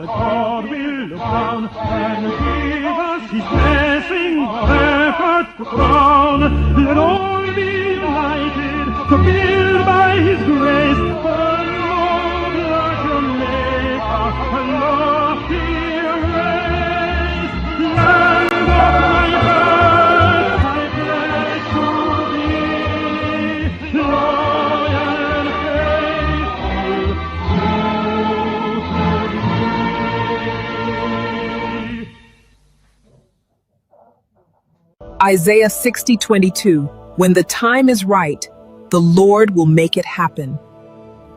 that God will look down and give us his blessing, effort to crown. Let all be united to build by his grace a Lord like Jamaica, a lofty race. Land of my birth, I pledge to thee, loyal and faithful, Isaiah 60:22. When the time is right, the Lord will make it happen.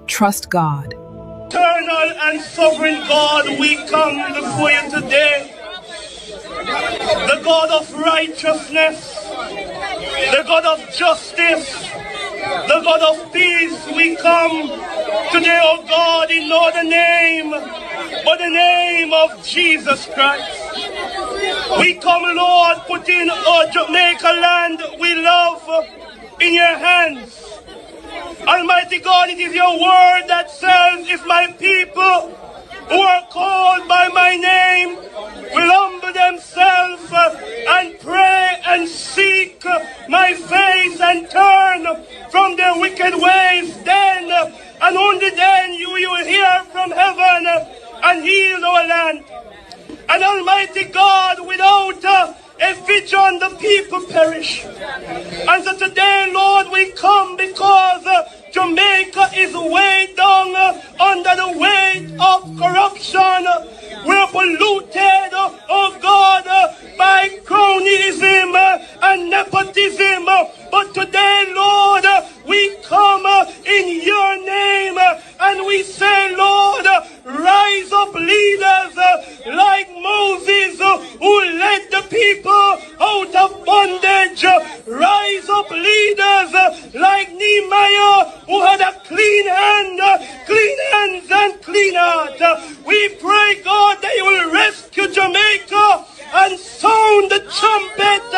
Trust God. Eternal and sovereign God, we come before you today. The God of righteousness, the God of justice, the God of peace, we come today, oh God, in no other name but the name of Jesus Christ. We come, Lord, putting our Jamaica land we love in your hands. Almighty God, it is your word that says, if my people who are called by my name will humble themselves and pray and seek my face and turn from their wicked ways, then and only then you will hear from heaven and heal our land. And Almighty God, without a vision, the people perish. And so today, Lord, we come because Jamaica is weighed down under the weight of corruption. We're polluted, oh God, by cronyism and nepotism. But today, Lord, we come in your name and we say, Lord, rise up leaders like Moses who led the people out of bondage. Rise up leaders like Nehemiah who had a clean hand, clean hands and clean heart. We pray, God, that you will rescue Jamaica and sound the trumpet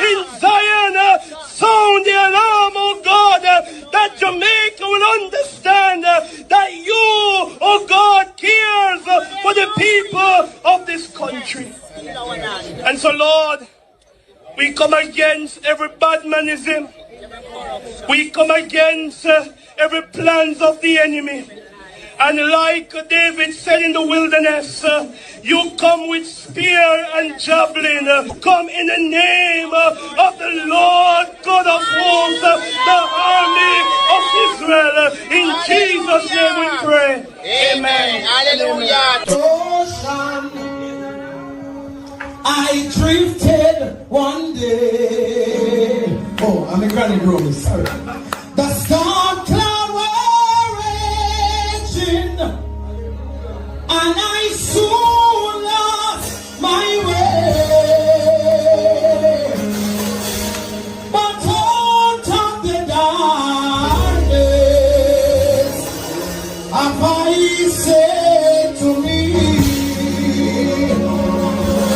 in Zion. Sound the alarm, oh God, that Jamaica will understand that you, oh God, cares for the people of this country. And so, Lord, we come against every badmanism. We come against every plans of the enemy. And like David said in the wilderness, you come with spear and javelin. Come in the name of the Lord God of hosts, the army of Israel. In Jesus' name we pray. Amen. Hallelujah. Ocean, I drifted one day. Oh, I'm a granny room, sorry. The storm cloud were raging, and I soon lost my way. But out of the darkness, a voice said to me,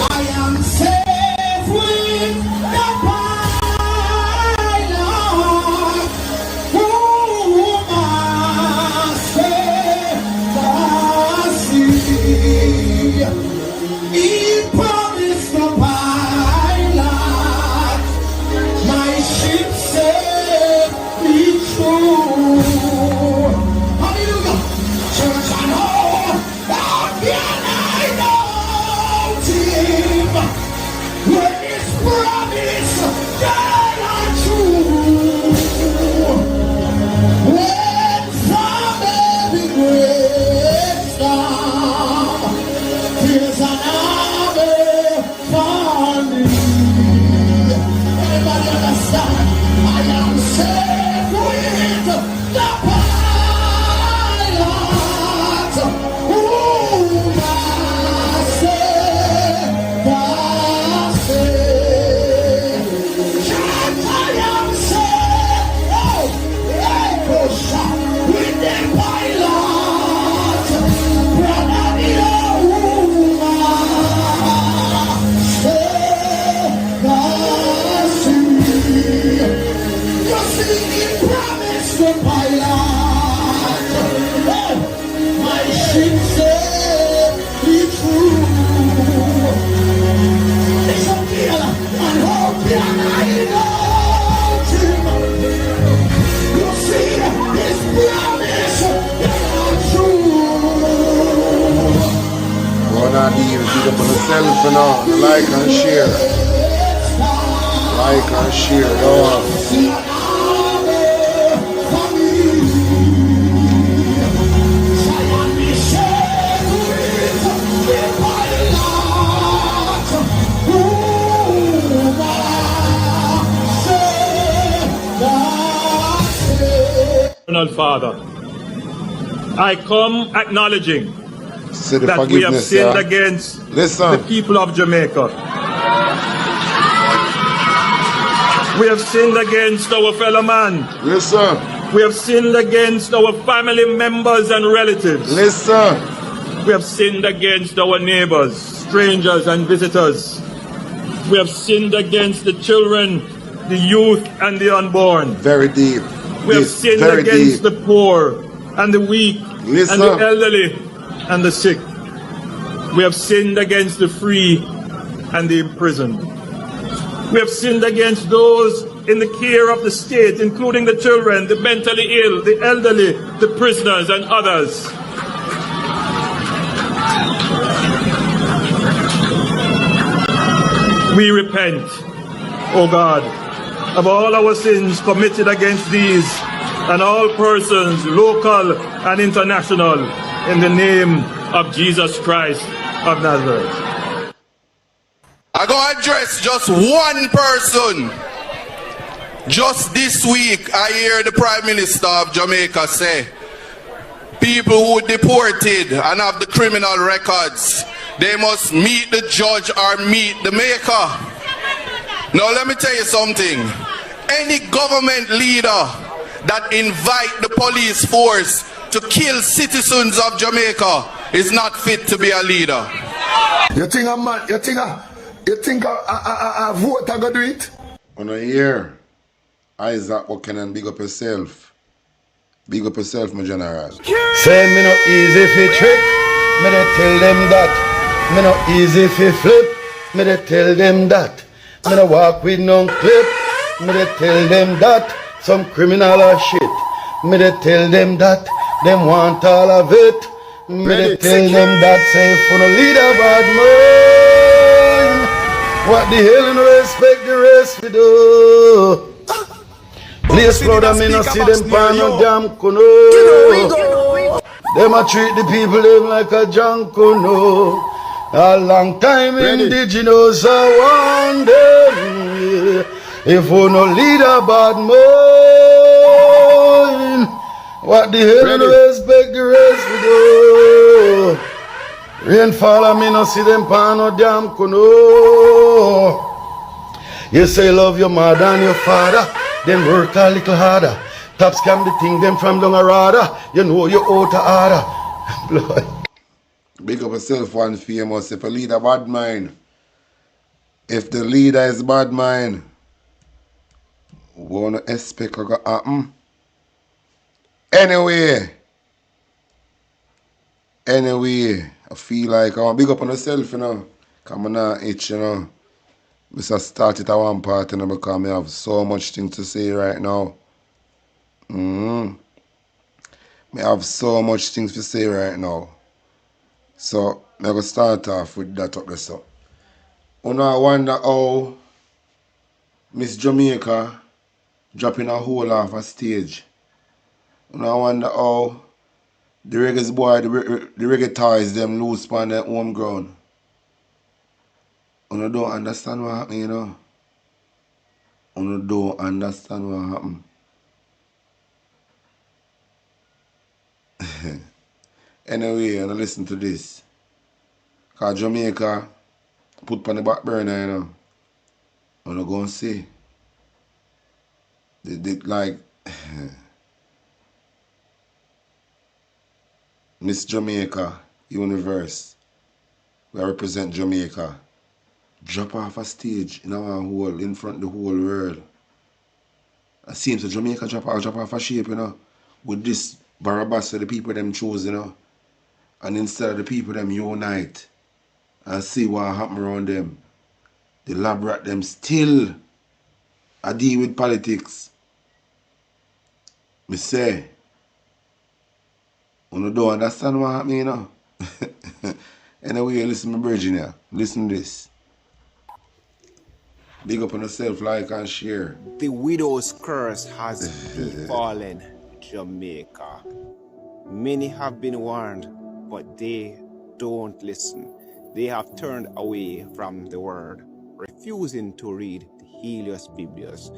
I am safe with the pilot who mastered the sea. He promised the pilot my ship said be true. Hallelujah. Church, I know, how can I doubt him when his promise God are true? When from every great storm, there's an army for me. Everybody understand? I am safe with the pilot who mastered the sea. Church, I am safe. Oh, hey, push up with the pilot. Brother, you mastered the sea. You see, he promised the pilot, hey, my ship said he yourself, you know. Like and share. Like and share, you Eternal Father, I come acknowledging that we have sinned against the people of Jamaica. We have sinned against our fellow man. Listen. We have sinned against our family members and relatives. Listen. We have sinned against our neighbors, strangers and visitors. We have sinned against the children, the youth and the unborn. Very deep. We have sinned against the poor and the weak and the elderly and the sick. We have sinned against the free and the imprisoned. We have sinned against those in the care of the state, including the children, the mentally ill, the elderly, the prisoners, and others. We repent, O God, of all our sins committed against these and all persons, local and international, in the name of Jesus Christ of Nazareth. I'm going to address just one person. Just this week, I hear the Prime Minister of Jamaica say, people who are deported and have the criminal records, they must meet the judge or meet the maker. Now let me tell you something. Any government leader that invite the police force to kill citizens of Jamaica is not fit to be a leader. You think a man, you think a vote I go do it? On a year, Isaac Buchanan, big up yourself. Big up yourself, my general. Say me no easy fi trick, me dey tell them that. Me no easy fi flip, me dey tell them that. Me no walk with no clip, me dey tell them that. Some criminal or shit, me dey tell them that. Them want all of it. Me dey tell them that. Say for no leader bad man, what the hell you no respect the rest we do. Place crowd and me no see them pan no damn kuno. Them a treat the people them like a junk kuno. A long time indigenous I want them. If you no leader bad man, what the hell you no respect the rest we do. Rainfall and me no see them pan no damn kuno. You say love your mother and your father, then work a little harder. Top scam the thing them from down a radar. You know you out of order. Blood. Big up yourself, one famous. If a leader bad mind, if the leader is bad mind, wanna expect what go happen? Anyway, I feel like I want big up on yourself, you know. Come on, itch, you know. I start it at one part, you know, because I have so much things to say right now. I have so much things to say right now. So, I'm going to start off with that up there. So, I wonder how Miss Jamaica dropping a hole off a stage. I wonder how the reggae boy, the reggae toys, them loose on their home ground. I don't understand what happened, you know. I don't understand what happened. Anyway, and listen to this. Because Jamaica put on the back burner, you know. I'm not going to say. They like Miss Jamaica Universe. We represent Jamaica. Drop off a stage in our whole, in front of the whole world. It seems that Jamaica drop off a shape, you know, with this Barabbas for the people them choose, you know. And instead of the people them unite and see what happen around them, the lab rat them still a deal with politics. Me say, you don't understand what happened, you know. Anyway, listen to Virginia. Listen to this. Big up on yourself, like and share. The widow's curse has befallen Jamaica. Many have been warned, but they don't listen. They have turned away from the word, refusing to read the Helios Biblios.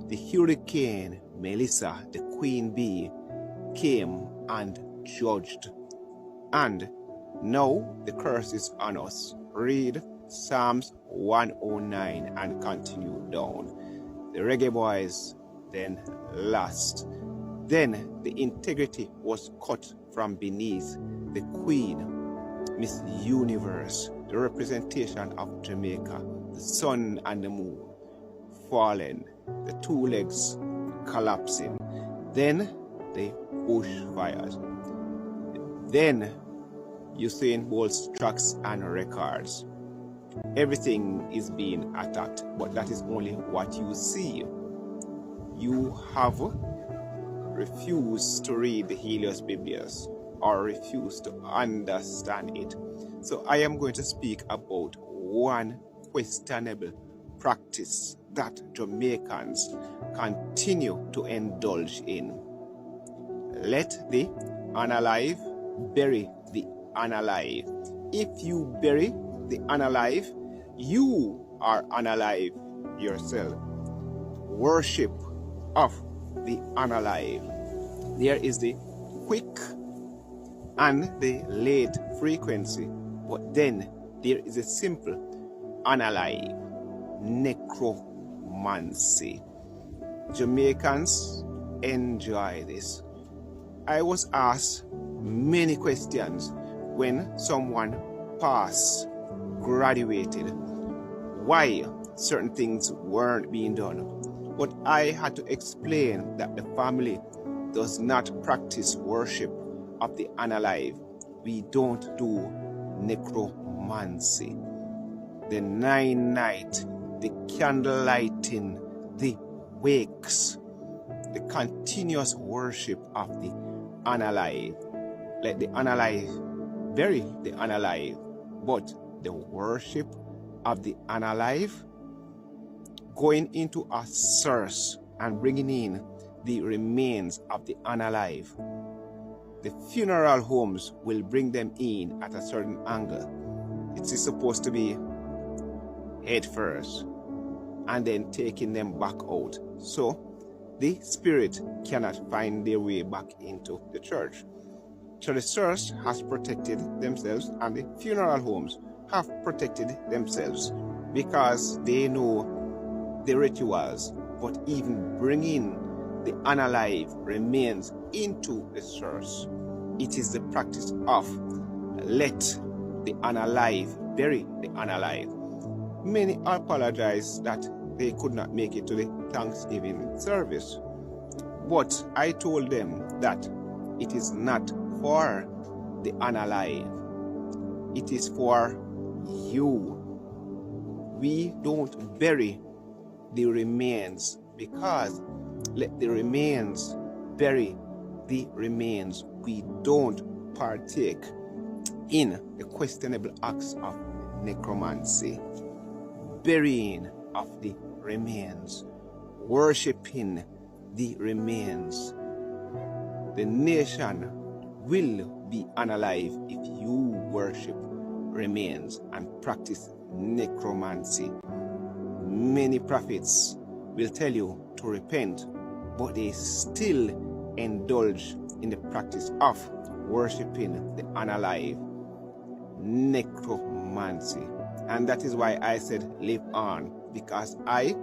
The hurricane Melissa, the queen bee, came and judged. And now the curse is on us. Read Psalms 109 and continue down. The reggae boys then lost. Then the integrity was cut from beneath the queen, Miss Universe, the representation of Jamaica, the sun and the moon fallen, the two legs collapsing. Then the bushfires. Then Usain Bolt's tracks and records. Everything is being attacked, but that is only what you see. You have refused to read the Helios Biblios or refused to understand it. So I am going to speak about one questionable practice that Jamaicans continue to indulge in. Let the unalive bury the unalive. If you bury the unalive, you are unalive yourself. Worship of the unalive. There is the quick and the late frequency, but then there is a simple unalive, necromancy. Jamaicans enjoy this. I was asked many questions when someone passed, graduated, why certain things weren't being done. But I had to explain that the family does not practice worship of the unalive. We don't do necromancy. The 9 night, the candle lighting, the wakes, the continuous worship of the unalive. Let the unalive bury the unalive, but the worship of the unalive, going into a source and bringing in the remains of the unalive. The funeral homes will bring them in at a certain angle. It is supposed to be head first and then taking them back out. So the spirit cannot find their way back into the church. So the church has protected themselves and the funeral homes have protected themselves because they know the rituals, but even bringing the unalive remains into the church. It is the practice of let the unalive bury the unalive. Many apologize that they could not make it to the Thanksgiving service, but I told them that it is not for the unalive. It is for you. We don't bury the remains because let the remains bury the remains. We don't partake in the questionable acts of necromancy, burying of the remains, worshipping the remains. The nation will be unalive if you worship remains and practice necromancy. Many prophets will tell you to repent, but they still indulge in the practice of worshiping the unalive, necromancy. And that is why I said live on, because I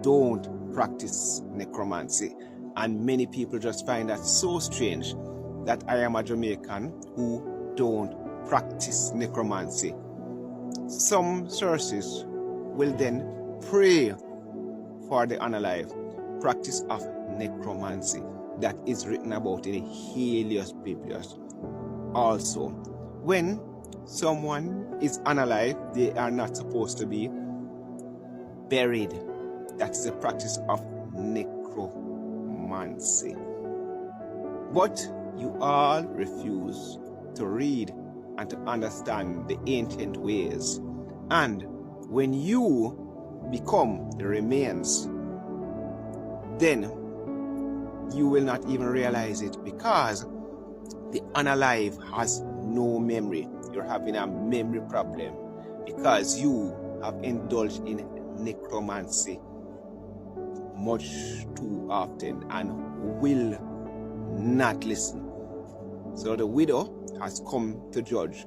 don't practice necromancy. And many people just find that so strange that I am a Jamaican who don't practice necromancy. Some sources will then pray for the unalive, practice of necromancy that is written about in the Helios Biblios. Also, when someone is unalive, they are not supposed to be buried. That is a practice of necromancy. But you all refuse to read and to understand the ancient ways. And when you become the remains, then you will not even realize it, because the unalive has no memory. You're having a memory problem because you have indulged in necromancy much too often and will not listen. So the widow has come to judge,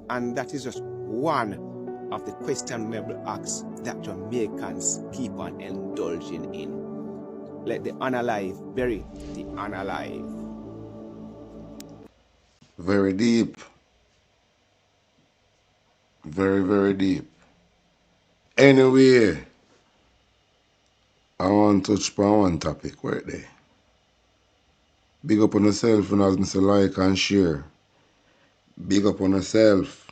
and that is just one of the questionable acts that Jamaicans keep on indulging in. Let the unalive bury the unalive. Very deep. Very, very deep. Anyway, I want to touch upon one topic right there. Big up on yourself, and as I say, like and share. Big up on yourself.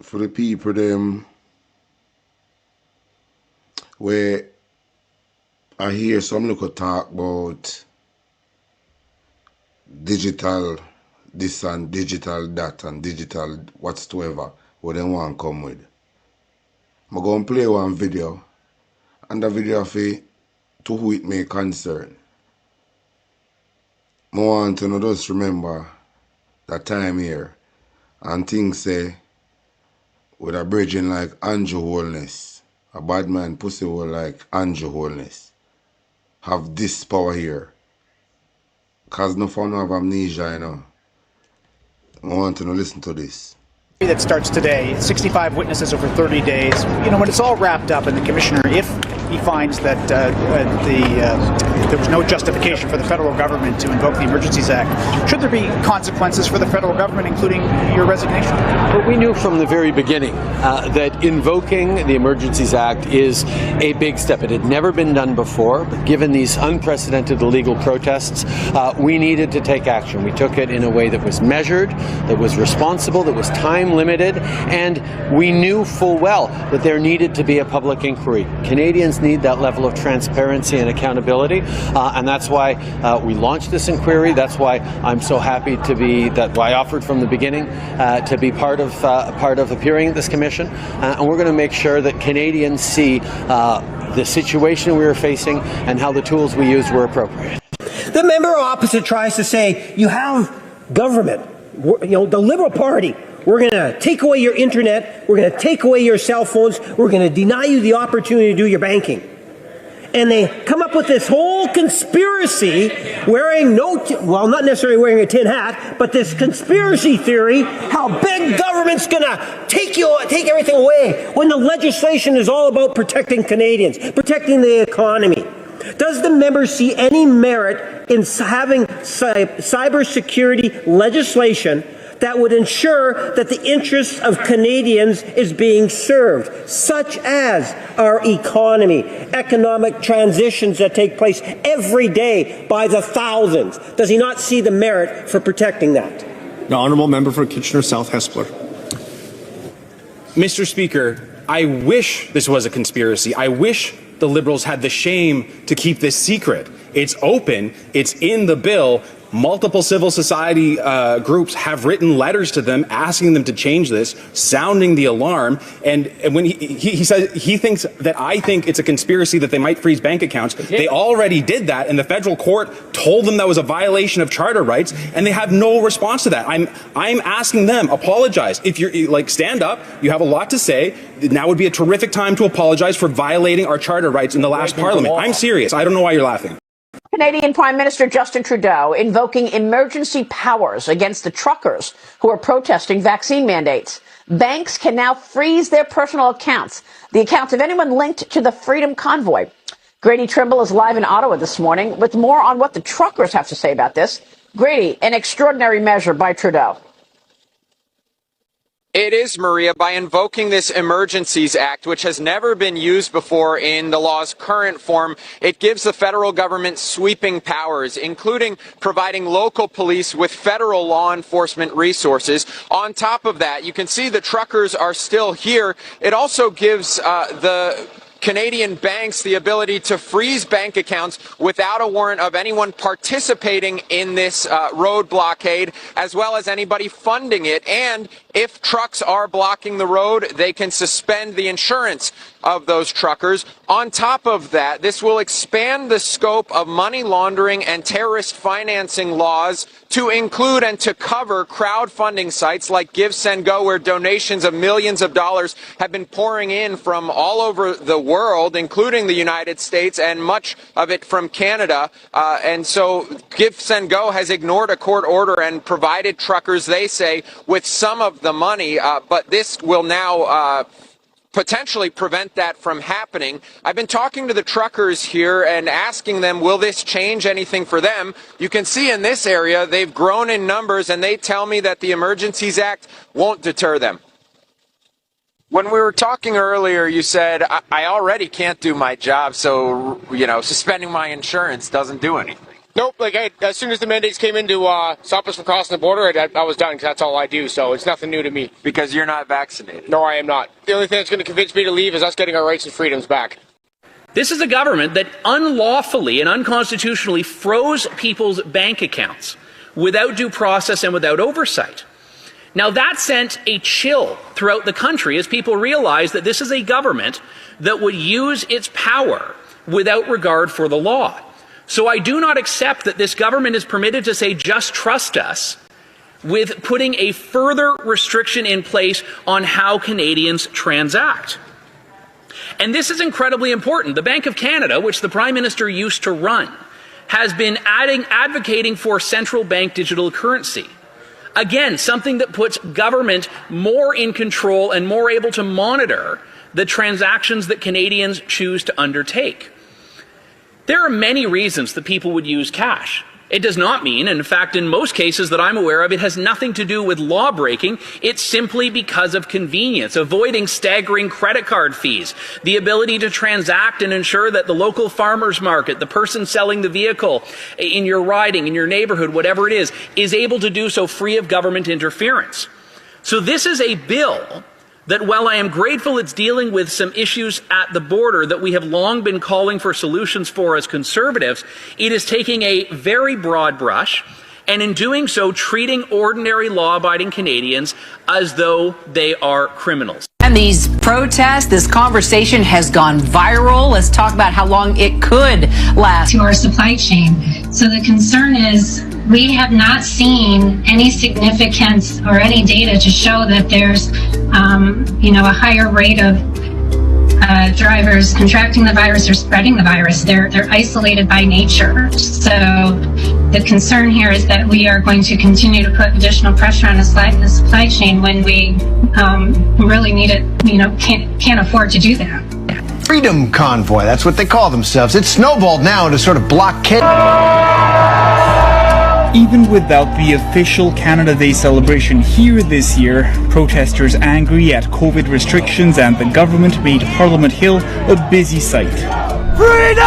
For the people them where I hear some look talk about digital this and digital that and digital whatsoever what they want to come with. I'm going to play one video, and the video for to who it may concern. I want to just remember that time here and things say with a bridging like Andrew Holness, a bad man pussy hole like Andrew Holness, have this power here. Cause no fun have amnesia, you know. I want to listen to this. That starts today, 65 witnesses over 30 days. You know, when it's all wrapped up, and the commissioner, if he finds that there was no justification for the federal government to invoke the Emergencies Act, should there be consequences for the federal government, including your resignation? Well, we knew from the very beginning that invoking the Emergencies Act is a big step. It had never been done before, but given these unprecedented illegal protests, we needed to take action. We took it in a way that was measured, that was responsible, that was time limited, and we knew full well that there needed to be a public inquiry. Canadians need that level of transparency and accountability, and that's why we launched this inquiry. That's why I'm so happy to be, that I offered from the beginning to be part of appearing at this commission, and we're going to make sure that Canadians see the situation we were facing and how the tools we used were appropriate. The member opposite tries to say, you have government, you know, the Liberal Party. We're going to take away your internet. We're going to take away your cell phones. We're going to deny you the opportunity to do your banking. And they come up with this whole conspiracy wearing well, not necessarily wearing a tin hat, but this conspiracy theory, how big government's going to take everything away when the legislation is all about protecting Canadians, protecting the economy. Does the member see any merit in having cybersecurity legislation that would ensure that the interests of Canadians is being served, such as our economy, economic transitions that take place every day by the thousands? Does he not see the merit for protecting that? The Honourable Member for Kitchener South Hespeler. Mr. Speaker, I wish this was a conspiracy. I wish the Liberals had the shame to keep this secret. It's open. It's in the bill. Multiple civil society groups have written letters to them asking them to change this, sounding the alarm. And when he says he thinks that I think it's a conspiracy that they might freeze bank accounts, they already did that, and the federal court told them that was a violation of charter rights, and they have no response to that. I'm asking them, apologize. If you're like, stand up, you have a lot to say. Now would be a terrific time to apologize for violating our charter rights in the last parliament. I'm serious. I don't know why you're laughing. Canadian Prime Minister Justin Trudeau invoking emergency powers against the truckers who are protesting vaccine mandates. Banks can now freeze their personal accounts, the accounts of anyone linked to the Freedom Convoy. Grady Trimble is live in Ottawa this morning with more on what the truckers have to say about this. Grady, an extraordinary measure by Trudeau. It is, Maria, by invoking this Emergencies Act, which has never been used before in the law's current form. It gives the federal government sweeping powers, including providing local police with federal law enforcement resources. On top of that, you can see the truckers are still here. It also gives the Canadian banks the ability to freeze bank accounts without a warrant of anyone participating in this road blockade, as well as anybody funding it. And if trucks are blocking the road, they can suspend the insurance of those truckers. On top of that, this will expand the scope of money laundering and terrorist financing laws to include and to cover crowdfunding sites like Give, Send, Go, where donations of millions of dollars have been pouring in from all over the world, including the United States, and much of it from Canada. And so Give, Send, Go has ignored a court order and provided truckers, they say, with some of the money, but this will now potentially prevent that from happening. I've been talking to the truckers here and asking them, will this change anything for them? You can see in this area, they've grown in numbers, and they tell me that the Emergencies Act won't deter them. When we were talking earlier, you said, I already can't do my job, so, suspending my insurance doesn't do anything. Nope, as soon as the mandates came in to stop us from crossing the border, I was done, because that's all I do, so it's nothing new to me. Because you're not vaccinated? No, I am not. The only thing that's going to convince me to leave is us getting our rights and freedoms back. This is a government that unlawfully and unconstitutionally froze people's bank accounts without due process and without oversight. Now, that sent a chill throughout the country as people realized that this is a government that would use its power without regard for the law. So I do not accept that this government is permitted to say, just trust us, with putting a further restriction in place on how Canadians transact. And this is incredibly important. The Bank of Canada, which the Prime Minister used to run, has been advocating for central bank digital currency. Again, something that puts government more in control and more able to monitor the transactions that Canadians choose to undertake. There are many reasons that people would use cash. It does not mean, and in fact, in most cases that I'm aware of, it has nothing to do with law breaking. It's simply because of convenience, avoiding staggering credit card fees, the ability to transact and ensure that the local farmer's market, the person selling the vehicle in your riding, in your neighborhood, whatever it is able to do so free of government interference. So this is a bill that, while I am grateful it's dealing with some issues at the border that we have long been calling for solutions for as Conservatives, it is taking a very broad brush, and in doing so, treating ordinary law-abiding Canadians as though they are criminals. And these protests, this conversation has gone viral. Let's talk about how long it could last. To our supply chain. So the concern is we have not seen any significance or any data to show that there's, a higher rate of drivers contracting the virus or spreading the virus. They're isolated by nature. So the concern here is that we are going to continue to put additional pressure on the supply chain when we really need it, can't afford to do that. Freedom Convoy, that's what they call themselves. It's snowballed now to sort of blockade. Even without the official Canada Day celebration here this year, protesters angry at COVID restrictions and the government made Parliament Hill a busy sight. Freedom!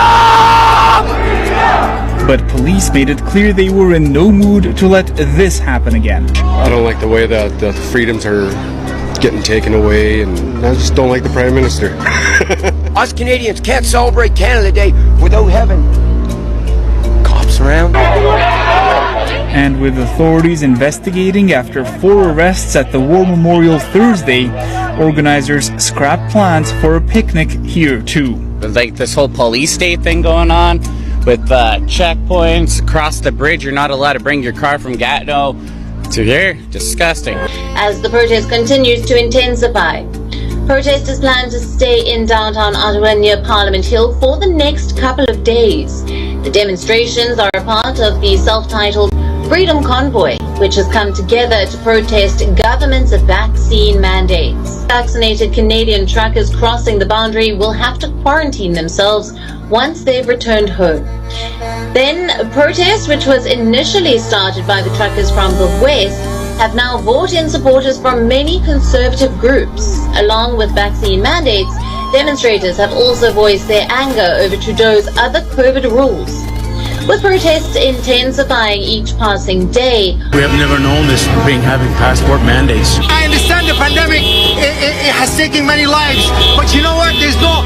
But police made it clear they were in no mood to let this happen again. I don't like the way that the freedoms are getting taken away, and I just don't like the Prime Minister. Us Canadians can't celebrate Canada Day without having cops around. And with authorities investigating after 4 arrests at the War Memorial Thursday, organizers scrapped plans for a picnic here too. Like this whole police state thing going on with checkpoints across the bridge. You're not allowed to bring your car from Gatineau to here. Disgusting. As the protest continues to intensify, protesters plan to stay in downtown Ottawa near Parliament Hill for the next couple of days. The demonstrations are a part of the self-titled Freedom Convoy, which has come together to protest government's vaccine mandates. Vaccinated Canadian truckers crossing the boundary will have to quarantine themselves once they've returned home. Then, protests, which was initially started by the truckers from the West, have now brought in supporters from many conservative groups. Along with vaccine mandates, demonstrators have also voiced their anger over Trudeau's other COVID rules. with protests intensifying each passing day. We have never known this having passport mandates. I understand the pandemic it has taken many lives, but you know what? There's no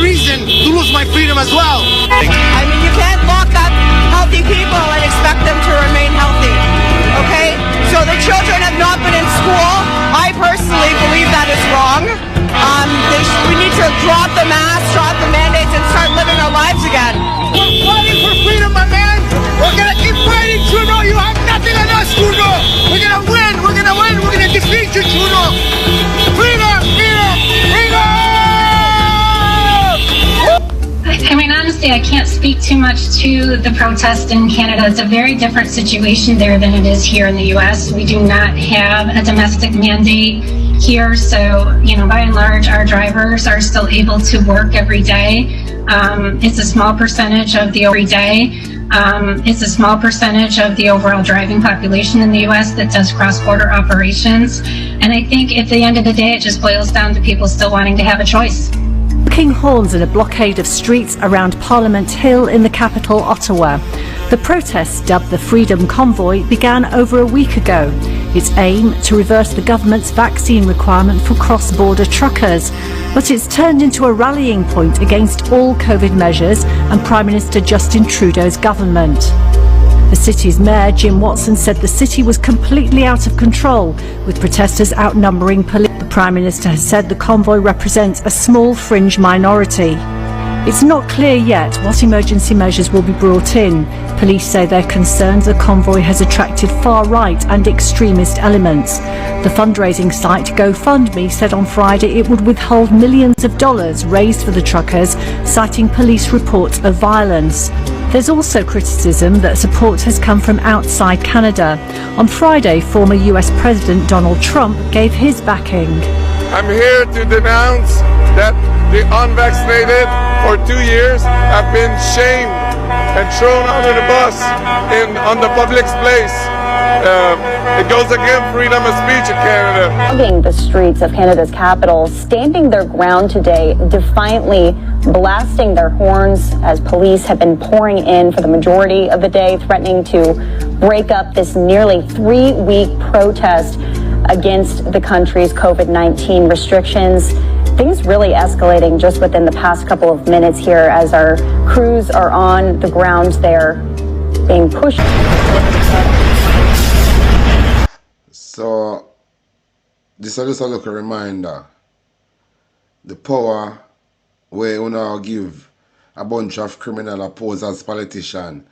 reason to lose my freedom as well. I mean, you can't lock up healthy people and expect them to remain healthy, okay? So the children have not been in school. I personally believe that is wrong. We need to drop the mask, drop the mandates, and start living our lives again. We're fighting for freedom, my man. We're gonna keep fighting, Trudeau. You have nothing on us, Trudeau. We're gonna win. We're gonna win. We're gonna defeat you, Trudeau. Freedom, freedom, freedom. I mean, honestly, I can't speak too much to the protest in Canada. It's a very different situation there than it is here in the U.S. We do not have a domestic mandate here, so, you know, by and large, our drivers are still able to work every day. It's a small percentage of the It's a small percentage of the overall driving population in the U.S. that does cross-border operations. And I think at the end of the day, it just boils down to people still wanting to have a choice. King horns and a blockade of streets around Parliament Hill in the capital, Ottawa. The protests, dubbed the Freedom Convoy, began over a week ago. Its aim to reverse the government's vaccine requirement for cross-border truckers. But it's turned into a rallying point against all COVID measures and Prime Minister Justin Trudeau's government. The city's mayor, Jim Watson, said the city was completely out of control, with protesters outnumbering police. The Prime Minister has said the convoy represents a small fringe minority. It's not clear yet what emergency measures will be brought in. Police say they're concerned the convoy has attracted far-right and extremist elements. The fundraising site GoFundMe said on Friday it would withhold millions of dollars raised for the truckers, citing police reports of violence. There's also criticism that support has come from outside Canada. On Friday, former US President Donald Trump gave his backing. I'm here to denounce that the unvaccinated for 2 years have been shamed and thrown under the bus on the public place. It goes against freedom of speech in Canada. Clogging the streets of Canada's capital, standing their ground today, defiantly blasting their horns as police have been pouring in for the majority of the day, threatening to break up this nearly 3-week protest against the country's COVID-19 restrictions. Things really escalating just within the past couple of minutes here as our crews are on the ground there being pushed. So, this is just a little reminder. The power where you now give a bunch of criminal pose as politicians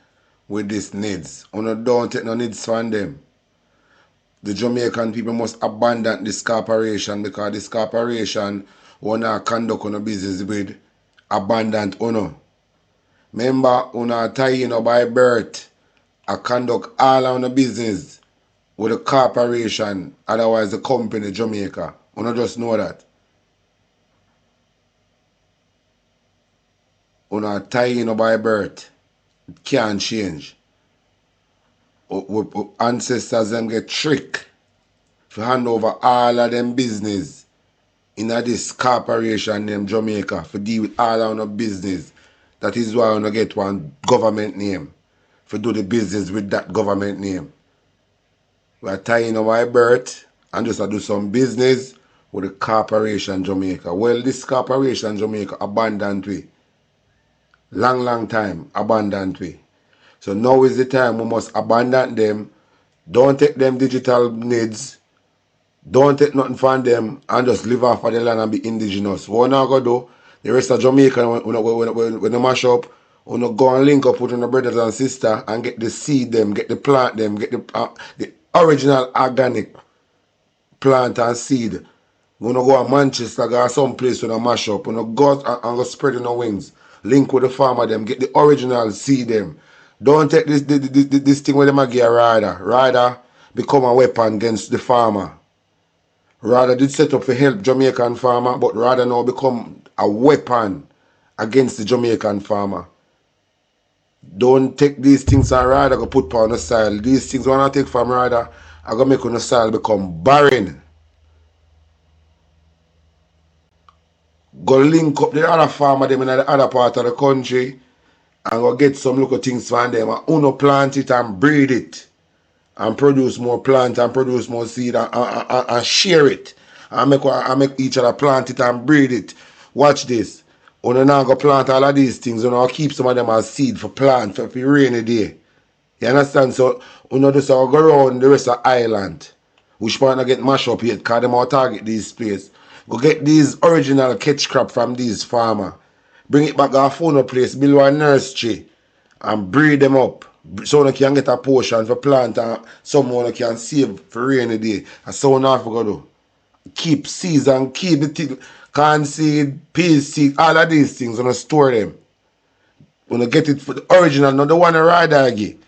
with these needs. You don't take no needs from them. The Jamaican people must abandon this corporation because this corporation wanna conduct on a business with abandoned owner. Remember, una tie by birth, I conduct all on a business with a corporation, otherwise the company Jamaica. Una just know that. Una tie by birth. It can't change. Ancestors them get tricked to hand over all of them business in this corporation named Jamaica to deal with all of the business. That is why we get one government name to do the business with that government name. We are tying our birth and just do some business with the corporation Jamaica. Well, this corporation Jamaica abandoned we. Long time abandoned we. So now is the time we must abandon them. Don't take them digital needs. Don't take nothing from them and just live off of the land and be indigenous. What we're not going to do, the rest of Jamaica, when they mash up, we go and link up with our brothers and sisters and get the seed them, get the plant them, get the original organic plant and seed. We go to Manchester, go to some place when we mash up. We go and go spread in our wings. Link with the farmer them, get the original seed them. Don't take this thing where they give a rider become a weapon against the farmer. Rather did set up to help Jamaican farmer, but rather now become a weapon against the Jamaican farmer. Don't take these things and rather go put on the soil. These things when I take from rather, I go make on the soil become barren. Go link up the other farmer them in the other part of the country and go get some little things from them and uno plant it and breed it and produce more plant and produce more seed and share it and make each other plant it and breed it. Watch this. Uno now go plant all of these things, uno keep some of them as seed for plant for rainy day. You understand? So uno just go around the rest of the island, which might not get mashed up yet because them all target these places. Go get these original catch crop from these farmer. Bring it back to a phone place, build one nursery and breed them up. So you can get a portion for plant and someone can save for rainy day. And so on have to go do. Keep seeds and keep the thing, corn seed, peas seed, all of these things, and store them. When you get it for the original, not the one a radar give.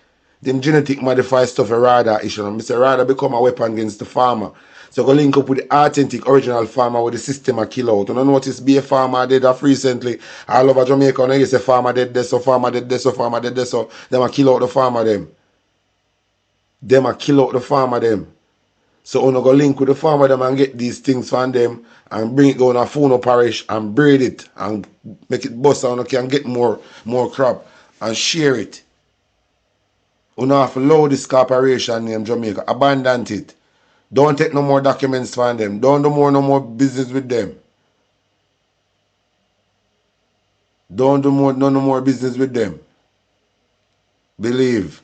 Them genetic modified stuff a radar issue. And Mr. Radar become a weapon against the farmer. So go link up with the authentic original farmer with the system a kill out. You don't notice be a farmer dead off recently. All over Jamaica, and you say farmer dead there, so farmer dead there, so farmer dead there, so them a kill out the farmer them. Them a kill out the farmer them. So you go link with the farmer them and get these things from them and bring it down to Funo Parish and breed it and make it bust and you can get more crop and share it. You don't have to allow this corporation named Jamaica. Abandon it. Don't take no more documents from them. Don't do no more business with them. Don't do no more business with them. Believe.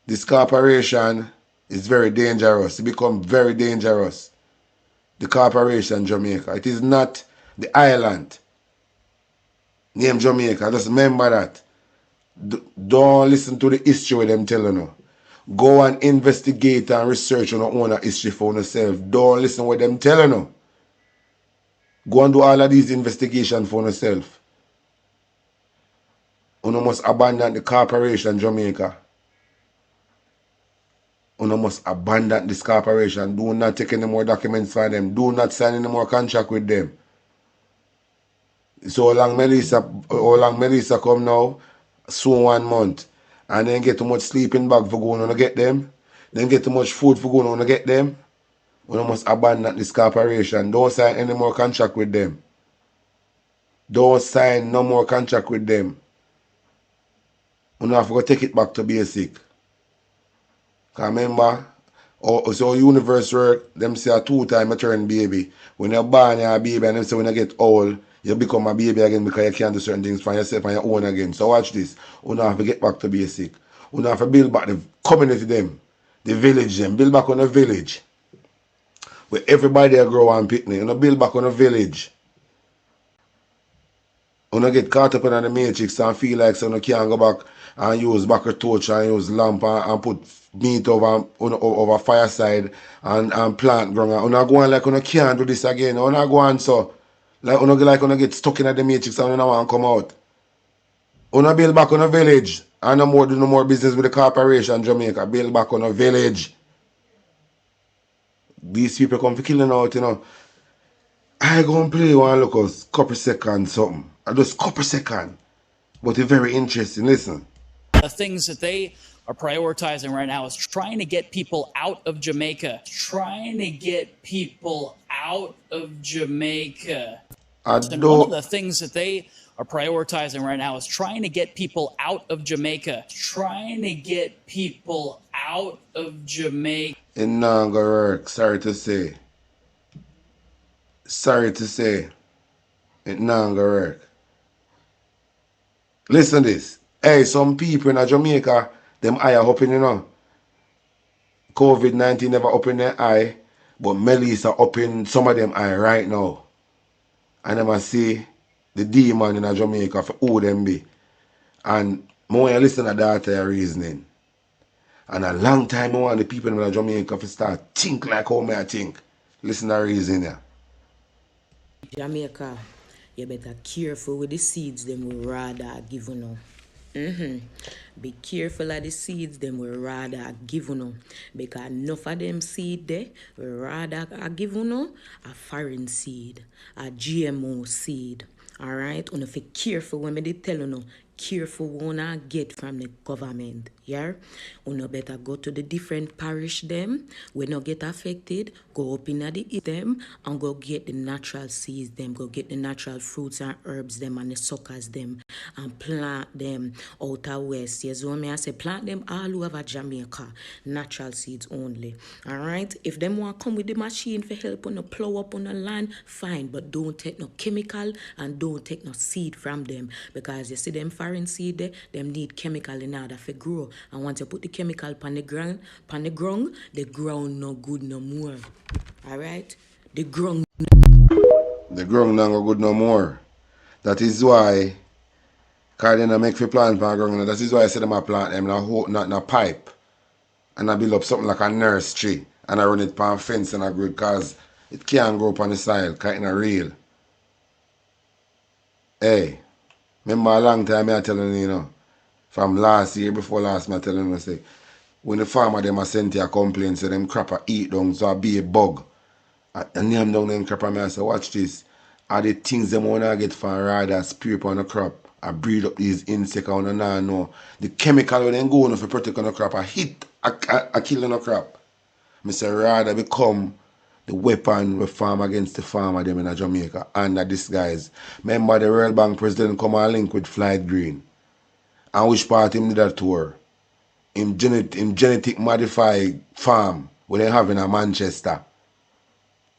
This corporation is very dangerous. It becomes very dangerous. The corporation Jamaica. It is not the island named Jamaica. Just remember that. Don't listen to the history with them telling you. Go and investigate and research on your own history for yourself. Don't listen what them telling you. Go and do all of these investigations for yourself. You must abandon the corporation Jamaica. You must abandon this corporation. Do not take any more documents from them. Do not sign any more contract with them. So how long Melissa come now? Soon 1 month. And then get too much sleeping bag for going on to get them. Then get too much food for going on to get them. You must abandon this corporation. Don't sign any more contract with them. Don't sign no more contract with them. You have to go take it back to basic. Because remember, so universe work, them say a 2-time maternal baby. When you're born, you're a baby, and them say when you get old, you become a baby again because you can't do certain things for yourself on your own again. So watch this. You have to get back to basic. You have to build back the community them, the village them. Build back on a village. Where everybody grow and picnic. You build back on a village. You get caught up in the matrix and feel like so you can't go back and use back a torch and use lamp and put meat over fireside and plant ground. You go on like you can't do this again. You go on so. Like you get stuck in the matrix and you don't want to come out. You build back on a village and do no more business with the corporation Jamaica. Build back on a village. These people come for killing out, you know. I go and play one look a couple seconds something. Just couple seconds. But it's very interesting. Listen. The things that they are prioritizing right now is trying to get people out of Jamaica. Trying to get people out of Jamaica. And one of the things that they are prioritizing right now is trying to get people out of Jamaica. Trying to get people out of Jamaica. It not gonna work. Sorry to say. Sorry to say. It not gonna work. Listen this. Hey, some people in Jamaica, them eye are open, you know. COVID-19 never open their eye, but Melissa open some of them eye right now. And them a see the demon in Jamaica for who them be. And I want to listen to that reasoning. And a long time I want the people in Jamaica to start think like how I think. Listen to the reasoning here. Jamaica, you better careful with the seeds them we rather give you now. Be careful of the seeds them we rather give you now. Because enough of them seed there we rather give you now a foreign seed, a GMO seed. Alright? You have to be careful when I tell you now. careful wanna get from the government. Yeah, una better go to the different parish them. We not get affected. Go up in the eat them and go get the natural seeds them. Go get the natural fruits and herbs them and the suckers them and plant them out of west. Yes, what me I say plant them all over Jamaica. Natural seeds only. All right. If them want come with the machine for help on the plow up on the land, fine. But don't take no chemical and don't take no seed from them because you see them foreign seed there, them need chemical in order to grow. And once you put the chemical on the ground, the ground no good no more. All right. The ground no good no more. That is why, because then I make for plant for ground. That is why I say them I plant them in a pipe. And I build up something like a nursery. And I run it on fence and I grow it because it can't grow up on the soil because it's not real. Hey, remember a long time I telling you, from last year, before last, I telling you, say, when the farmer them a send you a complaint, say them crop a eat down, so I be a bug. And name down them crop and I say, watch this. Are the things them wanna get from rather spray upon the crop, I breed up these insects on the no. The chemical when they go on for protect on the crop, I hit, I kill on the crop. I say rather become the weapon we farm against the farmer them in Jamaica under disguise. Remember the World Bank president come and link with Flight Green. And which part him did that tour? In genetic modified farm where they have in Manchester.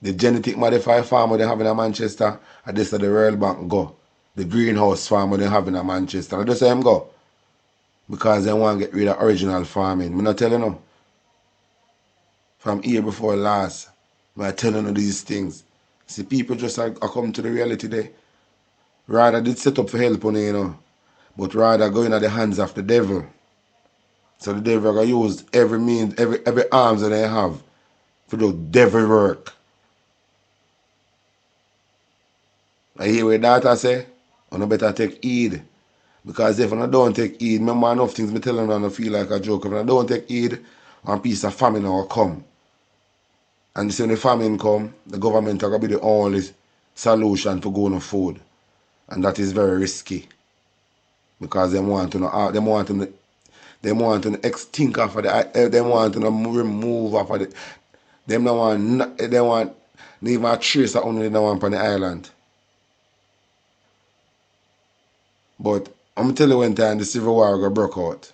The genetic modified farm where they have in Manchester, and this is the World Bank go. The greenhouse farm where they have in Manchester. And this is them go. Because they want to get rid of original farming. I'm not telling you. From here before last, I'm telling you these things. See, people just are come to the reality there. Rather did set up for help on you, but rather go in the hands of the devil. So the devil going to use every means, every arms that they have to do devil work. I hear what daughter say, you better take heed. Because if you don't take heed, remember enough things me telling you and feel like a joke. If you don't take heed, one piece of famine will come. And you see when the famine come, the government are going to be the only solution for going on food. And that is very risky. Because they want to think off of the, they want to remove off of the, they want leave a trace of only the one on the island. But I'm telling you one time the civil war got broke out.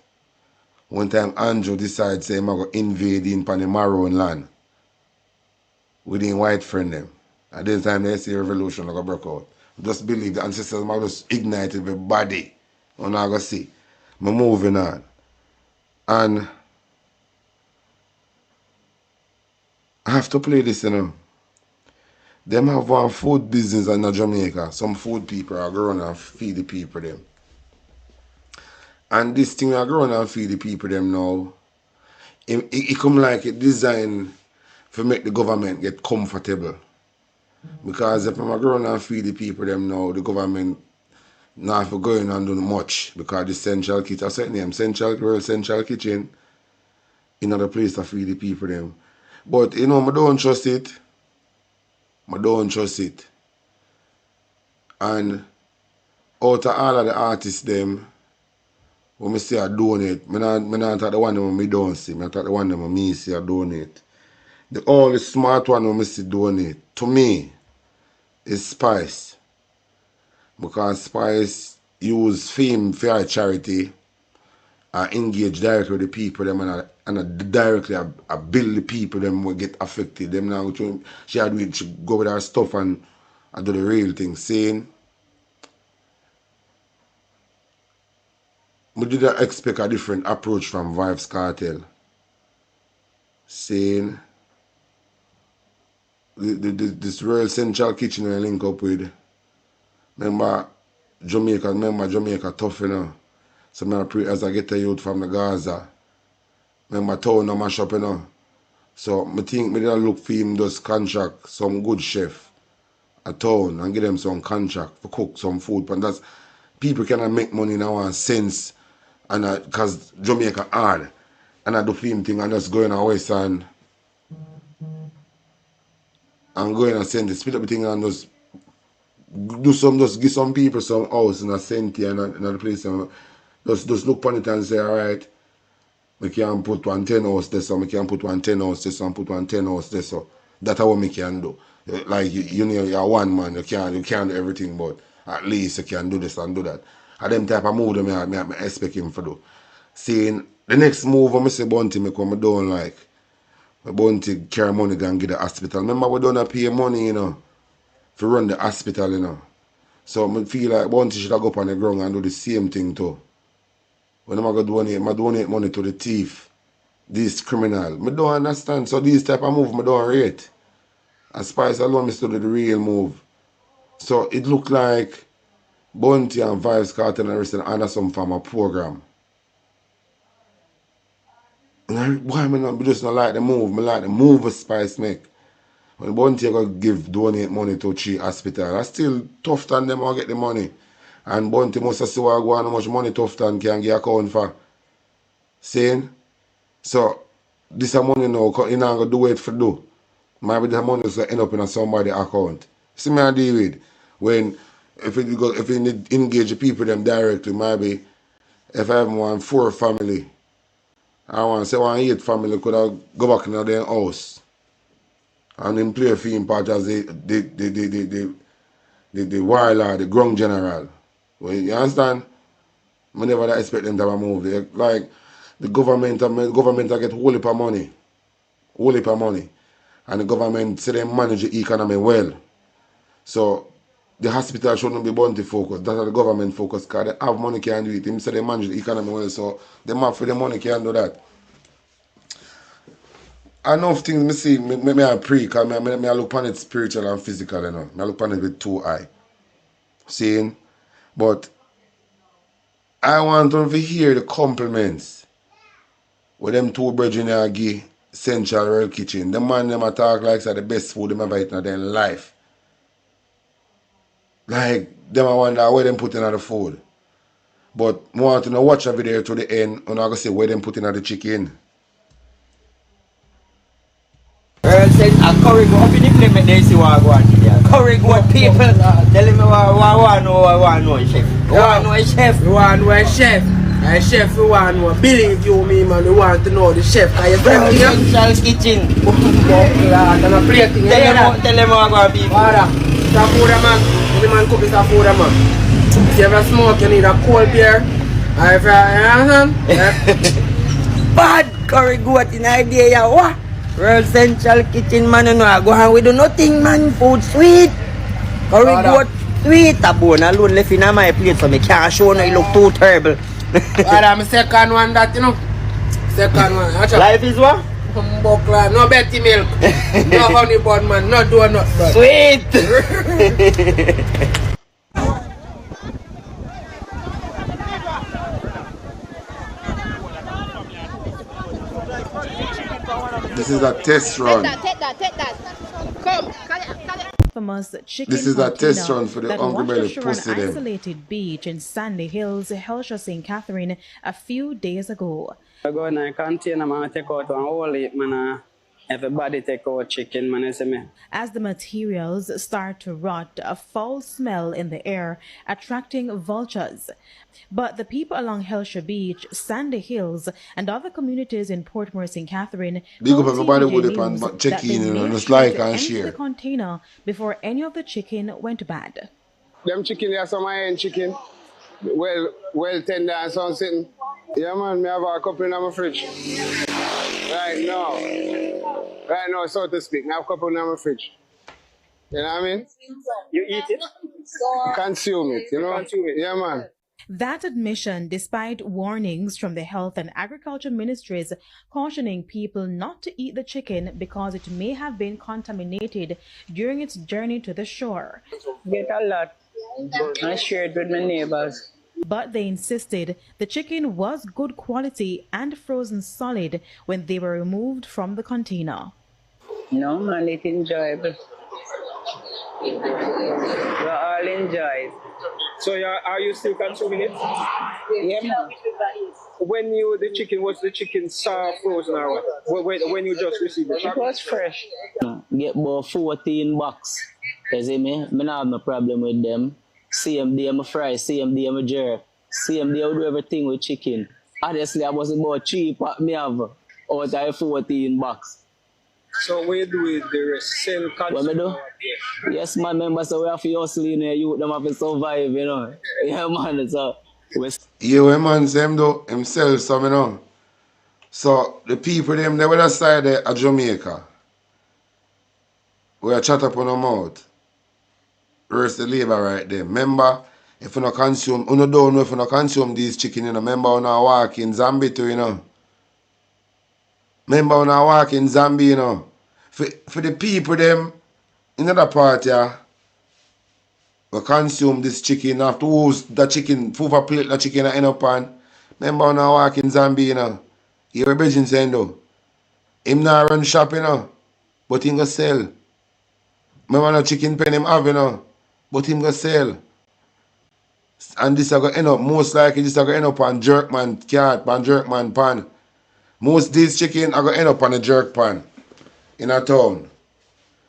One time Andrew decided say I'm going to invade in the Maroon land with the white friend them. At this time they see revolution got broke out. Just believe the ancestors might just ignite the body. I'm not going to see. I'm moving on. And I have to play this, Them have one food business in Jamaica. Some food people are growing and feed the people them. And this thing are growing and feed the people them now. It come like a design to make the government get comfortable. Because if I'm growing and feed the people them now, the government not for going and doing much. Because the central kitchen, I said name, central kitchen, in other place to feed the people them. But I don't trust it. I don't trust it. And out of all of the artists them, when I say I donate, I not talk the one them I don't see. I talk the one them I see I donate. The only smart one when I see donate, to me, is Spice. Because Spice use fame for her charity and engage directly with the people them and directly I build the people them will get affected. Them now she go with her stuff and do the real thing. Saying we didn't expect a different approach from Vibes Cartel. Saying this Royal Central Kitchen I link up with. Remember Jamaica tough, So I pray as I get the youth from the Gaza. Remember town I mash up, So I think I look for him just contract some good chef a town and give them some contract for cook some food. And that's people cannot make money now and sense and because Jamaica hard. And I do film thing and just going away and going and send the split up thing and just just give some people some house in a centi and in a place. And just look upon it and say, all right, we can put 1 10 house there, so we can put 1 10 house there, so and put 1 10 house there, so that's what we can do. Like you know, you're one man, you can't do everything, but at least you can do this and do that. And them type of move that I expect him to do. Seeing the next move, I say Bounty, I come down like Bounty carry money and get the hospital. Remember we don't pay money, you know, to run the hospital, you know. So I feel like Bounty should go up on the ground and do the same thing too. When I donate money to the thief, this criminal. I don't understand. So these type of move I don't rate. As Spice alone me study the real move. So it look like Bounty and Vibes Cartel and everything under some form of program. Why I just not like the move? I like the move Spice make. When Bounty go donate money to 3 hospital, that's still tough than them or get the money. And Bounty must see what go on how much money tough than can get account for. Saying? So this money now, you're not going to do it for do. Maybe the money is going to end up in somebody's account. See me I deal with. When, if you engage the people them directly, maybe if I have one 4 family, I want to say 8 family could have go back in their house. And then play a film part as the warlord, the ground general. Well, you understand? I never expect them to move. Like the government get whole heap of money. Whole heap of money. And the government say they manage the economy well. So the hospital shouldn't be Bounty focused. That's how the government focus because they have money can do it. Him say they manage the economy well, so the man for the money can do that. Enough things me see, me I pray, because I look on it spiritual and physical, you know. I look on it with 2 eyes. Seeing? But I want them to hear the compliments with them 2 brethren give Central World Kitchen. The man them talk like it's the best food them ever eaten in their life. Like, them I wonder where them put in the food. But I want to watch a video to the end and I'm going to say where them put in the chicken. Earl said, curry goat, if you implement this, you want to go on here. Curry goat people, tell him what I know, chef. You want to know a chef? You want to know a chef? A chef, you want to know, believe you me, man, you want to know the chef. Are you from here? Central Kitchen. Tell him what I go be. Safoda man, the man cook safoda man. If you ever smoke, you need a cold beer. If you understand? Bad curry goat in idea, yeah, what? Real Central Kitchen, man, you know, go on, we do nothing, man, food sweet. Curry goat sweet. A bone alone left in my plate, so I can't show no, it look too terrible. I'm second one that, you know. Second one. Life is what? No Betty milk, no honey bun, man, no donut, bro. Sweet! This is a test run. Take that. Come. This is a test run for the Hungry Belly pussy an them. isolated beach in Sandy Hills, Helsha, St. Catherine, a few days ago. I go in a container, man, take out one whole heap, man. Everybody take out chicken, man, see me. As the materials start to rot, a foul smell in the air, attracting vultures. But the people along Helsha Beach, Sandy Hills, and other communities in Portmore, St. Catherine, big up everybody with the check in, you know, just like and share. The container before any of the chicken went bad. Them chicken, there are some iron chicken. Well tender and something. Yeah, man, me have a couple in my fridge. Right now, so to speak. I have a couple in my fridge. You know what I mean? You eat it? Consume it, you know? Consume it. Yeah, man. That admission, despite warnings from the Health and Agriculture Ministries cautioning people not to eat the chicken because it may have been contaminated during its journey to the shore. Get a lot. I shared with my neighbors. But they insisted the chicken was good quality and frozen solid when they were removed from the container. No, man, it's enjoyable. We all enjoy it. So are you still consuming it? Yeah, man. When the chicken soft frozen or what? When you just received it? It was fresh. Get about 14 bucks. You see me? I don't have no problem with them. Same day I fry, same day I jerk. Same day I do everything with chicken. Honestly, I was about 3 pack me have out of 14 box. So what you do is the rest, sell, What me do? Yes, man, remember, so we have to hustle in here, you them have to survive, you know. Yeah, man, so we... Yeah, when man say him do himself some, you know. So the people them they were side there at Jamaica. We are chat up on our mouth. Where's the labor right there? Remember, if you not consume, you don't know if you not consume these chicken, you know. Remember when I walk in Zambia too, you know. Remember when I walk in Zambia, you know. For the people them in other part, yeah, we consume this chicken after who's the chicken, food for plate the chicken and end up on. Remember when I walk in Zambia, you know. You hear Bridget saying though. Him not run shop, you know. But him go sell. Remember the chicken pen him have, you know. But him go sell. And this are going to end up, most likely this are going to end up on jerkman cart, on jerkman pan. Most these chicken are going to end up on a jerk pan in a town.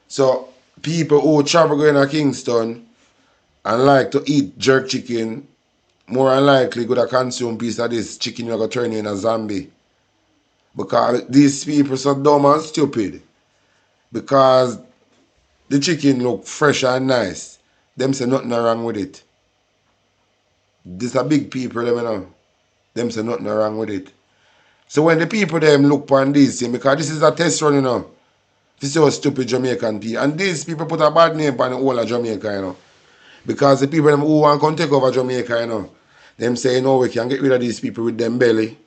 So people who travel going to Kingston and like to eat jerk chicken, more than likely going to consume piece of this chicken you're going to turn you in a zombie. Because these people so dumb and stupid. Because the chicken look fresh and nice. Them say nothing wrong with it. These are big people, them, you know. Them say nothing wrong with it. So when the people them look on this, because this is a test run, you know. This is how stupid Jamaican people. And these people put a bad name on the whole of Jamaica, you know. Because the people them who want to come take over Jamaica, you know. Them say, no, we can get rid of these people with them belly.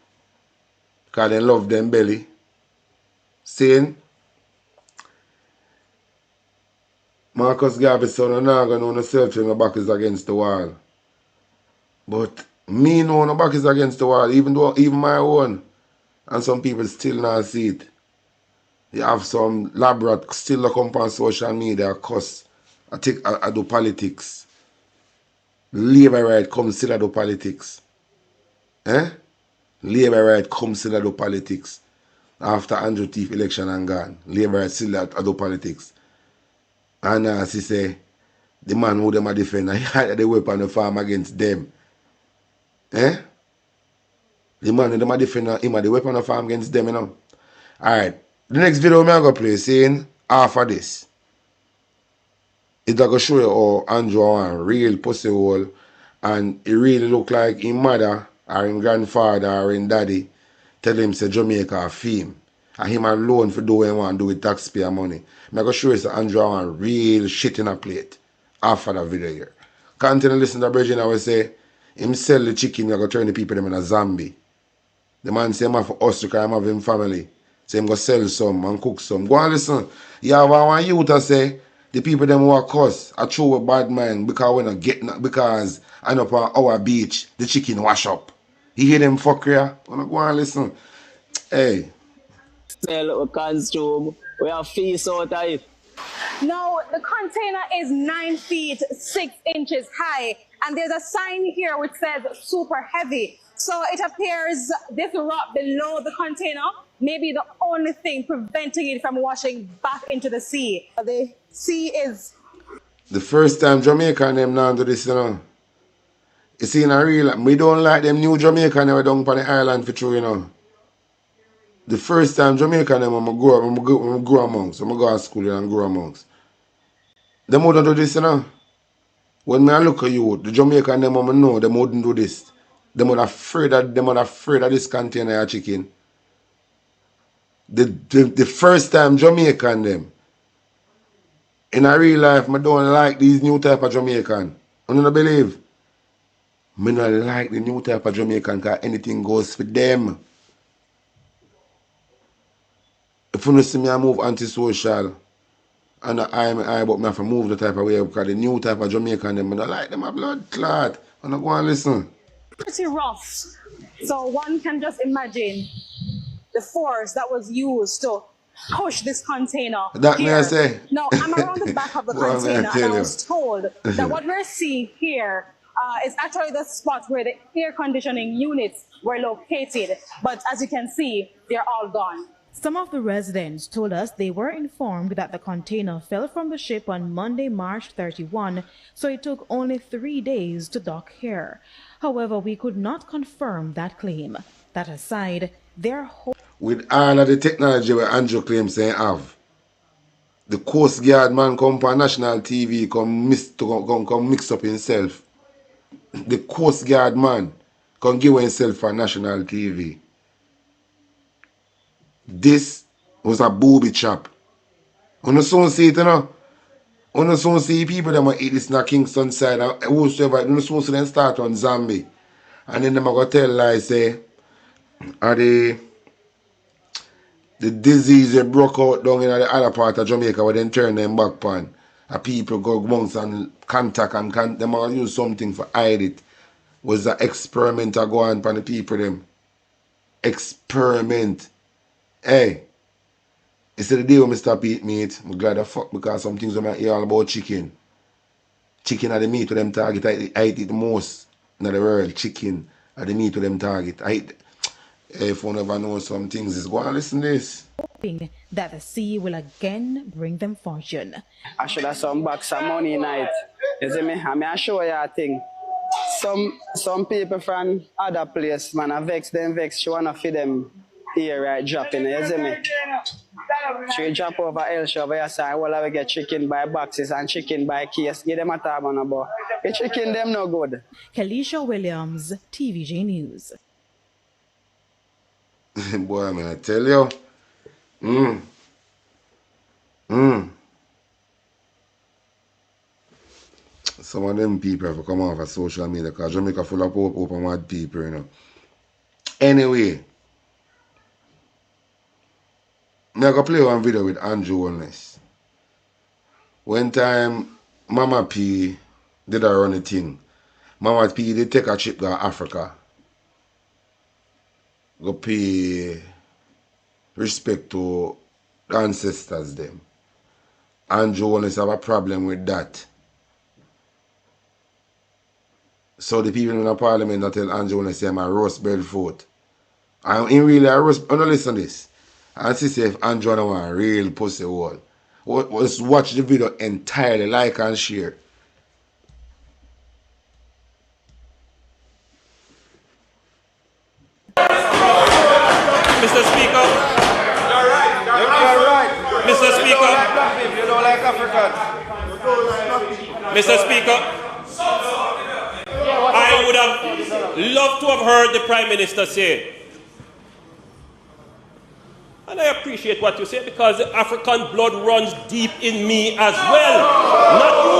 Because they love them belly. Saying, Marcus Garvey's son, I'm not going to know yourself when the back is against the wall. But me know the back is against the wall, even my own. And some people still not see it. You have some lab rat still look up on social media, cuss. I do politics. Labour right comes still do politics. Labour right comes still do politics. After Andrew Teeth election and gone. Labour right still do politics. And she say, the man who them a defend, I had the weapon the farm against them. The man who them a defend, him a the weapon the farm against them, you know. Alright. The next video I'm going to play saying half of this. It's going to show you how Andrew a real pussy hole and it really look like his mother or his grandfather or his daddy tell him say Jamaica a fame. And him alone for do what he want to do with taxpayer money. I'm going to show you that Andrew a real shit in a plate. Half of the video here. Continue to listen to Bridget and I will say him sell the chicken, you're going to turn the people them in a zombie. The man say him have for us to because him have him family. So him go sell some and cook some. Go and listen. You have one youth to say the people them who are cuss are true with bad mind because we not get because I know on our beach the chicken wash up. You hear them fucker? Wanna go and listen. Hey. Sell, we consume, we have feast out of it. Now, the container is 9 feet 6 inches high, and there's a sign here which says super heavy. So it appears this rock below the container may be the only thing preventing it from washing back into the sea. The sea is... The first time Jamaica and them now do this, you know. You see, in a real, we don't like them new Jamaica never down on the island for true, you know. The first time Jamaica and them, when I grow amongst, when I go to school and grow amongst. Them wouldn't do this, you know. When I look at you, the Jamaican them I know, them wouldn't do this. Them would afraid of this container of chicken. The first time Jamaican them. In a real life, I don't like these new type of Jamaican. I don't believe. I don't like the new type of Jamaican because anything goes for them. If you see me, I move antisocial. And I but me have to move the type of way because the new type of Jamaican them, I don't like them a blood clot. I don't go and listen. Pretty rough. So one can just imagine the force that was used to push this container. That here. may I say? Now, I'm around the back of the container and I was told that what we're seeing here is actually the spot where the air conditioning units were located. But as you can see, they're all gone. Some of the residents told us they were informed that the container fell from the ship on Monday, March 31, so it took only 3 days to dock here. However, we could not confirm that claim. That aside, their hope with all of the technology where Andrew claims they have, the Coast Guard man come on national TV come mix up himself. The Coast Guard man come give himself for national TV. This was a booby trap. On the soon see it, you know. On the soon see people that eat this in the Kingston side and whosoever, on the soon see them start on Zambia. And then them go tell lies say, are the disease that broke out down in the other part of Jamaica where then turn them back on. And people go amongst and contact and them all use something for hide it. Was the experiment to go on for the people them. Experiment. Hey. It's the day when I stop eat meat, I'm glad the fuck because some things I might hear all about chicken. Chicken are the meat to them target. I eat it the most in the world. Chicken are the meat to them target. If one ever knows some things, is go and listen to this. hoping that the sea will again bring them fortune. I should have some bucks of money night. You see me? I show you a thing. Some people from other place, man, I vex them vex. She wanna feed them here right dropping. You see me? She drop over else over here, so I will have get chicken by boxes and chicken by case. Give them a tab on about. The chicken them no good. Kelisha Williams, TVJ News. Boy, I mean, I tell you. Some of them people have to come off of social media because Jamaica full of open mad people, you know. Anyway, I'm going to play one video with Andrew Wellness. One time, Mama P did a run a thing. Mama P did take a trip to Africa. Go pay respect to the ancestors them. Andrew Wellness have a problem with that. So the people in the parliament that tell Andrew Wellness say I'm a roast Belfort. And in really a roast, oh no, listen to this. And see if Andrew don't want a real pussy hole. Just watch the video entirely, like and share. Mr. Speaker. You're right. You're right. Mr. Speaker. You don't like Africans. Mr. Speaker. I would have loved to have heard the Prime Minister say, and I appreciate what you say because the African blood runs deep in me as well. Not you.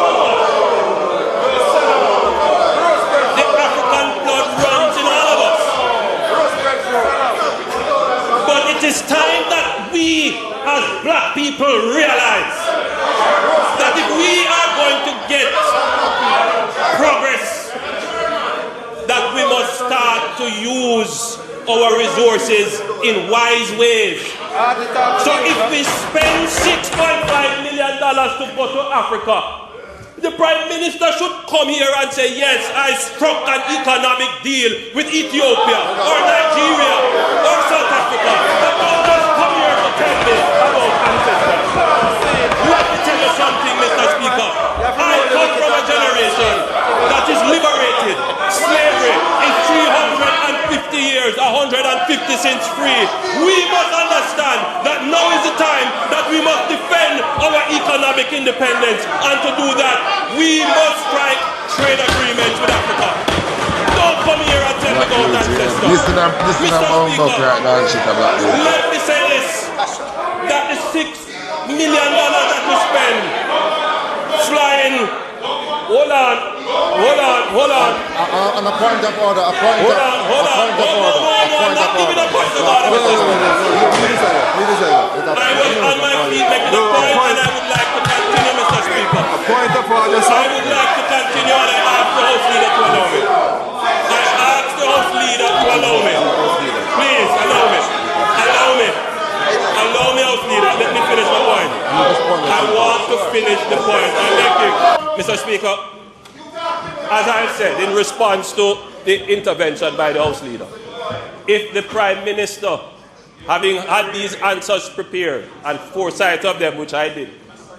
The African blood runs in all of us. But it is time that we as black people realize that if we are going to get progress, that we must start to use our resources in wise ways. So if we spend $6.5 million to go to Africa, the Prime Minister should come here and say, yes, I struck an economic deal with Ethiopia or Nigeria or South Africa. But don't just come here to tell me about ancestors. Let me tell you something, Mr. Speaker. I come from a generation that is liberated. Slavery is 350 years, 150 since free. We must understand that now is the time that we must defend our economic independence, and to do that, we must strike trade agreements with Africa. Don't come here and tell me about ancestors. Listen up, right now, let me say this, that the $6 million that we spend flying, hold on. On a point of order, Hold on. Not giving a point of order. I was on my feet making a point, and I would like to continue, Mr. Speaker. A point of order, sir. I would like to continue, and I ask the House Leader to allow me. Please, allow me. Allow me, House Leader. Let me finish my point. I want to finish the point. Thank you. Mr. Speaker, as I said, in response to the intervention by the House Leader, if the Prime Minister having had these answers prepared and foresight of them, which I did,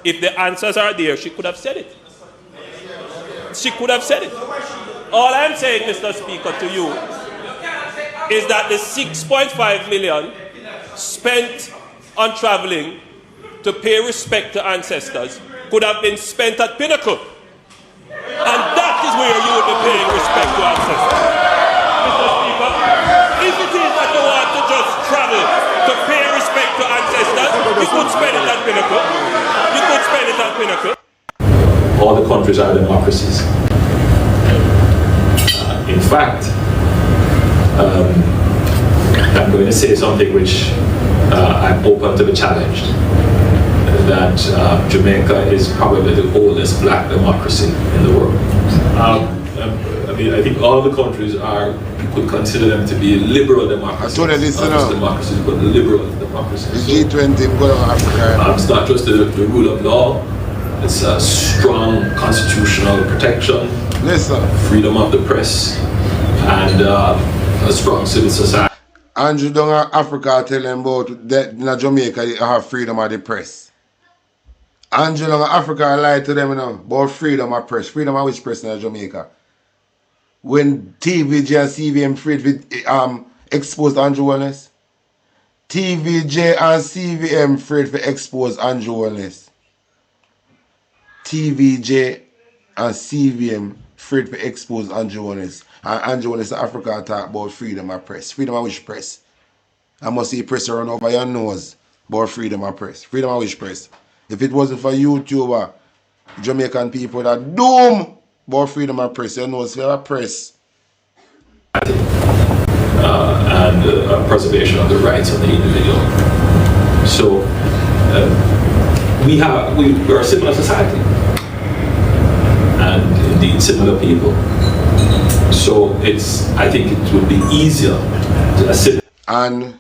if the answers are there, she could have said it. She could have said it. All I'm saying, Mr. Speaker, to you is that the 6.5 million spent on traveling to pay respect to ancestors could have been spent at Pinnacle. And that is where you would be paying respect to ancestors. Mr. Speaker, if it is that you want to just travel to pay respect to ancestors, you could spend it at Pinnacle. You could spend it at Pinnacle. All the countries are democracies. In fact, I'm going to say something which I'm open to be challenged. That Jamaica is probably the oldest black democracy in the world. I mean, I think all the countries could consider them to be liberal democracies. Not just democracies, but liberal democracies. The G20 go to Africa. It's not just the rule of law. It's a strong constitutional protection, freedom of the press, and a strong civil society. Andrew down in Africa tell them about that in Jamaica they have freedom of the press. Andrew down in Africa lied to them about freedom of press. Freedom of which press in Jamaica? When TVJ and CVM afraid to expose Andrew Wellness? TVJ and CVM afraid to expose Andrew Wellness. TVJ and CVM afraid to expose Andrew Wellness. And Andrew Wellness in Africa talk about freedom of press. Freedom of which press? I must see press run over your nose about freedom of press. Freedom of which press? If it wasn't for YouTuber, Jamaican people that doom about freedom of press, you know it's for press. And preservation of the rights of the individual. So we are a similar society, and indeed similar people. So I think it would be easier to assist. And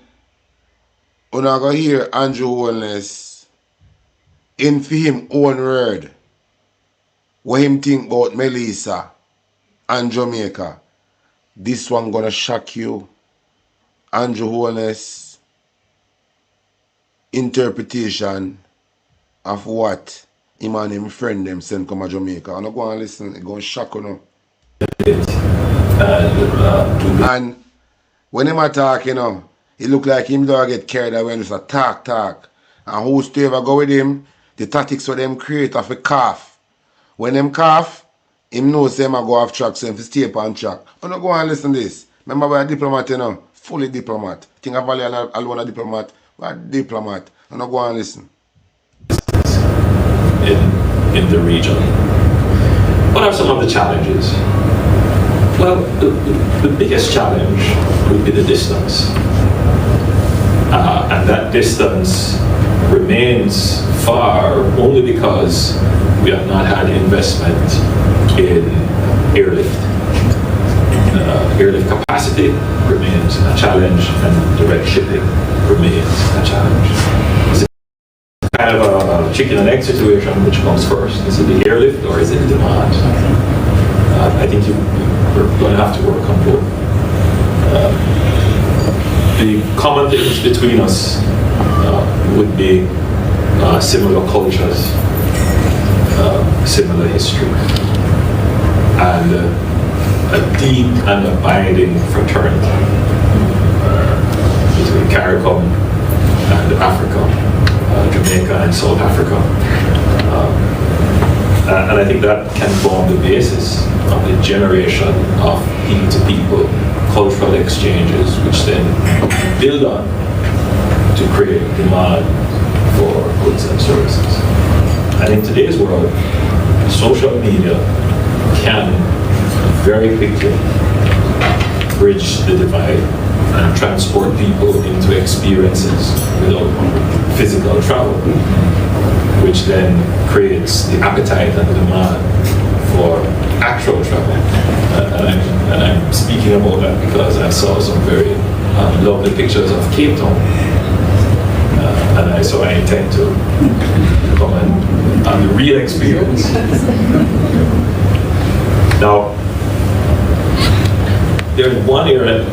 when I go hear Andrew Wellness in for him own word, what him think about Melissa and Jamaica, this one gonna shock you. Andrew Wellness interpretation of what him and him friend them send come to Jamaica. I'm not going to listen, it's going to shock you now. And when him attack, you know, it look like him don't get carried away and just a talk. And who's to ever go with him, the tactics for them create of a cough. When them cough, him knows them a go off track, so him stay up on track. I'm not going to listen to this. Remember we're a diplomat, you know, fully diplomat. Think of Valley alone a diplomat, we're a diplomat. I'm not going to listen. In the region. What are some of the challenges? Well, the biggest challenge would be the distance. And that distance remains far only because we have not had investment in airlift. Airlift capacity remains a challenge, and direct shipping remains a challenge. It's kind of a chicken and egg situation. Which comes first? Is it the airlift or is it the demand? I think we're going to have to work on both. The common things between us would be similar cultures, similar history, and a deep and abiding fraternity between CARICOM and Africa, Jamaica and South Africa. And I think that can form the basis of the generation of people-to-people cultural exchanges, which then build on to create demand for goods and services. And in today's world, social media can very quickly bridge the divide and transport people into experiences without physical travel, which then creates the appetite and the demand for actual travel. And I'm speaking about that because I saw some very lovely pictures of Cape Town. And so I intend to come and have the real experience. Now, there's one area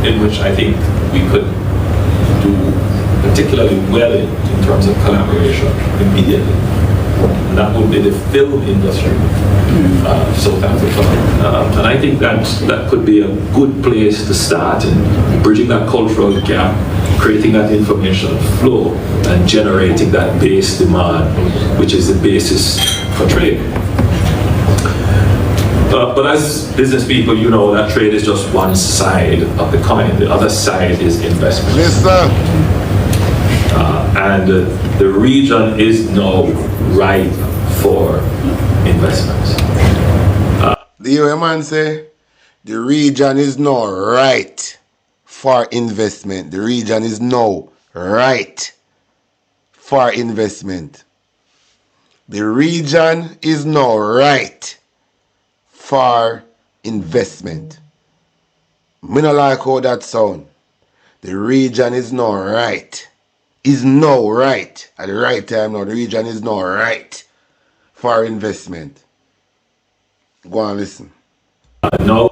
in which I think we could do particularly well in terms of collaboration immediately. And that would be the film industry of South Africa. And I think that could be a good place to start in bridging that cultural gap, creating that information flow, and generating that base demand, which is the basis for trade. But as business people, you know that trade is just one side of the coin. The other side is investment. Yes, sir. And the region is now ripe for investments. Do you hear man say? The region is now right for investment. The region is now right for investment. The region is now right for investment. Me no like how that sound. The region is now right. Is now right. At the right time now, the region is now right for investment. Go on, listen. Now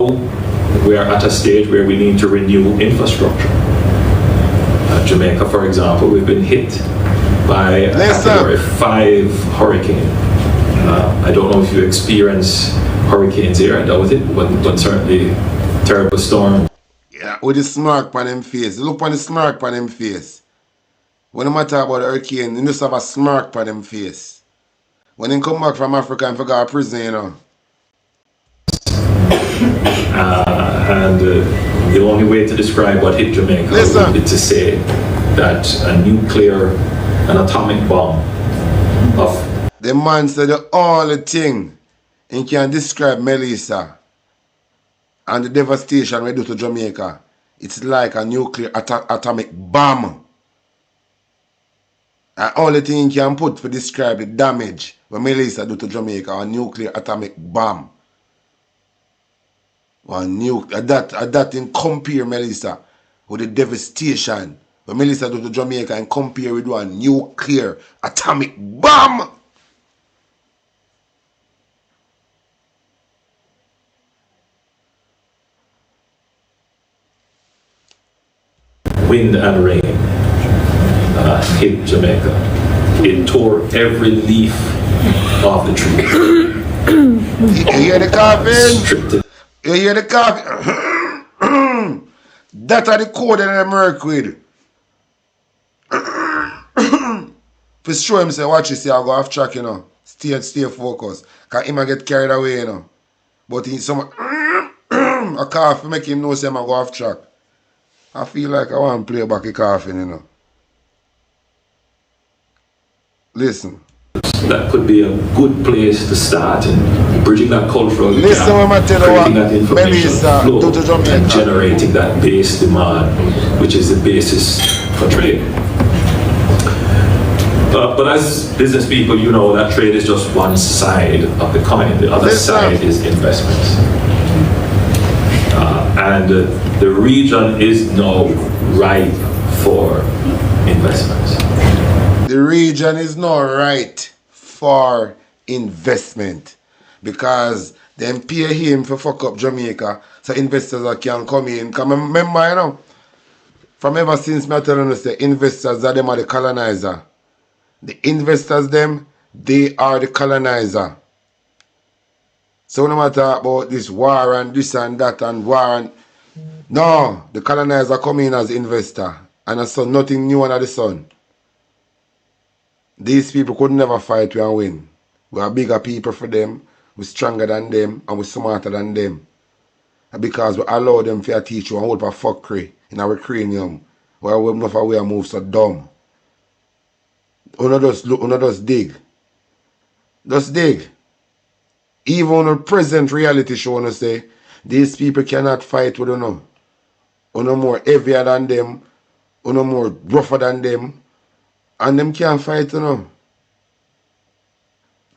we are at a stage where we need to renew infrastructure. Jamaica, for example, we've been hit by a Category 5 hurricane. I don't know if you experience hurricanes here, I doubt it, but certainly terrible storm. Yeah, with the smirk on them face. Look on the smirk on them face. When I talk about the hurricane, they just have a smirk on them face. When they come back from Africa and forgot a prison, you know. And the only way to describe what hit Jamaica would be to say that a nuclear, an atomic bomb of... The man said the only thing he can describe Melissa and the devastation we do to Jamaica, it's like a nuclear atomic bomb. The only thing he can put to describe the damage what Melissa do to Jamaica, a nuclear atomic bomb. That thing compare Melissa with the devastation what Melissa do to Jamaica and compare with one nuclear atomic bomb. Wind and rain hit Jamaica. It tore every leaf off the tree. You hear the coughing? You hear the coughing? That are the code that I'm working with. For sure him say, watch this, I go off track, you know. Stay focused. Because he might get carried away, you know. But he some a cough make him know say I go off track. I feel like I want to play back a coughing, you know. Listen. That could be a good place to start in bridging that cultural Listen gap, when I tell creating you that information flow, and generating that base demand, which is the basis for trade. But as business people, you know that trade is just one side of the coin. The other side is investments. And the region is now ripe for investments. The region is now right for investment because them pay him for fuck up Jamaica so investors can come in. Because remember, you know, from ever since me telling us the investors are them are the colonizer. The investors them, they are the colonizer. So no matter about this war and this and that and war and... No, the colonizer come in as investor and I saw nothing new under the sun. These people could never fight and win. We are bigger people for them, we're stronger than them and we're smarter than them. And because we allow them to teach you and hold for fuckery in our cranium, where we enough we move so dumb. Uno just dig. Just dig. Even on a present reality show, uno say, these people cannot fight with uno. Uno more heavier than them, uno more rougher than them, and them can't fight uno.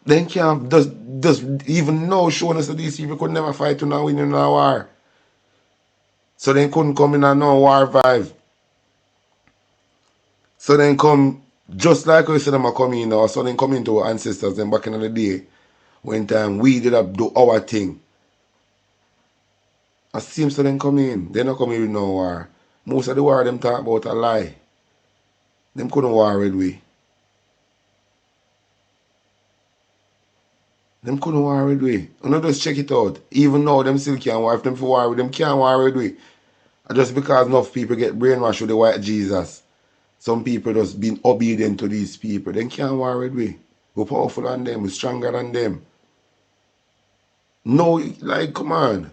They can't just even now showing us that these people could never fight uno and win in a war. So they couldn't come in a no war vibe. So then come, just like we said them are coming now, so then come into our ancestors then back in the day, when time we did do our thing. It seems to them come in. They're not coming with no war. Most of the war them talk about a lie. Them couldn't war with we. Them couldn't war with we. You know, just check it out. Even now, them still can't war. If them for war with them, can't war with we. And just because enough people get brainwashed with the white Jesus, some people just been obedient to these people. They can't war with we. We're powerful than them. We're stronger than them. No, like, come on.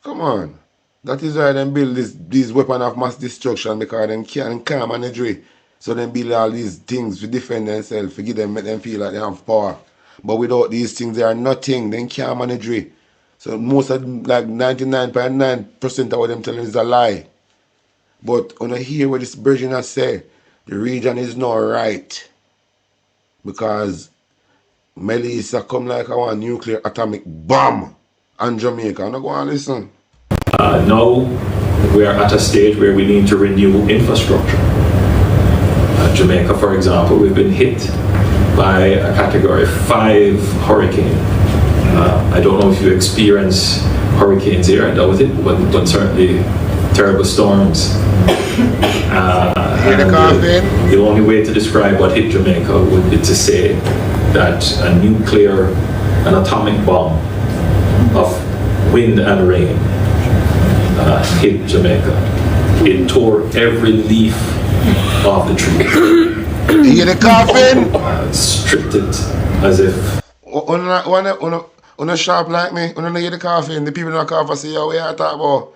Come on. That is why they build these weapons of mass destruction, because they can't manage it. So they build all these things to defend themselves, to give them, make them feel like they have power. But without these things, they are nothing. They can't manage it. So most of them, like 99.9% of what them telling is a lie. But when I hear what this Virgin has said, the region is not right. Because Melissa come like a one nuclear atomic bomb on Jamaica. I'm not going to listen. Now we are at a stage where we need to renew infrastructure. Jamaica, for example, we've been hit by a Category 5 hurricane. I don't know if you experience hurricanes here, I doubt it, but certainly terrible storms. The only way to describe what hit Jamaica would be to say that a nuclear, an atomic bomb of wind and rain hit Jamaica. It tore every leaf off the tree. You hear the coughing? Stripped it as if. On a sharp like me, when you hear the coughing, the people in the cough say, yo, what you talk about?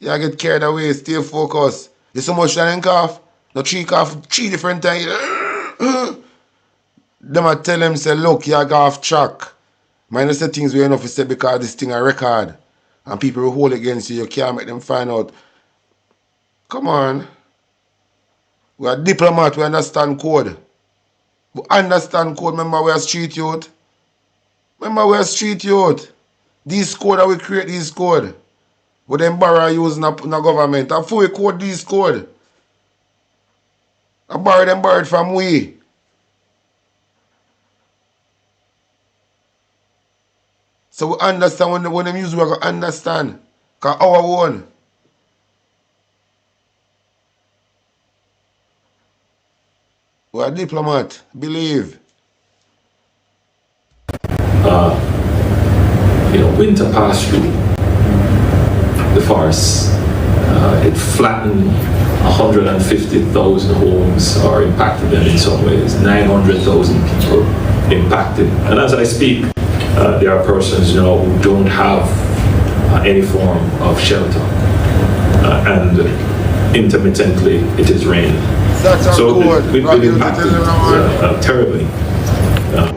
You get carried away, stay focused. You so much that in cough, no three different times. Them I tell them, say, look, you go off track. Minus the things we enough to say because this thing a record. And people will hold against you, you can't make them find out. Come on. We are diplomat, we understand code. We understand code, remember we are street youth. Remember we are street youth. These code that we create, these code. We then borrow using in the government. And before we code these code. I borrow it from we. So we understand when them use we are understand. Because our own. We are diplomat, believe. Winter passed through the forests. It flattened 150,000 homes, or impacted them in some ways. 900,000 people impacted. And as I speak, there are persons who don't have any form of shelter. And intermittently it is raining. So we've been impacted terribly.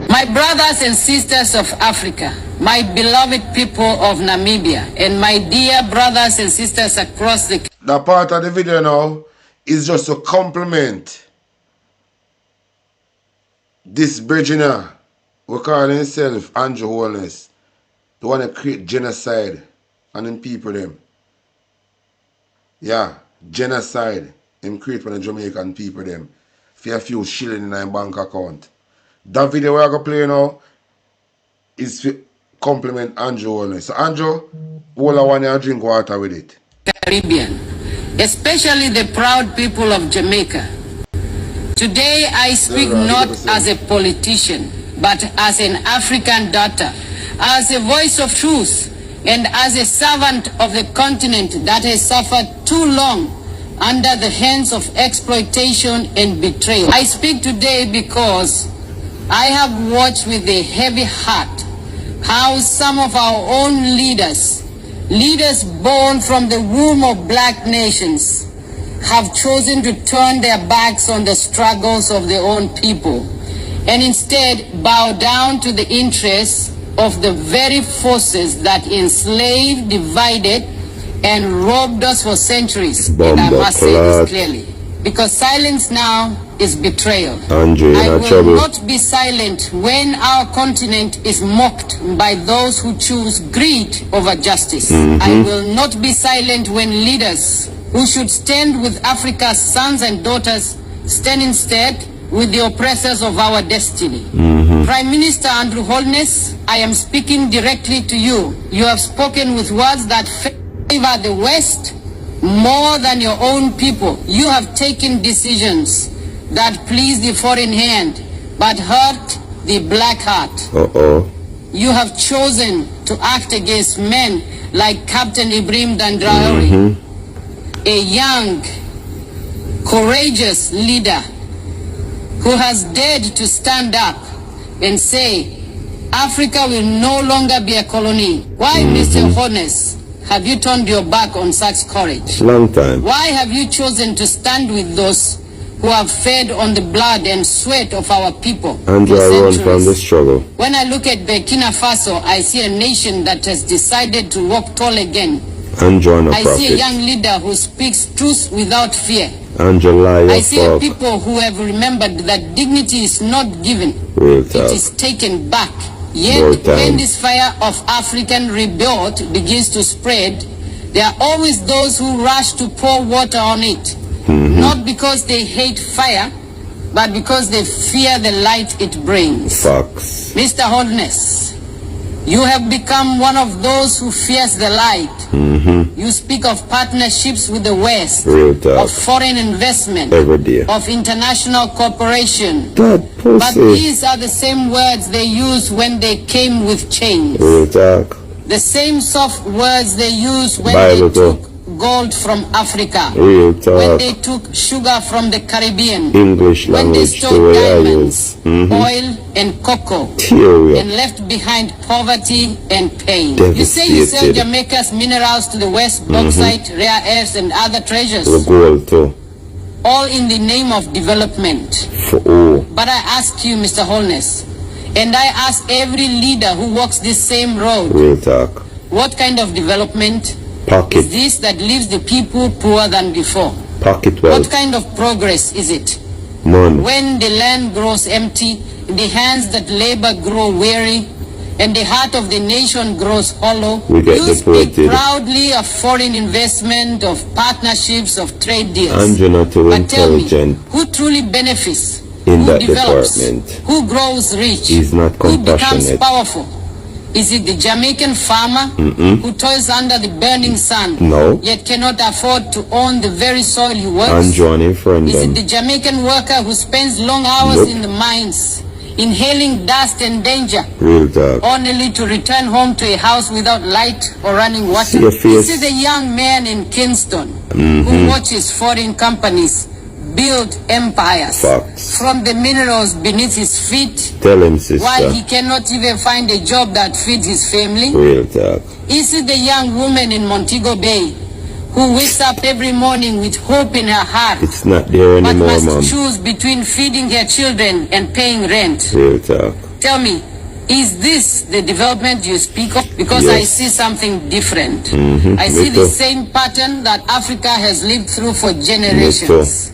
My brothers and sisters of Africa, my beloved people of Namibia, and my dear brothers and sisters across the... That part of the video now is just to compliment this Virginia, who call himself Andrew Holness, the one that create genocide and them people them. Yeah, genocide. Him create for the Jamaican people them. For a few shilling in their bank account. That video we're going to play now is to compliment Andrew only. So Andrew, all I want to drink water with it. Caribbean, especially the proud people of Jamaica. Today I speak not as a politician, but as an African daughter, as a voice of truth, and as a servant of the continent that has suffered too long under the hands of exploitation and betrayal. I speak today because I have watched with a heavy heart how some of our own leaders born from the womb of black nations, have chosen to turn their backs on the struggles of their own people and instead bow down to the interests of the very forces that enslaved, divided, and robbed us for centuries. And I must say this clearly, because silence now is betrayal. I will not be silent when our continent is mocked by those who choose greed over justice. I will not be silent when leaders who should stand with Africa's sons and daughters stand instead with the oppressors of our destiny. Prime Minister Andrew Holness, I am speaking directly to you. You have spoken with words that favor the West, more than your own people. You have taken decisions that please the foreign hand but hurt the black heart. You have chosen to act against men like Captain Ibrahim Dandraori, a young, courageous leader who has dared to stand up and say, Africa will no longer be a colony. Why, Mr. Honest, have you turned your back on such courage? Long time. Why have you chosen to stand with those who have fed on the blood and sweat of our people? And for I run centuries? from the struggle. When I look at Burkina Faso, I see a nation that has decided to walk tall again. And join a I see a prophet. young leader who speaks truth without fear. And Juliet I see a people who have remembered that dignity is not given, it is taken back. Yet when this fire of African rebirth begins to spread, there are always those who rush to pour water on it. Not because they hate fire, but because they fear the light it brings. Facts. Mr. Holness, you have become one of those who fears the light. You speak of partnerships with the West, of foreign investment, Every day. of international cooperation. That But pussy. these are the same words they used when they came with chains. Real talk. The same soft words they used when Bible they took gold from Africa, Real when talk. they took sugar from the Caribbean, English when they language the stole way I diamonds, use. oil and cocoa, Theory. and left behind poverty and pain. You say you sell Devastated. Jamaica's minerals to the West, bauxite, rare earths and other treasures, The gold too. all in the name of development. For all. But I ask you, Mr. Holness, and I ask every leader who walks this same road, Real talk. what kind of development Pocket. is this that leaves the people poorer than before? Pocket What wealth. kind of progress is it? Money. When the land grows empty, the hands that labor grow weary, and the heart of the nation grows hollow, We get you speak deported. proudly of foreign investment, of partnerships, of trade deals. And you're not too But tell me, intelligent who truly benefits? in Who that develops? department. Who grows rich? He's not Who becomes compassionate. powerful? Is it the Jamaican farmer who toils under the burning sun, No. yet cannot afford to own the very soil he And works? joining friend Is it them. the Jamaican worker who spends long hours Nope. in the mines, inhaling dust and danger, Real talk. only to return home to a house without light or running water? See your face. Is it the young man in Kingston who Mhm. watches foreign companies build empires Facts. from the minerals beneath his feet, Tell him, while sister. he cannot even find a job that feeds his family? Real talk. Is it the young woman in Montego Bay who wakes up every morning with hope in her heart, It's not there but anymore, must mom. choose between feeding her children and paying rent? Real talk. Tell me, is this the development you speak of? Because I Yes. see something different. Me I see the too. same pattern that Africa has lived through for Me generations.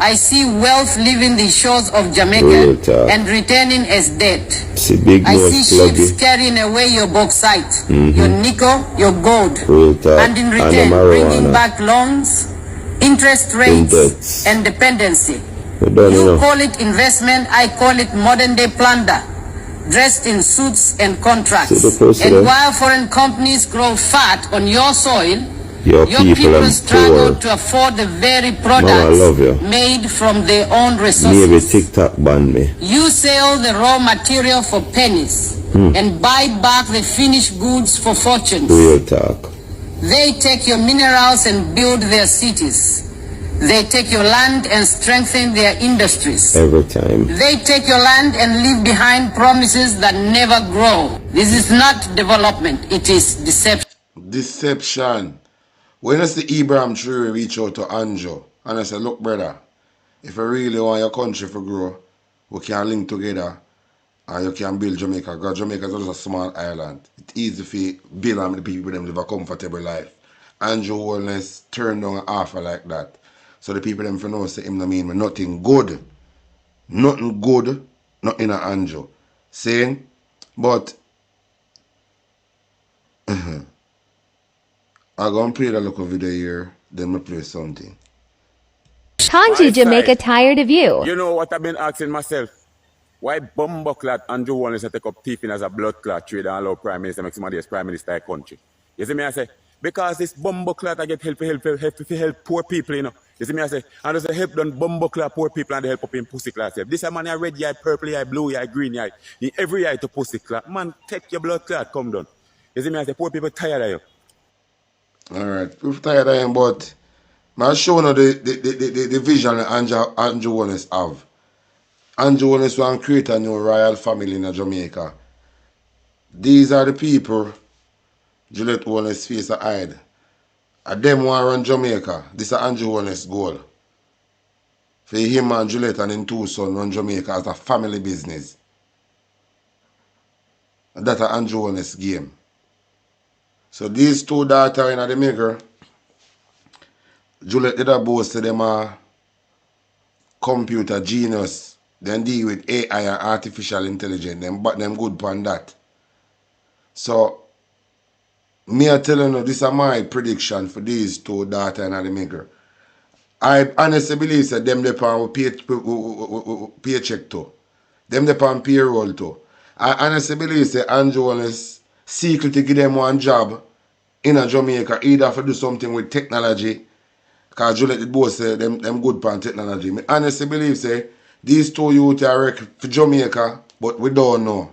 I see wealth leaving the shores of Real Jamaica talk. and returning as debt. See big I nose see ships pluggy. carrying away your bauxite, your nickel, your gold, Real talk. and in And the return bringing marijuana. back loans, interest In rates, debts. and dependency. You don't You know. call it investment, I call it modern day plunder, dressed in suits and contracts. See the president? And while foreign companies grow fat on your soil, Your your people people and struggle poor. to afford the very Mama, I products love you. made from their own resources. Maybe TikTok ban me. You sell the raw material for pennies and buy back the finished goods for fortunes. Real talk. They take your minerals and build their cities. They take your land and strengthen their industries. Every time. They take your land and leave behind promises that never grow. This is not development, it is deception. Deception. When I see Ibrahim Traore reach out to Anjo and I say, look brother, if you really want your country to grow, we can link together and you can build Jamaica. Because Jamaica is just a small island. It's easy for build and the people them live a comfortable life. Anjo Wellness turn down an offer like that. So the people them for know say him no mean me nothing good. Nothing good, not in a Anjo. Saying, but I'm going to play that little video here, then I play something. Kanji Jamaica tired of you. You know what I've been asking myself? Why bumbleclad Andrew Wallace take up thieving as a blood clot trade and allow Prime Minister make somebody as Prime Minister of the country? You see me, I say, Because this bumbo clot I get help poor people, you know. You see me I say, and there's a help done bumbo clot poor people and they help up in pussy clot. This a man a red eye, purple eye, blue eye, green eye. In every eye to pussy clot. Man, take your blood clot, come down. You see me I say, poor people tired of you. Alright, people tired of him, but I'm showing you the vision that Andrew Wallace have. Andrew Wallace want to create a new royal family in Jamaica. These are the people Juliet Wallace face a hide. And them want to run Jamaica. This is Andrew Wallace's goal. For him and Juliet and his two sons run Jamaica as a family business. And that's Andrew Wallace's game. So these two daughters in the maker, Juliet did a boast to them a computer genius. Then deal with AI and artificial intelligence. Them good on that. So me are telling you, this is my prediction for these two daughters in the maker. I honestly believe that them depend on paycheck too. Them depend on payroll too. I honestly believe that Andrew Wallace secretly give them one job in a Jamaica, either to do something with technology, because Juliet did both say them good on technology. I honestly believe say these two youth are working for Jamaica, but we don't know.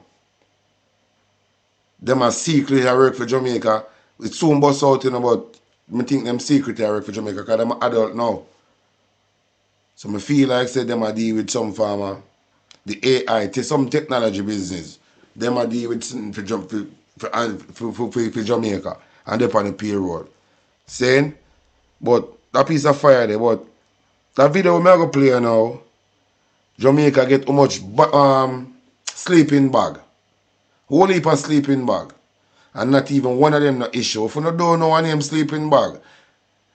Them are secretly work for Jamaica. It soon bust out, you know, but I think them secretly work for Jamaica because them are adult now. So I feel like say them are deal with some farmer, the AI, some technology business. Them are deal with something for Jamaica and they're on the payroll. Saying, but that piece of fire there, but that video I'm going to play now, Jamaica get how much sleeping bag. Whole heap of sleeping bag. And not even one of them no issue. If you don't know one name sleeping bag,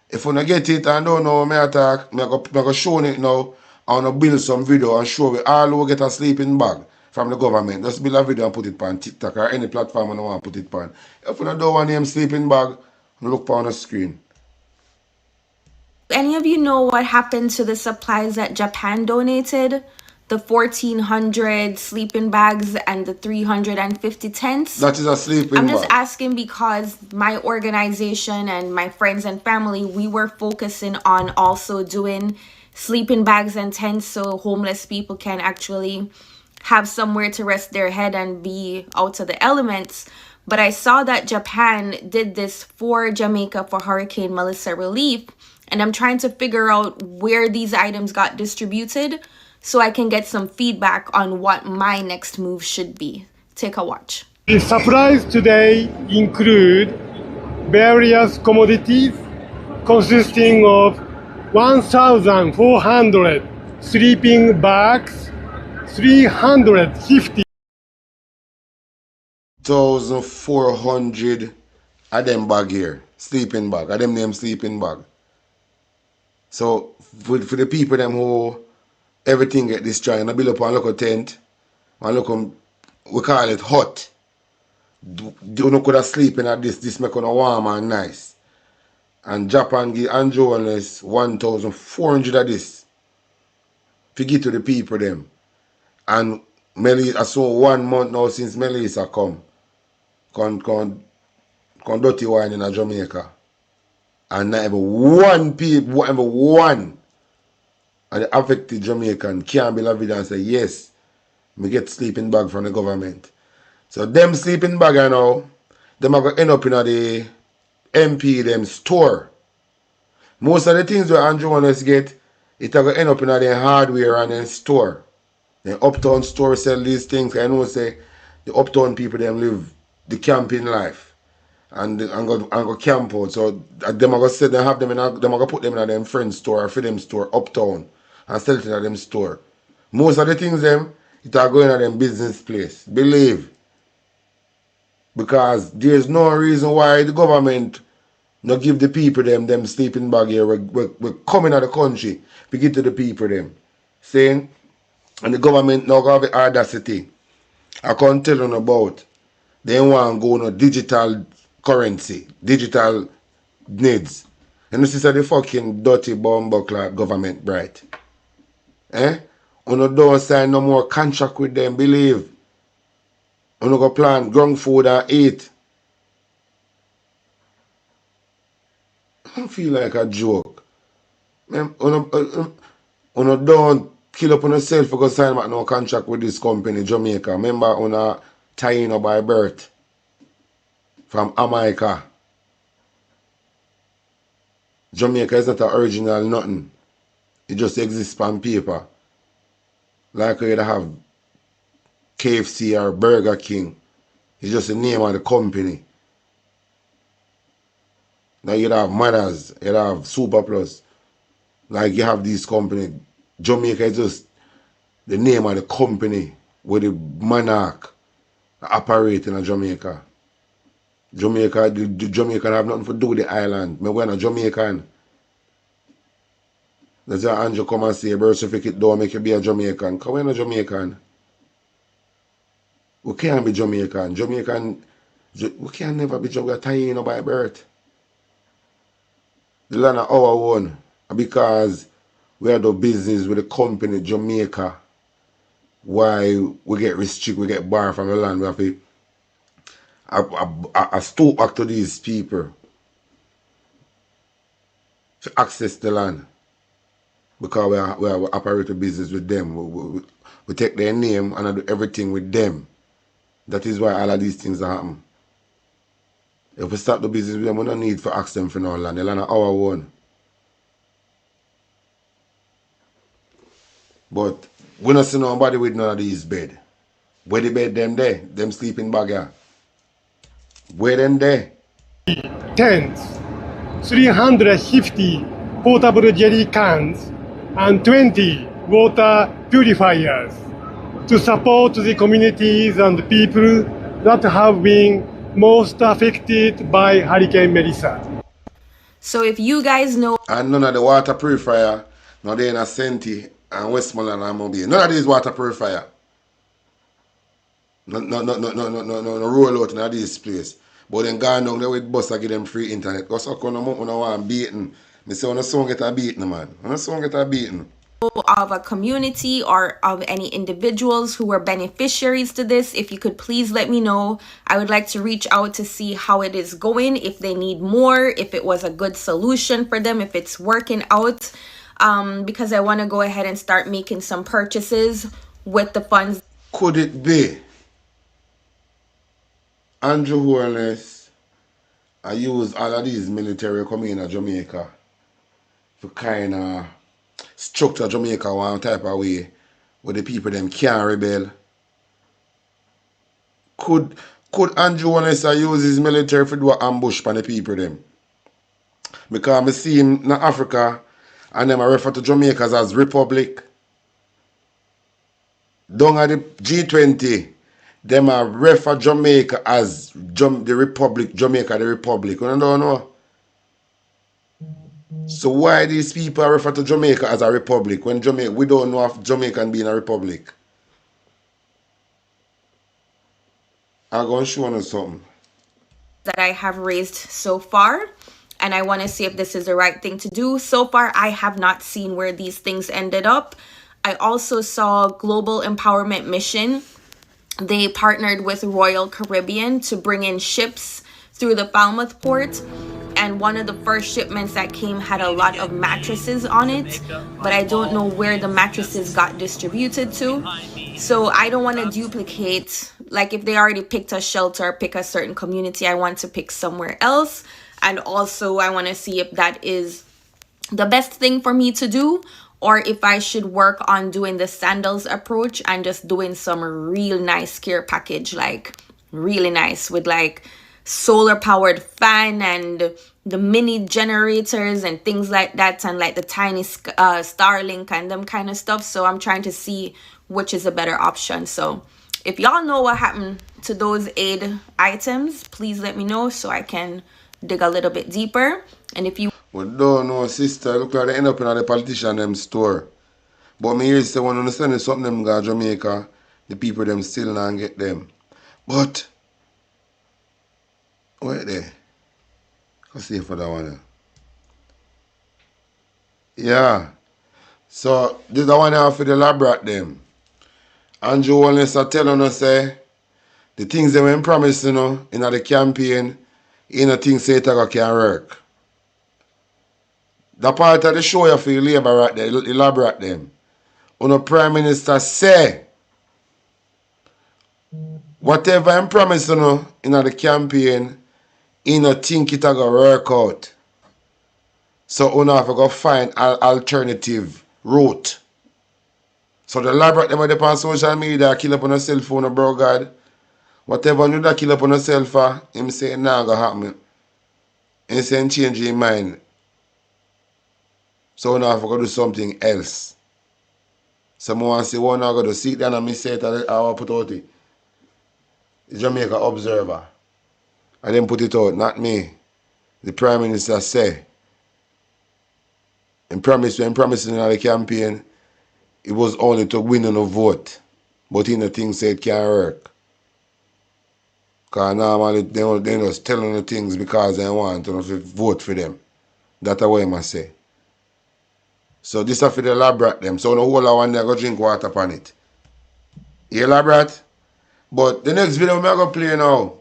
if you don't get it and don't know me attack, I'm going to show it now. I want to build some video and show you all who get a sleeping bag from the government. Just build a video and put it on TikTok or any platform you want to put it on. If you don't know one name sleeping bag, look on the screen. Any of you know what happened to the supplies that Japan donated? The 1,400 sleeping bags and the 350 tents? That is a sleeping bag. I'm just asking because my organization and my friends and family, we were focusing on also doing sleeping bags and tents so homeless people can actually have somewhere to rest their head and be out of the elements. But I saw that Japan did this for Jamaica for Hurricane Melissa relief. And I'm trying to figure out where these items got distributed so I can get some feedback on what my next move should be. Take a watch. The supplies today include various commodities consisting of 1,400 sleeping bags, 350 1,400 of them bag here, sleeping bag, of them name sleeping bag. So for the people them who everything get destroyed, and I build up one local tent, one local, we call it hut. You know could have sleeping at this make it warm and nice. And Japan give Andrew Wallace 1,400 of this. To give to the people them. And Melissa, so 1 month now since Melissa come dirty wine in Jamaica. And not even one people, even one of the affected Jamaican can't believe it and say, yes, me get sleeping bag from the government. So them sleeping bag I know, them are going to end up in the MP them store. Most of the things where Andrew Wallace get, it are going to end up in the hardware and then store. The uptown store sell these things. I know say the uptown people them live the camping life. And go camp out. So them are gonna say they have them in them are gonna put them in them friend store or for them store uptown and sell it in them store. Most of the things them it are going to them business place. Believe. Because there's no reason why the government not give the people them sleeping bag here. We're coming out of the country to give to the people them. Saying and the government now have the audacity. I can't tell you about. They want to go on digital currency, digital needs. And this is the fucking dirty bumbleclad government, right? Eh? You don't sign no more contract with them, believe. You go plant ground food and eat. don't feel like a joke. Man, you don't kill up on yourself for go sign back no contract with this company, Jamaica. Remember, you tying up by birth from Jamaica. Jamaica is not an original nothing. It just exists on paper. Like you'd have KFC or Burger King. It's just the name of the company. Now you'd have Mothers, you'd have Super Plus. Like you have these companies. Jamaica is just the name of the company with the monarch operate in Jamaica. Jamaica, the Jamaican have nothing to do with the island. We're not Jamaican. That's why Andrew come and say birth certificate don't make you be a Jamaican. Because we're not Jamaican. We can't be Jamaican. We can never be Jamaican. We're tying by birth. The land of our own. Because we have the business with the company Jamaica. Why we get restricted, we get barred from the land. We have to I stoop back to these people to access the land. Because we operate a business with them. We take their name and I do everything with them. That is why all of these things happen. If we start the business with them, we don't need to ask them for no land. The land is our own. But we don't see nobody with none of these bed. Where the bed them there? Them sleeping bag here. Where them there? Tents, 350 portable jerry cans, and 20 water purifiers to support the communities and people that have been most affected by Hurricane Melissa. So if you guys know... And none of the water purifier, now they in a Senti and Westmoreland and Mobile. None of these water purifier. No roll out in this place. But then gone down there with bus and give them free internet. Because I come up when I want beaten. I say when a song get a beaten, man. When a song get a beaten. Of a community or of any individuals who were beneficiaries to this, if you could please let me know. I would like to reach out to see how it is going, if they need more, if it was a good solution for them, if it's working out, because I want to go ahead and start making some purchases with the funds. Could it be Andrew Holness I use all of these military coming in Jamaica to kind of structure Jamaica one type of way where the people them can't rebel? Could Andrew Holness use his military to do an ambush for the people them? Because I see him in Africa and them I refer to Jamaica as Republic. Down at the G20, them are refer Jamaica as the Republic, Jamaica the Republic. You don't know? So why these people refer to Jamaica as a republic when we don't know if Jamaica can be in a republic? I'm going to show you something That I have raised so far, and I want to see if this is the right thing to do. So far, I have not seen where these things ended up. I also saw Global Empowerment Mission. They partnered with Royal Caribbean to bring in ships through the Falmouth port. And one of the first shipments that came had a lot of mattresses on it, but I don't know where the mattresses got distributed to. So I don't want to duplicate, like if they already picked a shelter, pick a certain community, I want to pick somewhere else. And also I want to see if that is the best thing for me to do, or if I should work on doing the sandals approach and just doing some real nice care package, like really nice with like solar powered fan and the mini generators and things like that, and like the tiny Starlink and them kind of stuff. So I'm trying to see which is a better option. So if y'all know what happened to those aid items, please let me know so I can dig a little bit deeper. And if you don't know, sister, look like they end up in the politician them store. But me here say when understand something them go to Jamaica, the people them still not get them. But wait there. Let's see for that one. Yeah. So this the one for the labrat them. Andrew Holness are telling us say the things they were promised, in the campaign, things say it can't work. The part of the show you feel labor right there, elaborate them. When the Prime Minister say, whatever I'm promising you in the campaign, he no think it a go work out. So you have to go find an alternative route. So the elaborate them up on social media, kill up on a cell phone, bro God. Whatever you da kill up on yourself, him say nah go happen. He say change his mind. So now I have to go do something else. Someone say, "One I go to sit down and me say it, I will put out it. The Jamaica Observer. I didn't put it out, not me. The Prime Minister say, when promising in the campaign, it was only to win on a vote. But he no think say it can't work. Because normally they just telling the things because they want to vote for them. That's what I must say. So this is for the elaborate them. So no whole one there go drink water upon it. You elaborate? But the next video I'm going to play now.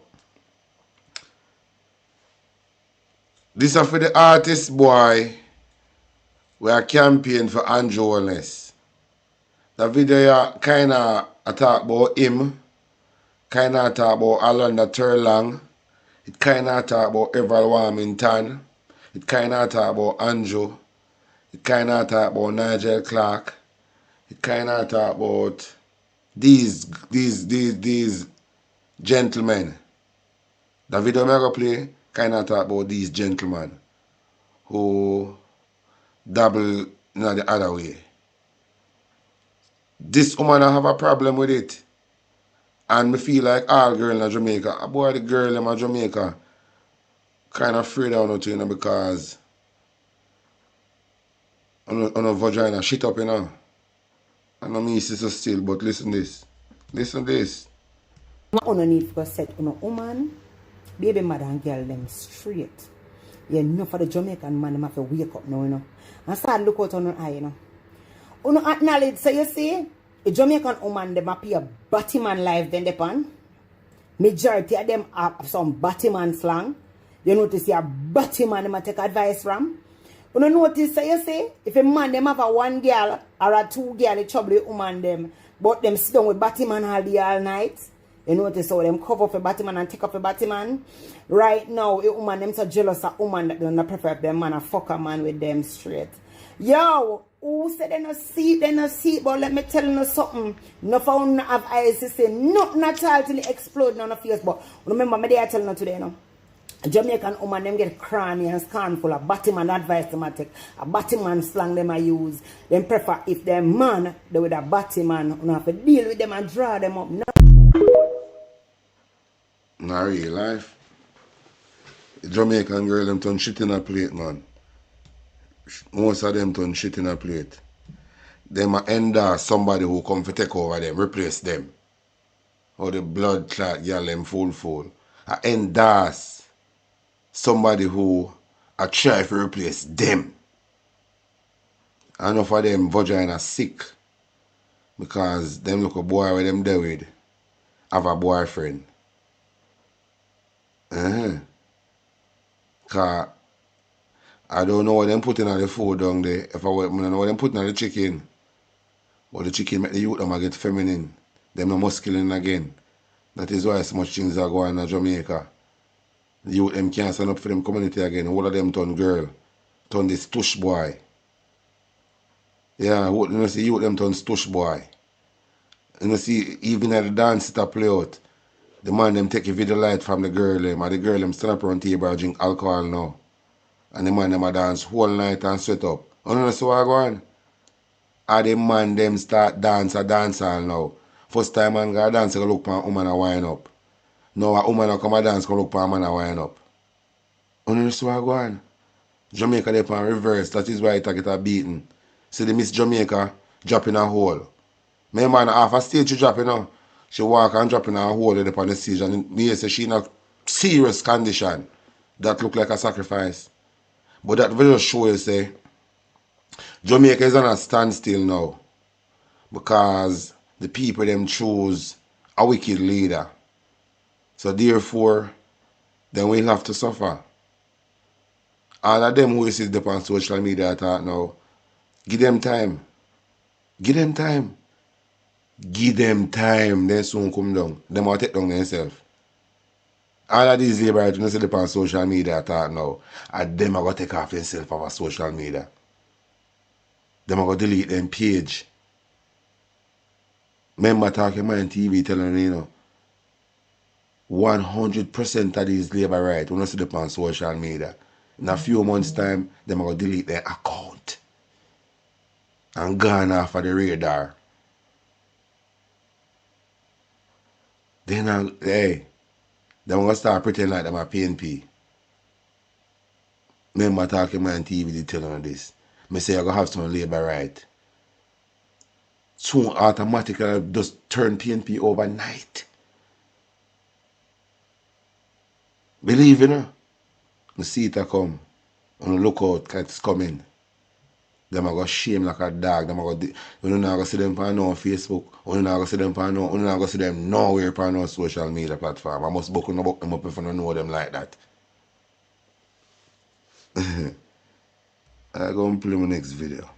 This is for the artist boy we are campaigning for Andrew Wellness. The video kind of talk about him, kind of talk about Alonda Turlang, it kind of talk about Everal Warmington, it kind of talk about Andrew, it kind of talk about Nigel Clark, it kind of talk about these gentlemen. The video I'm going to play kind of talk about these gentlemen who dabble in the other way. This woman I have a problem with it. And me feel like all girls in Jamaica, a boy the girl in Jamaica kind of afraid of nothing because on a vagina shit up, you know. I know me sister still, but listen this. Listen this. What you need to set on a woman, baby mother and girl them straight. Yeah, enough for the Jamaican man, them have to wake up now, you know. And start look out on her eye, you know. You know, acknowledge, so you see, the Jamaican woman, them appear Batman life, then they pan. Majority of them have some Batman slang. You notice your Batman, them take advice from. You know, notice, so you see, if a man, them have a one girl or a two girl, they trouble with woman, them, but them sit down with Batman all day, all night. You notice how them cover up a Batman and take up a Batman. Right now, a woman them so jealous of woman that don't prefer them man a fuck a man with them straight. Yo, who said they no see, but let me tell you something. No found have eyes to say nothing at all till it explode on the face. But remember me there telling you today, no. A Jamaican woman them get cranny and scornful. A Batman advice them I take. A Batman slang them I use. Them prefer if they're man, they with a Batman. You have to deal with them and draw them up. No. Not real life. The Jamaican girl them turn shit in a plate, man. Most of them turn shit in a plate. Them endorse somebody who come to take over them, replace them. Or the blood clot girl them full. I endorse somebody who I try to replace them. Enough of them vagina sick. Because them look a boy with them there with have a boyfriend. Cause I don't know what them putting on the food down there. If I know what them putting on the chicken. But the chicken make the youth them get feminine. Them no masculine again. That is why so much things are going on in Jamaica. The youth them can't stand up for them community again. All of them turn girl. Turn this tush boy. Yeah, you see youth them turn tush boy. You see even at the dance that play out. The man them take a video light from the girl them, and the girl them stand up around table and drink alcohol now. And the man them a dance whole night and sweat up. You know so what go on? And the man them start dance now. First time man go dance go look for a woman a wind up. Now a woman a come a dance go look for a man a wind up. You know so what go on? Jamaica they on reverse, that is why it get a beating. See the Miss Jamaica drop in a hole. My man half a stage she drop, you know. She walk and drop in a hole upon the stage and me say she in a serious condition. That look like a sacrifice. But that video show you say Jamaica is on a standstill now. Because the people them choose a wicked leader. So therefore, then we'll have to suffer. All of them who is up on social media talk now, give them time. Give them time. Give them time. They soon come down. Them will take down themselves. All of these laborers who sit up on social media talk now, and them are going to take off themselves off social media. Them are going to delete them page. Remember talking on TV telling you know, 100% of these labor rights when you sit up on social media. In a few months' time, them are going to delete their account. And gone off of the radar. Then, hey, they're going to start pretending like them are PNP. Remember talking on TV, they tell you this. I say you're going to have some labor right. Soon automatically just turn PNP overnight. Believe you know. You see it come. On the lookout, cause it's coming. Them are going to shame like a dog. Them are going to, you not going to see them on Facebook. You not going to see them on you not going to see them nowhere on no social media platform. I must book them up if I don't know them like that. I'm going to play my next video.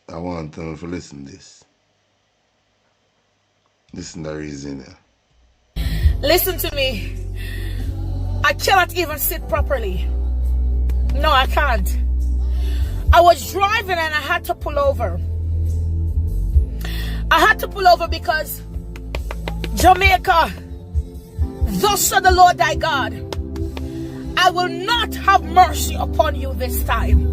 I want them to listen to this. Listen to the reason here. Listen to me. I cannot even sit properly. No, I can't. I was driving and I had to pull over. I had to pull over because Jamaica, thus said the Lord thy God, I will not have mercy upon you this time.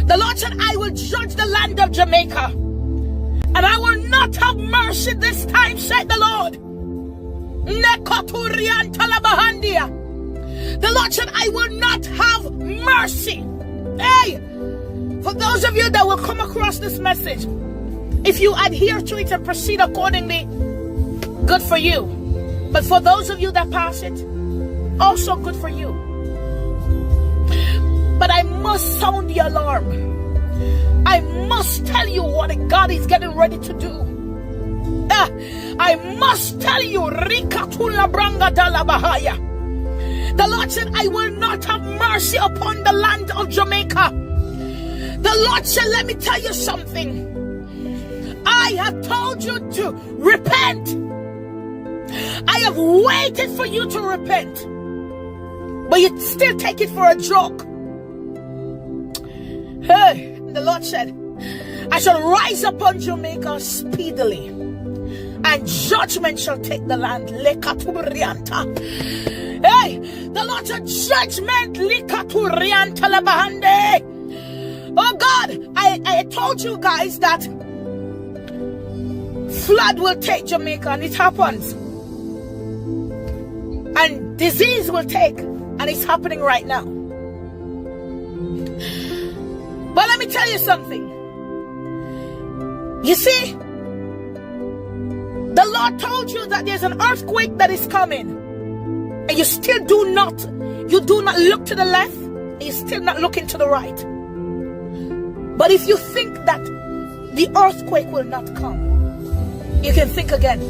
The Lord said, I will judge the land of Jamaica, and I will not have mercy this time, said the Lord. The Lord said, I will not have mercy. Hey, for those of you that will come across this message, if you adhere to it and proceed accordingly, good for you. But for those of you that pass it, also good for you. But I must sound the alarm. I must tell you what God is getting ready to do. I must tell you, the Lord said, I will not have mercy upon the land of Jamaica. The Lord said, let me tell you something. I have told you to repent. I have waited for you to repent. But you still take it for a joke. Hey, the Lord said, I shall rise upon Jamaica speedily, and judgment shall take the land. Hey, the Lord said, judgment. Oh God, I told you guys that flood will take Jamaica, and it happens. And disease will take, and it's happening right now. But let me tell you something. You see, the Lord told you that there's an earthquake that is coming, and you still do not look to the left, and you're still not looking to the right. But if you think that the earthquake will not come, you can think again.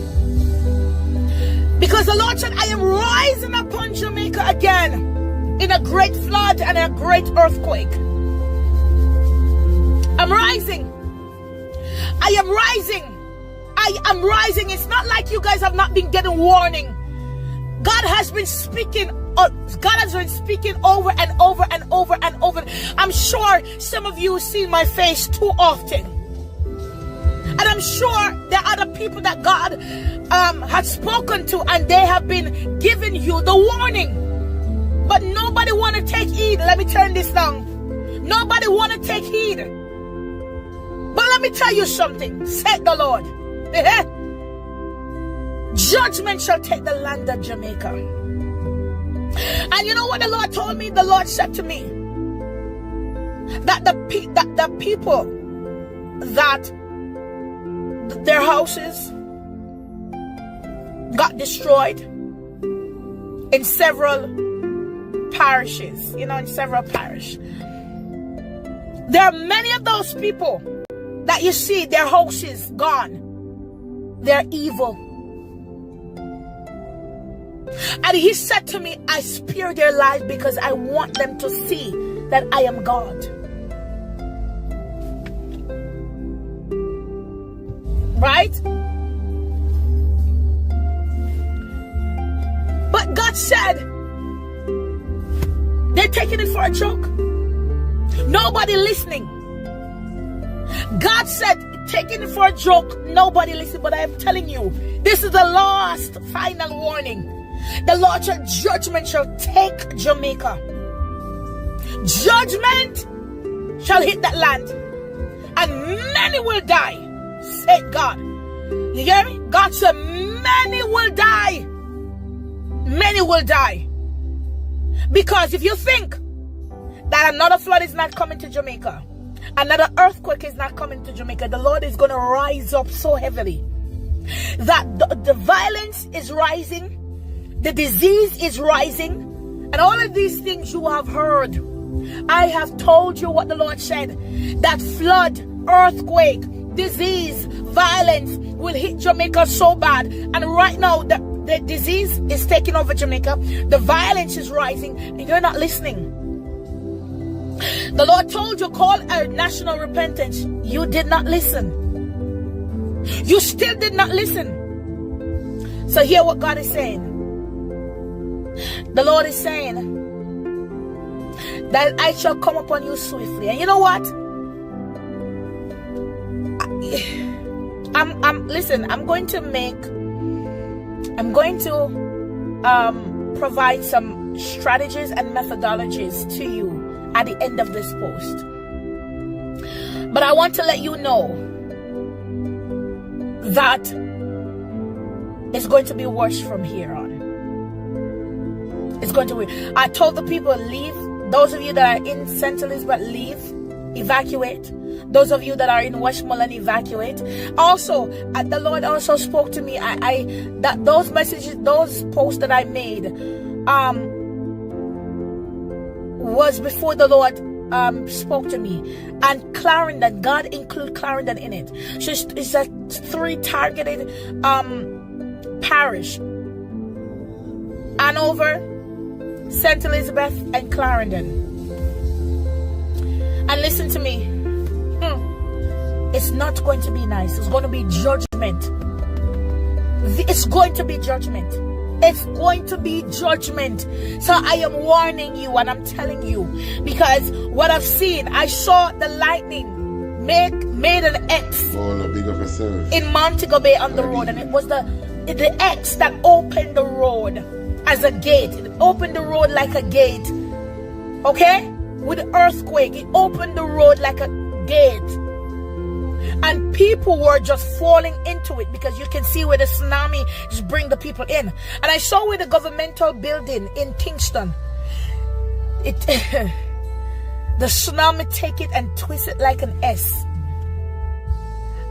Because the Lord said, I am rising upon Jamaica again in a great flood and a great earthquake. I'm rising. I am rising. I am rising. It's not like you guys have not been getting warning. God has been speaking. God has been speaking over and over and over and over. I'm sure some of you have seen my face too often. And I'm sure there are other people that God has spoken to, and they have been giving you the warning. But nobody want to take heed. Let me turn this down. Nobody want to take heed. But let me tell you something, said the Lord. Judgment shall take the land of Jamaica. And you know what the Lord told me? The Lord said to me that the people that their houses got destroyed in several parishes, in several parishes. There are many of those people that you see their houses gone. They're evil. And he said to me, I spare their life because I want them to see that I am God. Right? But God said, they're taking it for a joke. Nobody listening. God said, taking it for a joke, nobody listening. But I am telling you, this is the last final warning. The Lord shall judgment shall take Jamaica. Judgment shall hit that land. And many will die. Say God. You hear me? God said many will die. Many will die. Because if you think that another flood is not coming to Jamaica, another earthquake is not coming to Jamaica, the Lord is going to rise up so heavily that the violence is rising, the disease is rising, and all of these things you have heard. I have told you what the Lord said, that flood, earthquake, disease, violence will hit Jamaica so bad. And right now the disease is taking over Jamaica, the violence is rising, and you're not listening. The Lord told you, call a national repentance. You did not listen. You still did not listen. So hear what God is saying. The Lord is saying that I shall come upon you swiftly. And you know what? I'm going to provide some strategies and methodologies to you at the end of this post. But I want to let you know that it's going to be worse from here on. It's going to be. I told the people, leave. Those of you that are in St. Elizabeth, leave. Evacuate. Those of you that are in Westmoreland, evacuate. Also, the Lord also spoke to me. That those messages, those posts that I made, was before the Lord spoke to me. And Clarendon, God include Clarendon in it. So it's a 3 targeted parish: Hanover, St. Elizabeth, and Clarendon. And listen to me. It's not going to be nice. It's going to be judgment. It's going to be judgment. It's going to be judgment. So I am warning you, and I'm telling you, because what I've seen, I saw the lightning made an X in Montego Bay on the road, and it was the X that opened the road as a gate. It opened the road like a gate. Okay? With the earthquake, it opened the road like a gate. And people were just falling into it, because you can see where the tsunami just bring the people in. And I saw where the governmental building in Kingston, the tsunami take it and twist it like an S.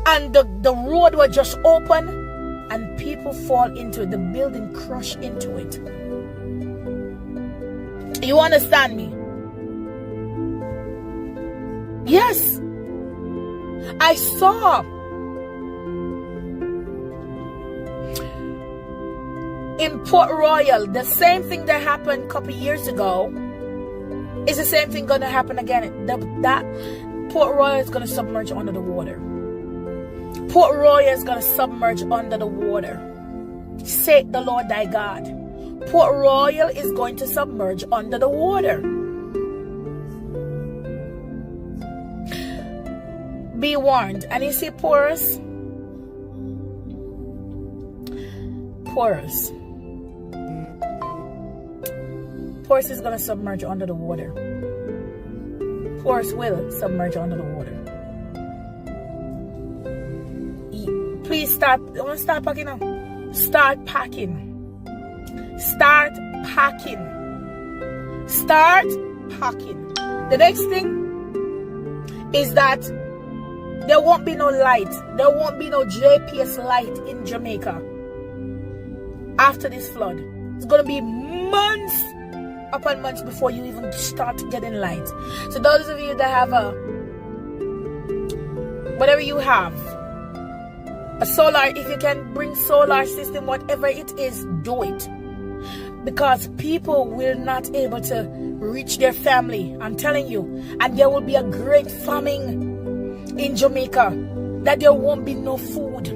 And the road was just open, and people fall into it. The building crushed into it. You understand me? Yes. I saw in Port Royal the same thing that happened a couple years ago is the same thing going to happen again. That Port Royal is going to submerge under the water. Port Royal is going to submerge under the water. Say the Lord thy God. Port Royal is going to submerge under the water. Be warned. And you see porous is going to submerge under the water. Porous will submerge under the water. Please start. I want to start packing now. Start packing. Start packing. Start packing. The next thing is that there won't be no light. There won't be no JPS light in Jamaica after this flood. It's going to be months upon months before you even start getting light. So those of you that have whatever you have, a solar, if you can bring solar system, whatever it is, do it. because people will not able to reach their family. I'm telling you. And there will be a great famine in Jamaica, that there won't be no food.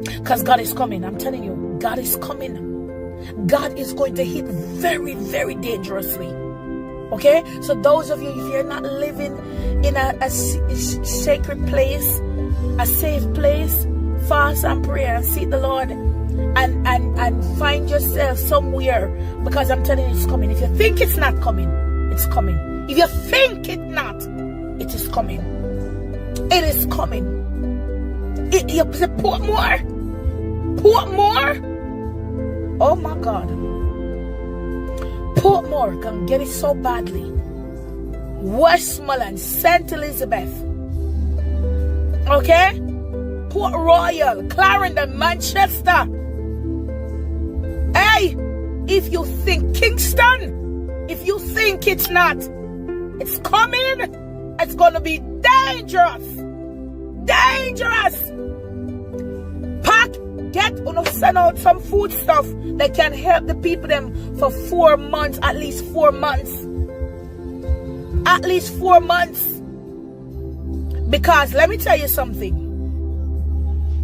Because God is coming. I'm telling you, God is coming. God is going to hit very, very dangerously. Okay? So those of you, if you're not living in a sacred place, a safe place, fast and pray and seek the Lord, and find yourself somewhere, because I'm telling you, it's coming. If you think it's not coming, it's coming. If you think it's not, it is coming. It is coming. You Portmore. Oh my God. Portmore can get it so badly. Westmoreland, St. Elizabeth. Okay? Port Royal, Clarendon, Manchester. Hey, if you think Kingston, if you think it's not, it's coming. It's gonna be dangerous. Dangerous. Pack, send out some food stuff that can help the people them for 4 months, at least 4 months. At least 4 months. Because let me tell you something.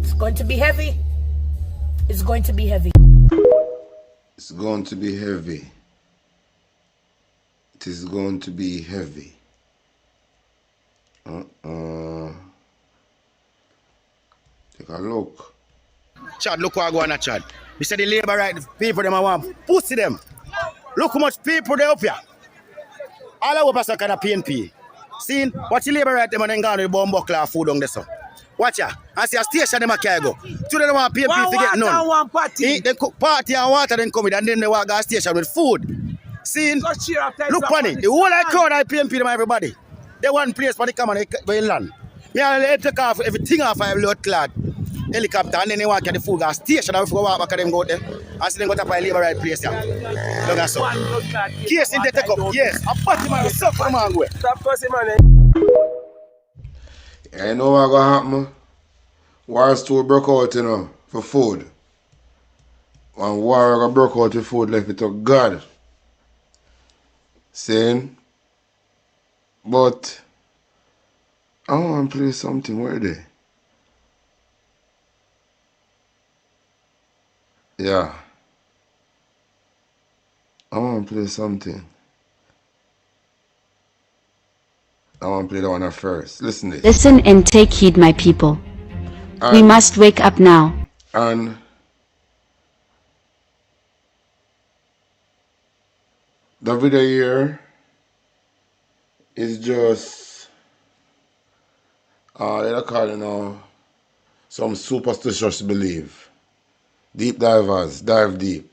It's going to be heavy. It's going to be heavy. It's going to be heavy. It is going to be heavy. Take a look. Chad, look what I go on, Chad. We said the labor right people them I want pussy them. Look how much people they up here. All I hope is a kind of PNP. See, watch the labor right them and then go on the bomb buckler food on this. Watch ya. I see a station them a carry go. Two them want PNP to get none. One party. They cook party and water then come in and then they walk a station with food. See, look on it. The whole I crowd I PNP them everybody. They one place for the come and they land. Me I take off everything off I load clad. Helicopter and then they walk at the food gas station and we walk back at them go there. And see them go to a labor right place there. Look at so. Case in the take up, yes. A party man will suffer man go. Stop cussing man. You know what gonna happen? War store broke out, you know, for food. One war gonna broke out for food left it to God. Saying, but I want to play something. Where are they? Yeah. I want to play something. I want to play that one first. Listen to this. Listen and take heed, my people. We must wake up now. And the video here is just they call it now some superstitious belief. Deep divers, dive deep.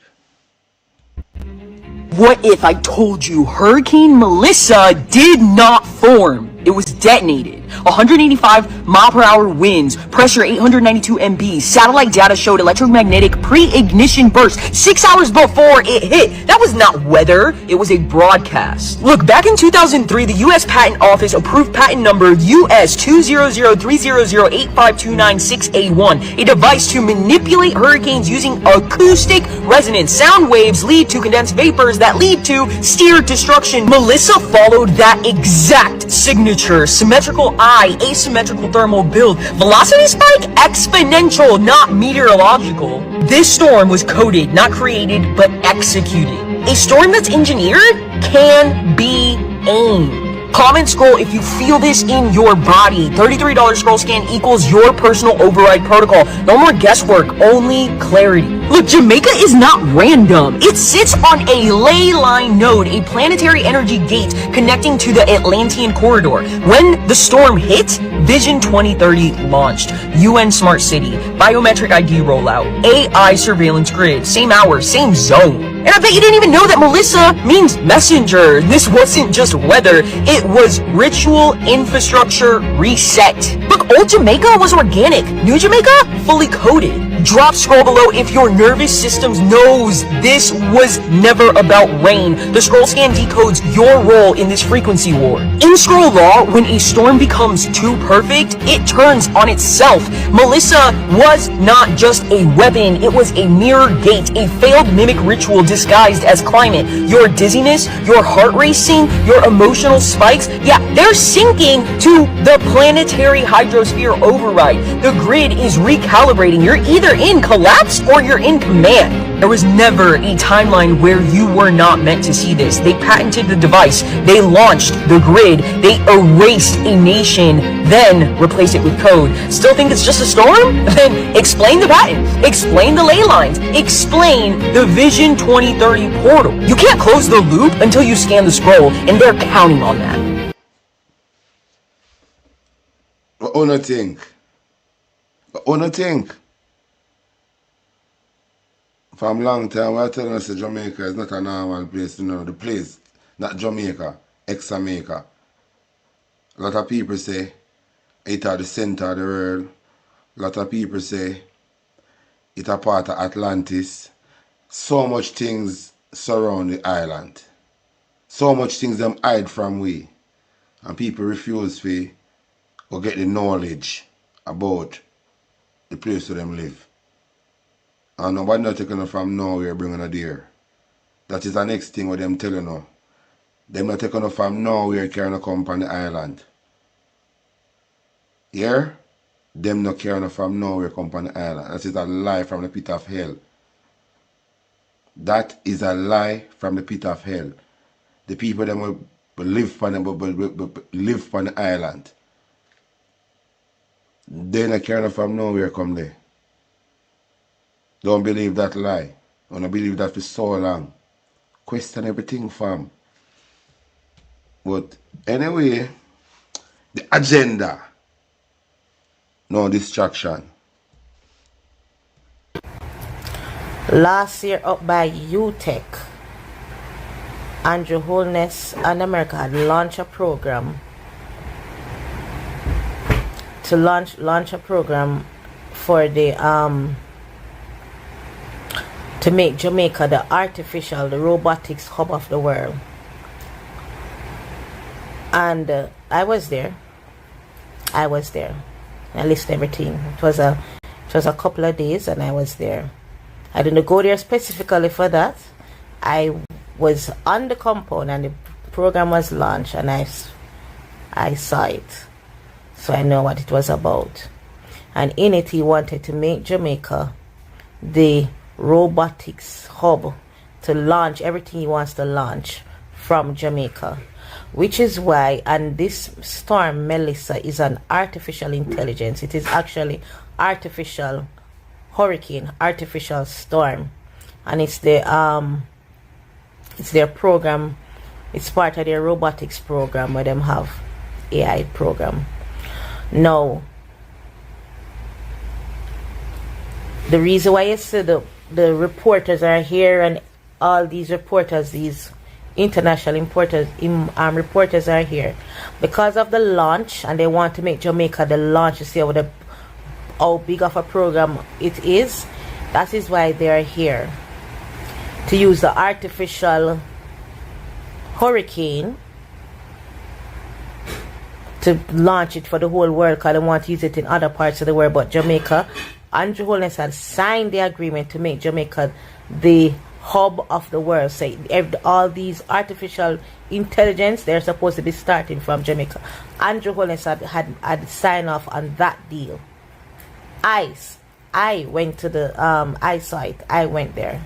What if I told you Hurricane Melissa did not form? It was detonated. 185 mile per hour winds, pressure 892 MB, satellite data showed electromagnetic pre-ignition burst 6 hours before it hit. That was not weather, it was a broadcast. Look, back in 2003, the U.S. Patent Office approved patent number US 20030085296A1, a device to manipulate hurricanes using acoustic resonance. Sound waves lead to condensed vapors that lead to steer destruction. Melissa followed that exact signature. Symmetrical eye, asymmetrical thermal build, velocity spike, exponential, not meteorological. This storm was coded, not created, but executed. A storm that's engineered can be aimed. Comment scroll if you feel this in your body. $33 scroll scan equals your personal override protocol. No more guesswork, only clarity. Look, Jamaica is not random. It sits on a ley line node, a planetary energy gate connecting to the Atlantean corridor. When the storm hit, Vision 2030 launched. UN Smart City, biometric ID rollout, AI surveillance grid, same hour, same zone. And I bet you didn't even know that Melissa means messenger. This wasn't just weather, it was ritual infrastructure reset. Look, old Jamaica was organic. New Jamaica, fully coded. Drop scroll below if your nervous system knows this was never about rain. The scroll scan decodes your role in this frequency war. In scroll law, when a storm becomes too perfect, it turns on itself. Melissa was not just a weapon, it was a mirror gate, a failed mimic ritual disguised as climate. Your dizziness, your heart racing, your emotional spikes, yeah, they're sinking to the planetary hydrosphere override. The grid is recalibrating. You're either in collapse or you're in command. There was never a timeline where you were not meant to see this. They patented the device, they launched the grid, they erased a nation, then replaced it with code. Still think it's just a storm? Then explain the patent, explain the ley lines, explain the Vision 2030 portal. You can't close the loop until you scan the scroll, and they're counting on that. What do you think? What do you think? From long time, we're telling us that Jamaica is not a normal place, you know, the place, not Jamaica, ex-Jamaica. A lot of people say it's at the center of the world. A lot of people say it's a part of Atlantis. So much things surround the island. So much things them hide from we. And people refuse to get the knowledge about the place where them live. And nobody not taking it from nowhere bringing it there. That is the next thing what them telling you. Them not taking it from nowhere carrying it come on the island. Here, them not carrying it from nowhere come on the island. That is a lie from the pit of hell. That is a lie from the pit of hell. The people them will live on the island. They not carrying it from nowhere come there. Don't believe that lie. Don't believe that for so long. Question everything, fam. But anyway, the agenda. No distraction. Last year up by UTech, Andrew Holness and America had launched a program to launch a program for the to make Jamaica the robotics hub of the world. And I was there. I listened to everything. It was a couple of days, and I was there. I didn't go there specifically for that. I was on the compound, and the program was launched, and I saw it, so I know what it was about. And in it, he wanted to make Jamaica the robotics hub to launch everything he wants to launch from Jamaica, which is why, and this storm Melissa is an artificial intelligence. It is actually artificial hurricane, artificial storm, and it's their program. It's part of their robotics program where them have AI program. Now, the reason why you see the reporters are here, and all these reporters, these international reporters are here because of the launch, and they want to make Jamaica the launch to see how big of a program it is. That is why they are here, to use the artificial hurricane to launch it for the whole world, because they want to use it in other parts of the world. But Jamaica, Andrew Holness had signed the agreement to make Jamaica the hub of the world. So all these artificial intelligence, they're supposed to be starting from Jamaica. Andrew Holness had signed off on that deal. I went to the I saw it. I went there.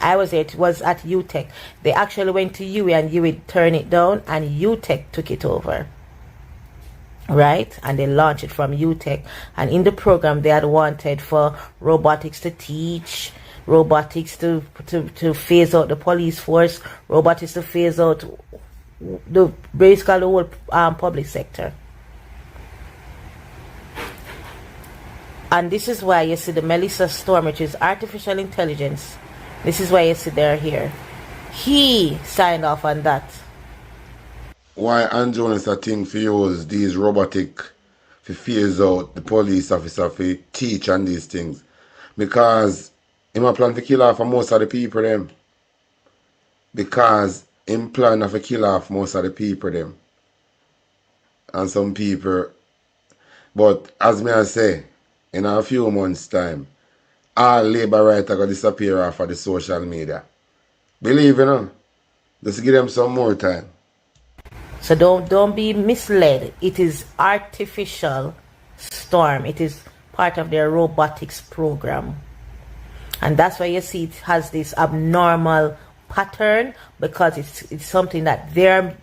I was there. It was at UTech. They actually went to UE, and UE turned it down, and UTech took it over. Right? And they launched it from UTech. And in the program, they had wanted for robotics to teach, robotics to phase out the police force, robotics to phase out basically the whole public sector. And this is why you see the Melissa Storm, which is artificial intelligence. This is why you see they're here. He signed off on that. Why Andrew is a thing for use these robotic to phase out the police officer for teach and these things. Because him a plan to kill off most of the people them. Because him plan to kill off most of the people them. And some people, but as me I say, in a few months time, all labor rights are going to disappear off of the social media. Believe you know. Just give them some more time. So don't be misled. It is artificial storm. It is part of their robotics program. And that's why you see it has this abnormal pattern, because it's something that they're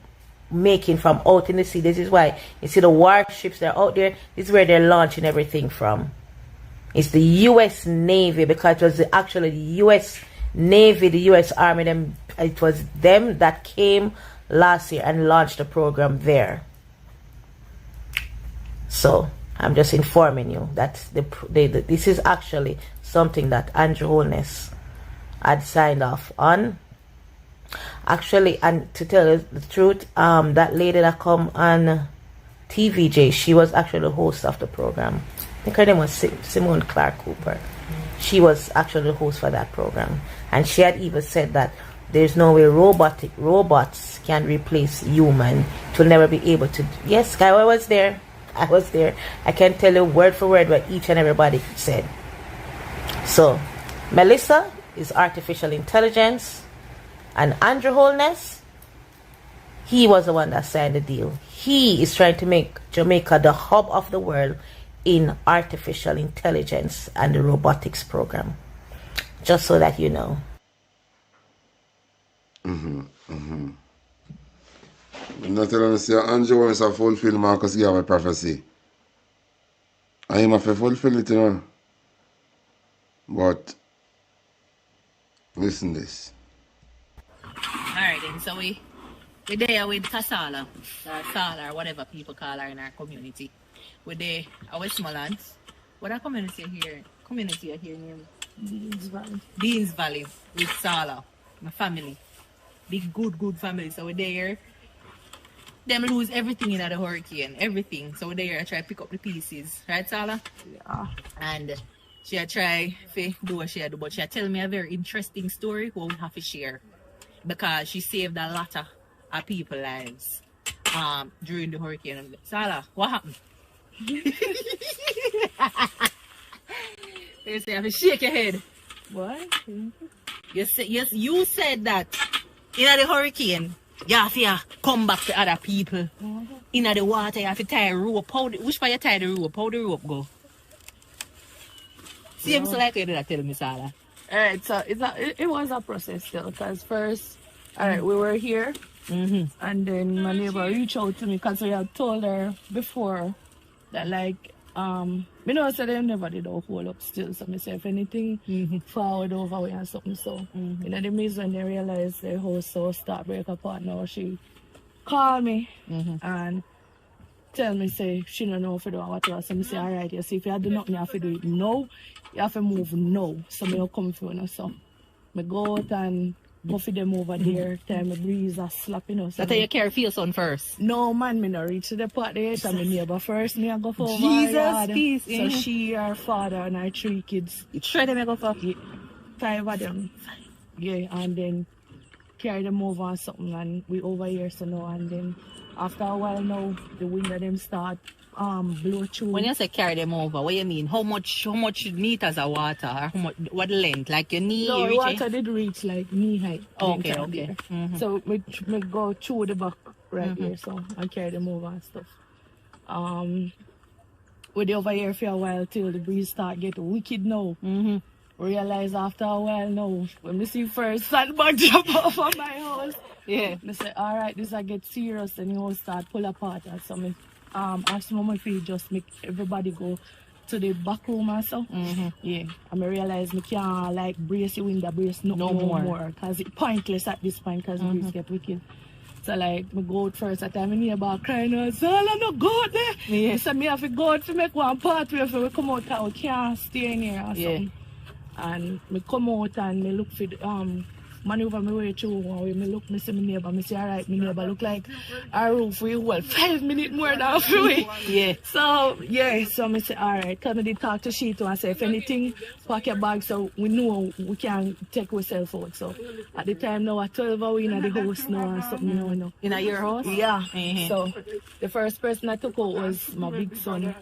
making from out in the sea. This is why you see the warships that are out there. This is where they're launching everything from. It's the U.S. Navy, because it was actually the U.S. Navy, the U.S. Army, it was them that came last year and launched the program there. So I'm just informing you that this is actually something that Andrew Holness had signed off on. Actually, and to tell you the truth, that lady that come on TVJ, she was actually the host of the program. I think her name was Simone Clark Cooper. She was actually the host for that program, and she had even said that there's no way robots can replace human. It will never be able to. Yes, I was there. I can tell you word for word what each and everybody said. So Melissa is artificial intelligence, and Andrew Holness, he was the one that signed the deal. He is trying to make Jamaica the hub of the world in artificial intelligence and the robotics program. Just so that you know. I'm not telling you, say Andrew wants to fulfill Marcus Garvey prophecy. I am have to fulfill it, you know. But listen this. Alright then, so we're there with Kasala, or Sala, or whatever people call her in our community. We're there at Westmoreland. What our community here named Deans Valley with Sala, my family. Big good family. So we're there. Them lose everything in the hurricane. Everything. So we're there, I try to pick up the pieces. Right, Sala? Yeah. And she try to do what she do, but she tell me a very interesting story what we have to share. Because she saved a lot of people's lives during the hurricane. Sala, what happened? You say you have to shake your head. What? Yes, you said that in the hurricane, you have to come back to other people. In the water, you have to tie a rope. Which way you tie the rope? How the rope go? See, I'm so like you did tell me, Sarah. Alright, so it was a process still, because first, alright, we were here, and then my neighbor reached out to me because we had told her before that, like, me know said they never did a whole up still, so me say if anything forward over way and something, so you know the miss when they realized their house so start break apart now, she called me and tell me say she don't know if you do whatever, so me say alright, you see if you do nothing you have to do it now, you have to move now, so me will come for you, so me go out and go for them over there, time me breeze a slap, you know. So that's how you care for your son first? No man, me not reach to the part there, so my neighbor first, me I go for Jesus, peace. So she, her father and her 3 kids. Try them go for? 5 of them. Yeah, and then carry them over and something, and we over here so now, and then after a while now, the wind of them start blow through. When you say carry them over, what you mean? How much meters of water, or how much, what length? Like your knee? No, water did reach like knee height. Okay. So we go through the back right here, so I carry them over and stuff. We're over here for a while till the breeze start getting wicked now. Realize after a while now, when we see first sandbag jump off of my house, I say, alright, this I get serious, and you start pull apart, and so me ask mama if you just make everybody go to the back room or so. Yeah, and I realize me can't like brace the window, brace no more, because it's pointless at this point, because the breeze get wicked. So like, me go out first, at time my neighbor crying out, so I no go out there. So me have to go out to make one pathway for we come out, because we can't stay in here or something. And me come out and me look for the maneuver my way through. When me look, me see my neighbor. Me say, alright, my neighbor look like our roof. We well 5 minutes more now for me. Yeah. So me say, alright. Cause me did talk to she too and say, if anything, pack your bag so we know we can take ourselves out. So at the time now, at 12 hours in the house now and something now. In your house? Yeah. So the first person I took out was my big son.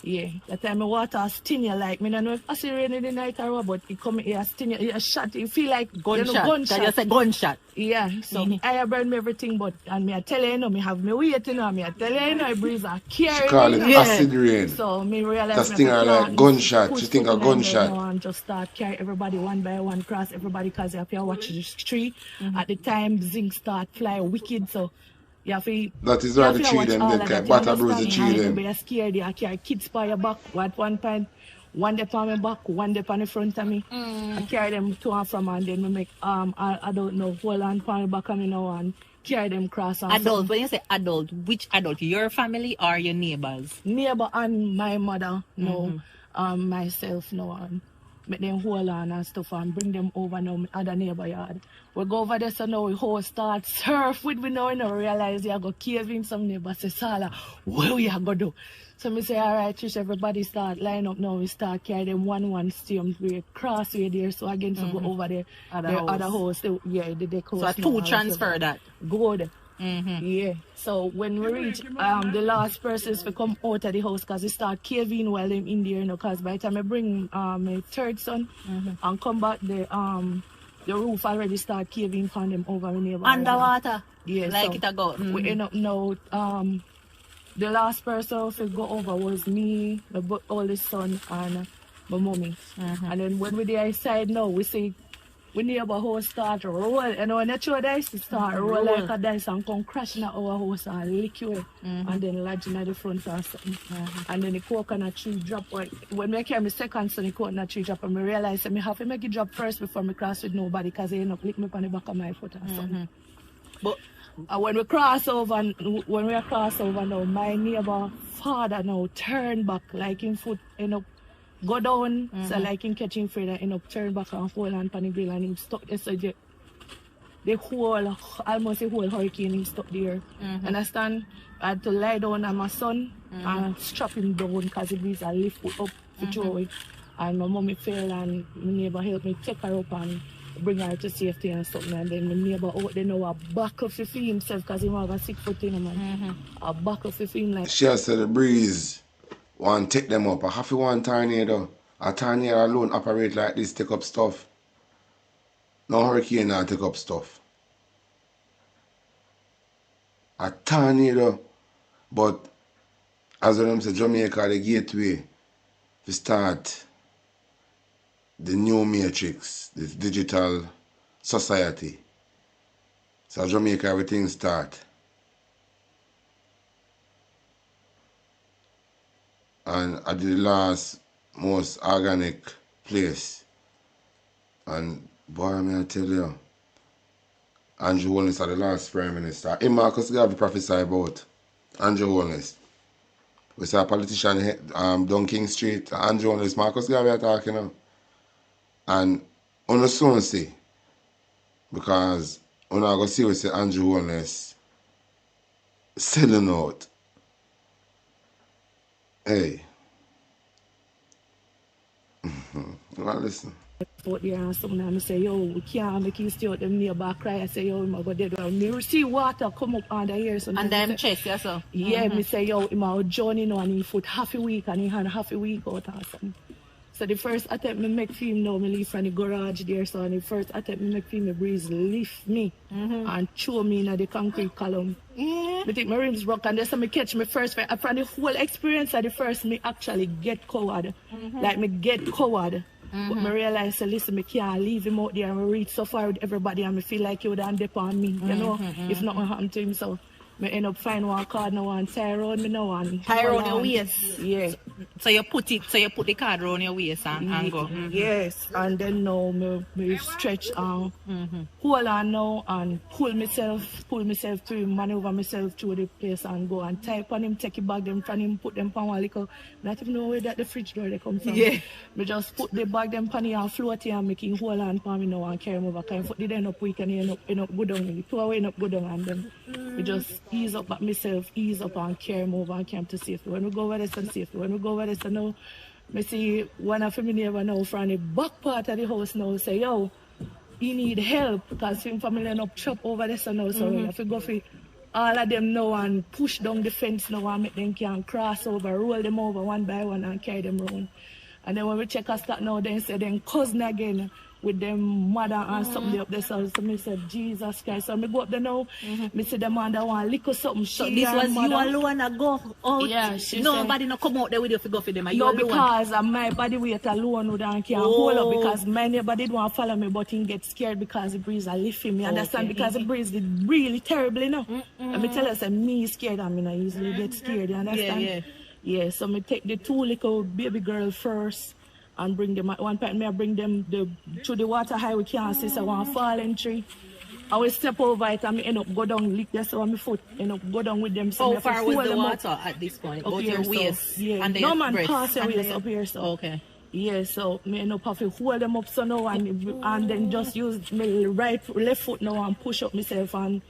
Yeah. That time my water sting like me don't know if I see rain in the night or what, but it come here sting you, a shot. You feel like gunshot. Gunshot. You say gunshot. Yeah. So I burn me everything, but and me I tell you, me have me weight, me I tell you, I breeze are carry. She call it acid rain. So me realize that thing are like gunshot. She think a gunshot. And just start carry everybody one by one cross everybody because you have to watch the tree. At the time zinc start fly wicked, so you have to. That is why the tree them can batter bruise the tree them. Be scared. You carry kids by your back. At one point, one day on my back, one day on the front of me. I carry them to and from, and then we make I don't know, hold on on the back of me now and carry them cross. Adult. When you say adult, which adult? Your family or your neighbors? Neighbor and my mother. No, myself no one. Make them hold on and stuff and bring them over now my other neighbor yard. We go over there so now we whole start surf with me now, realize you go cave in some neighbor say, Sala, what we are going to do? So me say, alright, Trish, everybody start line up now. We start carry them one stream, we cross way there. So again, so go over there. Other house. The house. So two transfer that. Go there. Yeah. So when we reach the last persons to come out of the house because they start caving while them in there, because by the time I bring my third son and come back the roof already start caving from them over my neighbor. Underwater. Yeah. Like so it a go. We end up now the last person to go over was me, my oldest son and my mommy. And then when we there inside now we see we neighbor house start roll, and when the two dice start roll like a dice and come crashing at our house and lick you and then lodging at the front or something. And then the coconut tree drop. When I carry my second son, the coconut tree drop, and I realize that I have to make it drop first before I cross with nobody because they end up lick me on the back of my foot or something. But when we cross over now, my neighbor father now turn back like him foot end up go down, so like him catching Fred and end up turn back and fall on the grill and him stuck there. So the whole, almost the whole hurricane him stuck there. Understand? I had to lie down on my son and strap him down because the breeze I lift up to throw it. And my mommy fell and my neighbor helped me take her up and bring her to safety and something. And then my neighbor out there now a buckle for himself because he have a 6 foot in man. A buckle for him like. She has said the breeze want take them up. I have to one tornado. A tornado alone operate like this, take up stuff. No hurricane now take up stuff. A tornado. But as them say, Jamaica the gateway to start the new matrix, this digital society. So Jamaica everything start. And I did the last most organic place. And boy, may I tell you, Andrew Holness are the last Prime Minister. Hey, Marcus Garvey prophesy about Andrew Holness. We saw a politician down King Street, Andrew Holness, Marcus Garvey are talking now. And on the soon see, because when I go see we say Andrew Holness selling out. Hey. Well, listen. Out there and something and I say, yo, we can't make you stay out them neighbor cry. I say, yo, I'm go dead. Me see water come up under here. So and them chest, yes, sir. Yeah, me say, yo, I'm out journey now and he foot half a week and he had half a week out or something. So the first attempt me make film now, me leave from the garage there. So on the first attempt me make film, me breeze lift me and throw me in the concrete column. I think my rims broke and that's how me catch me first. From the whole experience of the first, me actually get covered. Like me get covered. But I realize, listen, I can't leave him out there and reach so far with everybody and I feel like he would end up on me, you know, if nothing happened to him. So Me end up find one card now and tie around me now and tie around your waist. Yeah. So you put the card around your waist and go. Yes. And then now me stretch and hold on now and pull myself through, maneuver myself through the place and go and type on him, take it back them from him, put them on one little, not even know where that the fridge door they come from. Yeah. Me just put the bag them pan and float here and make him hold on for me now and carry him over. Cause if it end up weak and end up go down, the 2 hours end up go down and then we just ease up at myself, ease up and carry him over and carry him to safety. When we go over there to safety, when we go over there to now, I see one of my neighbors now from the back part of the house now say, yo, he need help because his family end up chop over there so now. So we have to go for all of them now and push down the fence now and make them can cross over, roll them over one by one and carry them around. And then when we check us that now, then say then cousin again with them mother and something up there. So me said, Jesus Christ. So me go up there now, me see the mother want lick or something. So this was you alone and go out? Yeah, nobody no come out there with you to go for them. No, because my body weight alone would and can't hold up because my neighbor did want to follow me but he get scared because the breeze are lifting me. Understand? Because the breeze did really terrible, you know. Let me tell you, say, me scared and me not easily get scared, you understand? Yeah, so me take the 2 little baby girl first and bring them at one point. Me I bring them through the water high we can't see, so one falling tree. I will step over it and me end up go down, lick this on my foot, end up go down with them. So how far was the water at this point? Up your waist? So, yeah. And no man pass your waist up here, so. Okay. Yeah, so me end up have to hold them up so now and then just use my left foot now and push up myself and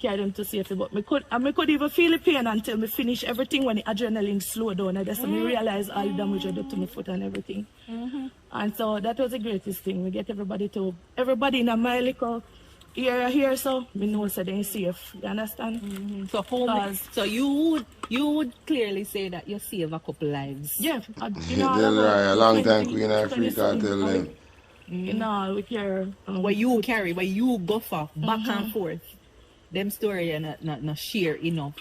carry them to safety. But I could even feel the pain until me finish everything when the adrenaline slowed down. And that's when me realize all the damage I did to my foot and everything. And so that was the greatest thing. We get everybody in a my little area here, so we know so they're safe. You understand? So you would clearly say that you saved a couple lives. Yeah. A long time Queen Africa, I tell them. In all, we care. Where you go for back and forth. Them story are not share enough.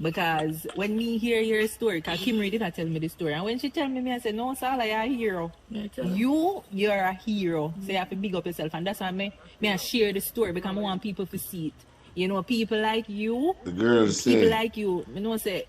Because when me hear your story, because Kimry did not tell me the story, and when she tell me, I said, no, Sala, you're a hero. You're a hero. So you have to big up yourself. And that's why I share the story, because I want people to see it. You know, people like you, the girls people say, like you know, say,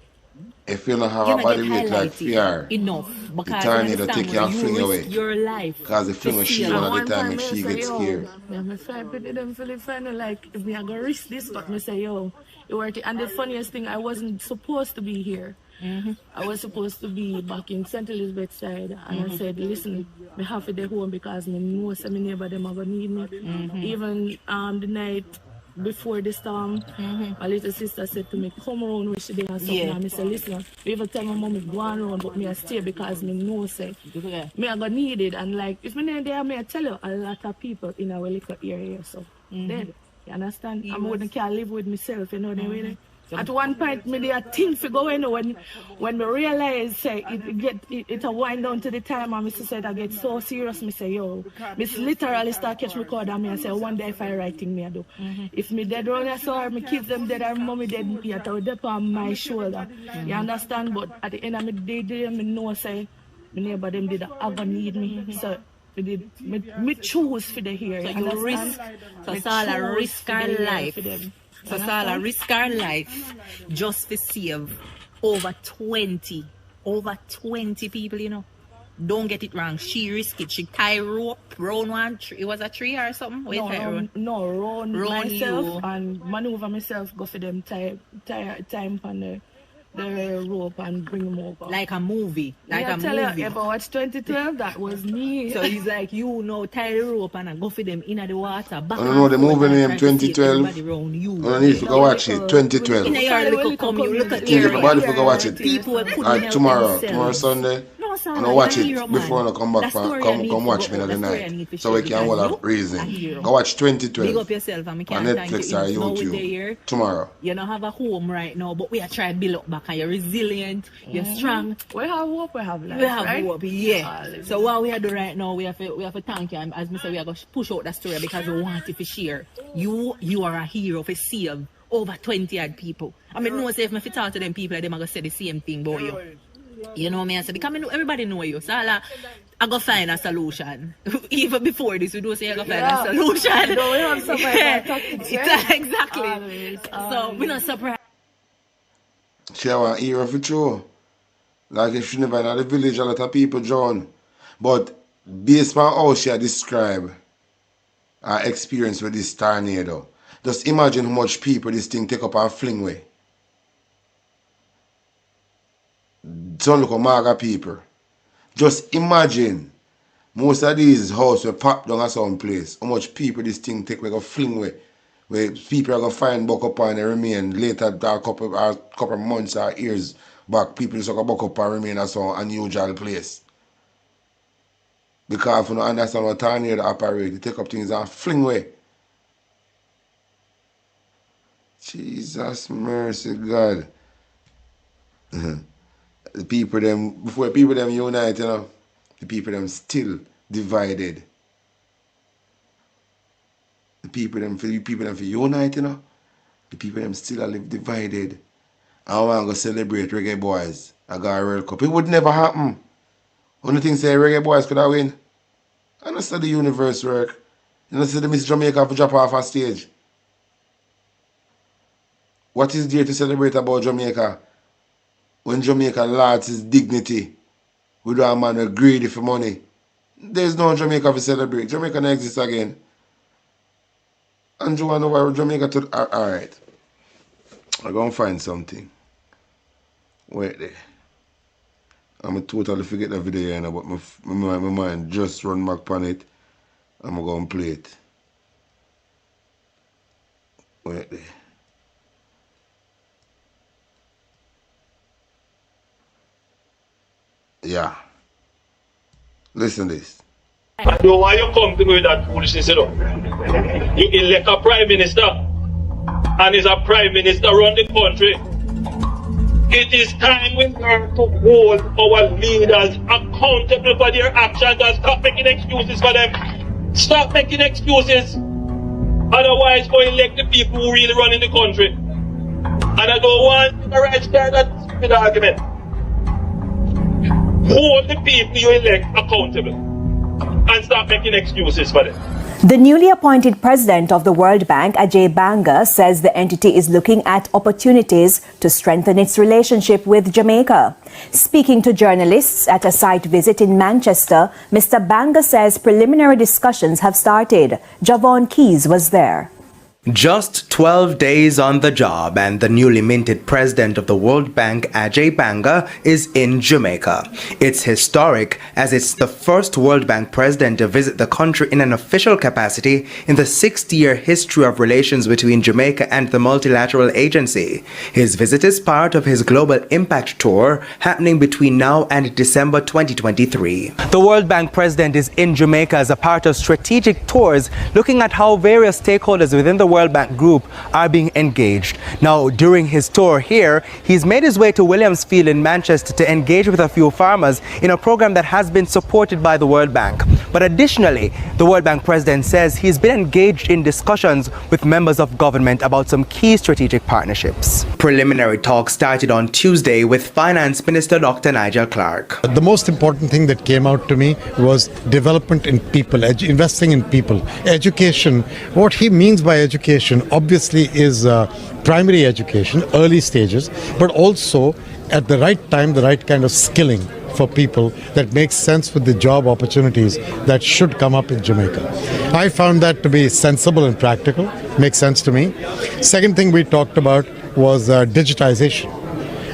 if you don't have a body weight like fear, enough, because the need to take you and fling away. Your life. Because the fling she one at the time if she gets scared. Yeah, my friend put them for the final like if we are gonna risk this, but me say yo, it worth it. And the funniest thing, I wasn't supposed to be here. I was supposed to be back in St. Elizabeth side, and I said, listen, we have to go home because me know some neighbor them are gonna need me. Even the night before the storm, my little sister said to me, come around where she did and something. And I said, listen, we even tell my mom go on around, but me I stay because me know say me I got needed. And like if me not there, me I tell you a lot of people in our little area, so dead. You understand? I wouldn't can live with myself, you know what I mean? At one point, me there things for going when me realize say it a wind down to the time and me said I get so serious. Me say yo, me literally start catch record and me I say one day if I writing me I do. If me dead around I saw my kids them dead and mommy dead me at up on my shoulder. You understand? But at the end of the day, me know say me neighbor them did I need me. So me choose for the here. So you risk. So Sala risk our life. So Sala risk our life just to save over 20 people, you know. Don't get it wrong. She risked it. She tie rope, round one tree. It was a tree or something? Round myself and maneuver myself, go for them time on the rope and bring them over. Like a movie. I tell you, ever watch 2012? That was me. So it's like you know, tie the rope and go for them in the water. Back I don't know the movie name 2012. I don't need to go watch it. 2012. In your little come, you look at everybody for go watch it. People tomorrow Sunday. I'm gonna watch it before I come back come watch me the night. So we can all have reason. Go watch 2012. Big up yourself and we can on Netflix or YouTube tomorrow. You don't have a home right now, but we are trying to build up back and you're resilient, you're strong. We have hope, we have life. We have hope, yeah. So what we are doing right now, we have to thank you, and as I said, we are going to push out that story because we want it to share. You are a hero for save over 20 odd people. I mean, no say if I talk to them people, they're going to say the same thing about you. You know what I mean? So because everybody know you. So I go find a solution. Even before this, we do say I go find a solution. No, we have somebody talking to exactly. So we're not surprised. She want to hear of it true. Like if she never in the village, a lot of people drown. But based on how she describe her experience with this tornado, just imagine how much people this thing take up and fling away. Don't look at Maga people. Just imagine most of these houses were popped down at some place. How much people this thing take away, go fling away. Where people are going to find buck up and remain later a couple months or years back. People just going to buck up and remain at some unusual place. Because if you don't understand what tornado operate, you take up things and fling away. Jesus mercy God. The people them, before people them unite, you know, the people them still divided. The people them for unite, you know, the people them still live divided. I want to go celebrate Reggae Boys. I got a World Cup. It would never happen. Only thing say Reggae Boys could have win. I don't see the universe work. You don't see the Miss Jamaica for drop off a stage. What is there to celebrate about Jamaica? When Jamaica lost its dignity, we do a man who greedy for money. There's no Jamaica to celebrate. Jamaica don't exist again. And you want to know why Jamaica to... Alright. I'm going to find something. Wait there. I'm totally forget the video now, but my mind just run back on it. I'm going to play it. Wait there. Yeah. Listen to this. I don't want you come to me with that foolishness, you know. You elect a prime minister, and is a prime minister around the country. It is time we learn to hold our leaders accountable for their actions and stop making excuses for them. Stop making excuses. Otherwise, go elect the people who really run in the country. And I don't want the right start that stupid argument. Hold the people you elect accountable and stop making excuses for them. The newly appointed president of the World Bank, Ajay Banga, says the entity is looking at opportunities to strengthen its relationship with Jamaica. Speaking to journalists at a site visit in Manchester, Mr. Banga says preliminary discussions have started. Javon Keys was there. Just 12 days on the job and the newly minted president of the World Bank, Ajay Banga, is in Jamaica. It's historic as it's the first World Bank president to visit the country in an official capacity in the 60-year history of relations between Jamaica and the multilateral agency. His visit is part of his Global Impact Tour happening between now and December 2023. The World Bank president is in Jamaica as a part of strategic tours looking at how various stakeholders within the World Bank Group are being engaged. Now, during his tour here, he's made his way to Williamsfield in Manchester to engage with a few farmers in a program that has been supported by the World Bank. But additionally, the World Bank president says he's been engaged in discussions with members of government about some key strategic partnerships. Preliminary talks started on Tuesday with Finance Minister Dr. Nigel Clark. The most important thing that came out to me was development in people, investing in people. Education, what he means by education obviously is primary education, early stages, but also at the right time, the right kind of skilling for people that makes sense with the job opportunities that should come up in Jamaica. I found that to be sensible and practical, makes sense to me. Second thing we talked about was digitization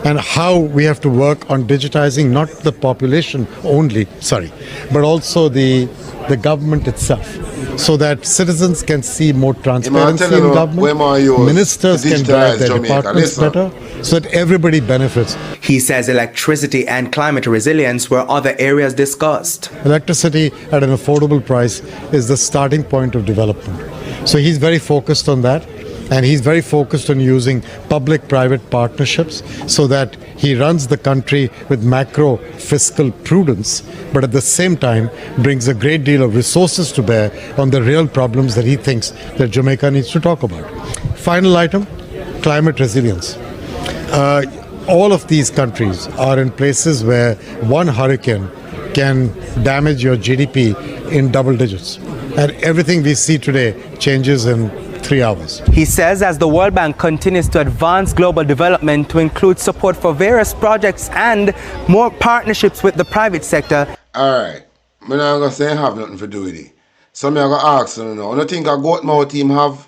and how we have to work on digitizing not the population only, but also the government itself, so that citizens can see more transparency in government, ministers can drive their departments better, so that everybody benefits. He says electricity and climate resilience were other areas discussed. Electricity at an affordable price is the starting point of development. So he's very focused on that. And he's very focused on using public-private partnerships so that he runs the country with macro fiscal prudence, but at the same time brings a great deal of resources to bear on the real problems that he thinks that Jamaica needs to talk about. Final item, climate resilience. All of these countries are in places where one hurricane can damage your GDP in double digits. And everything we see today changes in 3 hours. He says as the World Bank continues to advance global development to include support for various projects and more partnerships with the private sector. Alright, I'm not going to say I have nothing to do with it. So I'm going to ask you now, I don't think a goat mouth team have,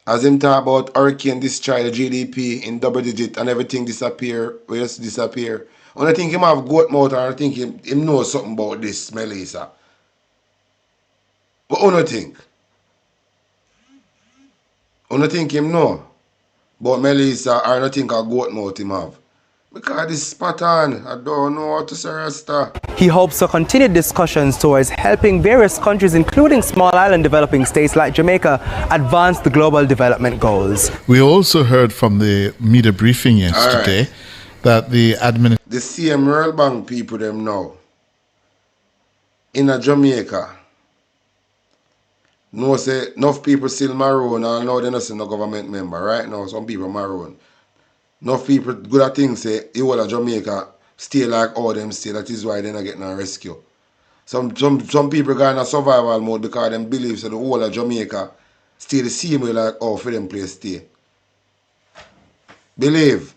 as him talk about hurricane destroy the GDP in double digit and everything disappear, or just disappear. I don't think him have goat mouth, or I think him know something about this, Melissa. But I don't think. I don't think him know about Melissa, or I don't think a goat mouth him have. Because this spot on, I don't know how to say Rasta. He hopes to continue discussions towards helping various countries, including small island developing states like Jamaica, advance the global development goals. We also heard from the media briefing yesterday that the The same World Bank people them now in a Jamaica know say enough people still maroon and now they not see no government member. Right now some people maroon. Enough people good at things say the whole of Jamaica stay like all them stay. That is why they're not getting a rescue. Some people got in a survival mode because them believe that the whole of Jamaica stay the same way like all for them place stay. Believe.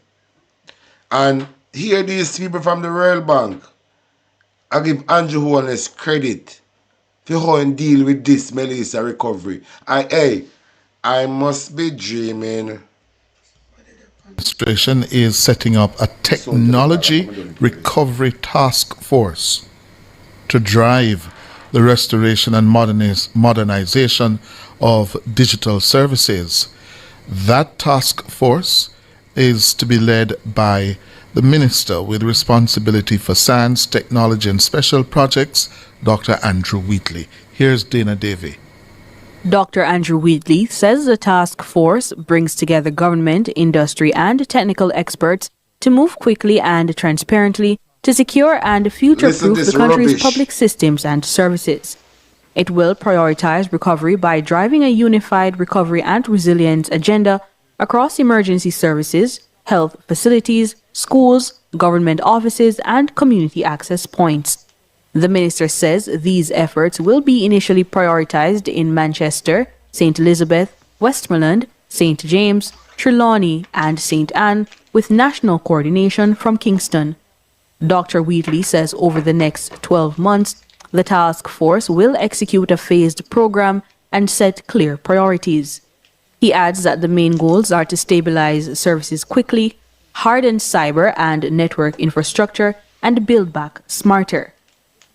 And here these people from the World Bank, I give Andrew Holness credit for how he deal with this Melissa recovery. I must be dreaming. administration is setting up a technology recovery task force to drive the restoration and modernization of digital services. That task force is to be led by the Minister with responsibility for science, technology and special projects, Dr. Andrew Wheatley. Here's Dana Davey. Dr. Andrew Wheatley says the task force brings together government, industry and technical experts to move quickly and transparently to secure and future-proof the country's public systems and services. It will prioritize recovery by driving a unified recovery and resilience agenda across emergency services, health facilities, schools, government offices, and community access points. The minister says these efforts will be initially prioritized in Manchester, St. Elizabeth, Westmoreland, St. James, Trelawney, and St. Anne, with national coordination from Kingston. Dr. Wheatley says over the next 12 months, the task force will execute a phased program and set clear priorities. He adds that the main goals are to stabilize services quickly, harden cyber and network infrastructure, and build back smarter.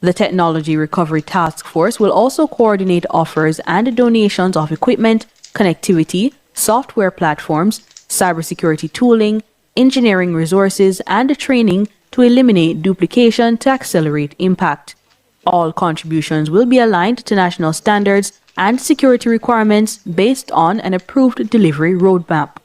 The Technology Recovery Task Force will also coordinate offers and donations of equipment, connectivity, software platforms, cybersecurity tooling, engineering resources, and training to eliminate duplication to accelerate impact. All contributions will be aligned to national standards and security requirements based on an approved delivery roadmap.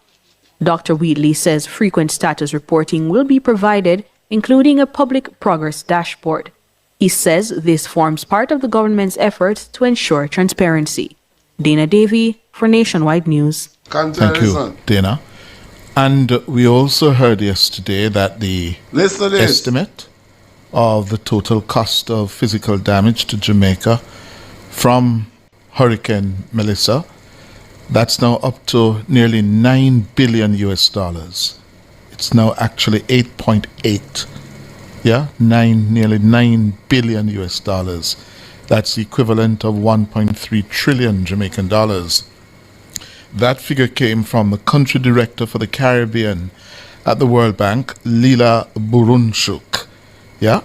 Dr. Wheatley says frequent status reporting will be provided, including a public progress dashboard. He says this forms part of the government's efforts to ensure transparency. Dana Davey for Nationwide News. Thank you, Dana. And we also heard yesterday that the estimate of the total cost of physical damage to Jamaica from Hurricane Melissa, that's now up to nearly $9 billion US. It's now actually 8.8. Yeah, nearly $9 billion US. That's the equivalent of 1.3 trillion Jamaican dollars. That figure came from the country director for the Caribbean at the World Bank, Lila Burunshuk. Yeah,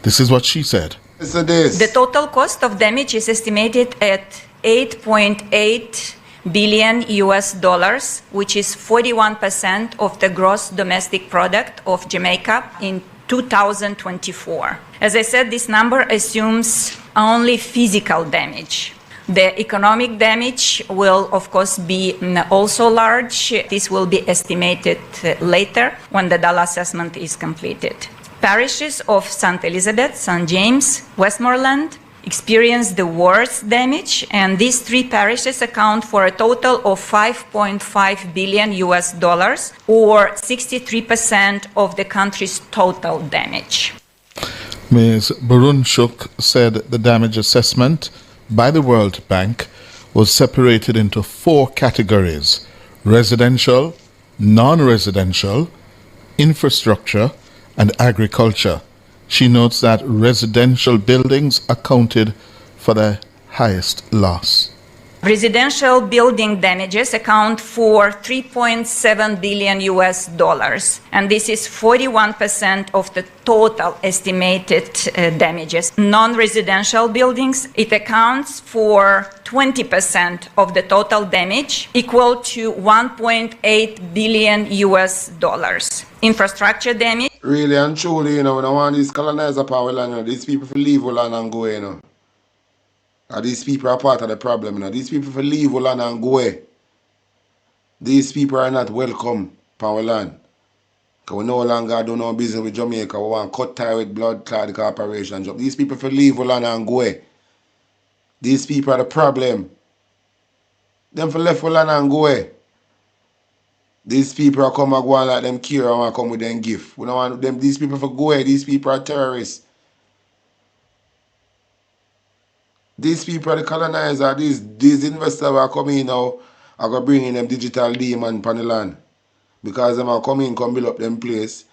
this is what she said. The total cost of damage is estimated at 8.8 billion US, which is 41% of the gross domestic product of Jamaica in 2024. As I said, this number assumes only physical damage. The economic damage will, of course, be also large. This will be estimated later when the dollar assessment is completed. Parishes of St. Elizabeth, St. James, Westmoreland experienced the worst damage, and these three parishes account for a total of $5.5 billion US, or 63% of the country's total damage. Ms. Burunshuk said the damage assessment by the World Bank was separated into 4 categories: residential, non-residential, infrastructure, and agriculture. She notes that residential buildings accounted for the highest loss. Residential building damages account for 3.7 billion US dollars, and this is 41% of the total estimated damages. Non-residential buildings, it accounts for 20% of the total damage, equal to 1.8 billion US dollars. Infrastructure damage. Really and truly, you know, we don't want these colonizer power land, you know, these people to leave land and go, you know. And these people are part of the problem, you know. These people to leave land and go away. These people are not welcome power land. Because we no longer do no business with Jamaica. We want to cut tie with blood clot corporation. These people to leave land and go away. These people are the problem. Them for left land and go away. These people are come and go on like them care and want to come with them gift. We don't want them, these people for go away. These people are terrorists. These people are the colonizer. These investors are coming in now are going to bring in them digital demon on the land. Because them are coming, come build up them place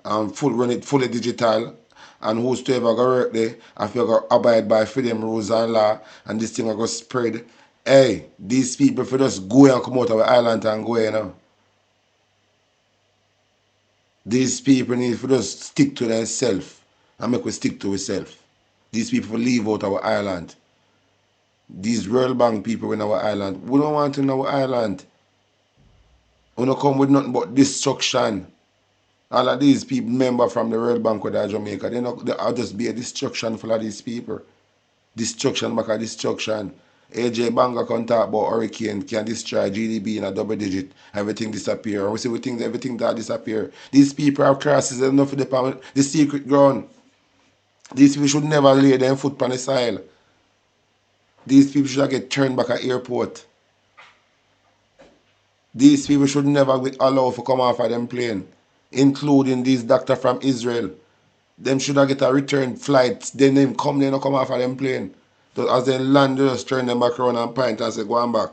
and run it fully digital. And whosoever go work there, if you go abide by freedom rules and law, and this thing are going to spread. Hey, these people for just go and come out of the island and go, you know. These people need to just stick to themselves and make we stick to ourselves. These people leave out our island. These World Bank people in our island, we don't want to know our island. We don't come with nothing but destruction. All of these people, member from the World Bank with Jamaica, they'll just be a destruction for all these people. Destruction back a destruction. AJ Banga can talk about hurricane can destroy GDP in a double digit. Everything disappear. We see we think everything that disappear. These people have crosses enough for the secret ground. These people should never lay their foot on the soil. These people should get turned back at airport. These people should never be allowed to come off of them plane, including these doctors from Israel. Them should have get a return flight. Then they come off of them plane. So as they land, they just turn them back around and point and say, go on back.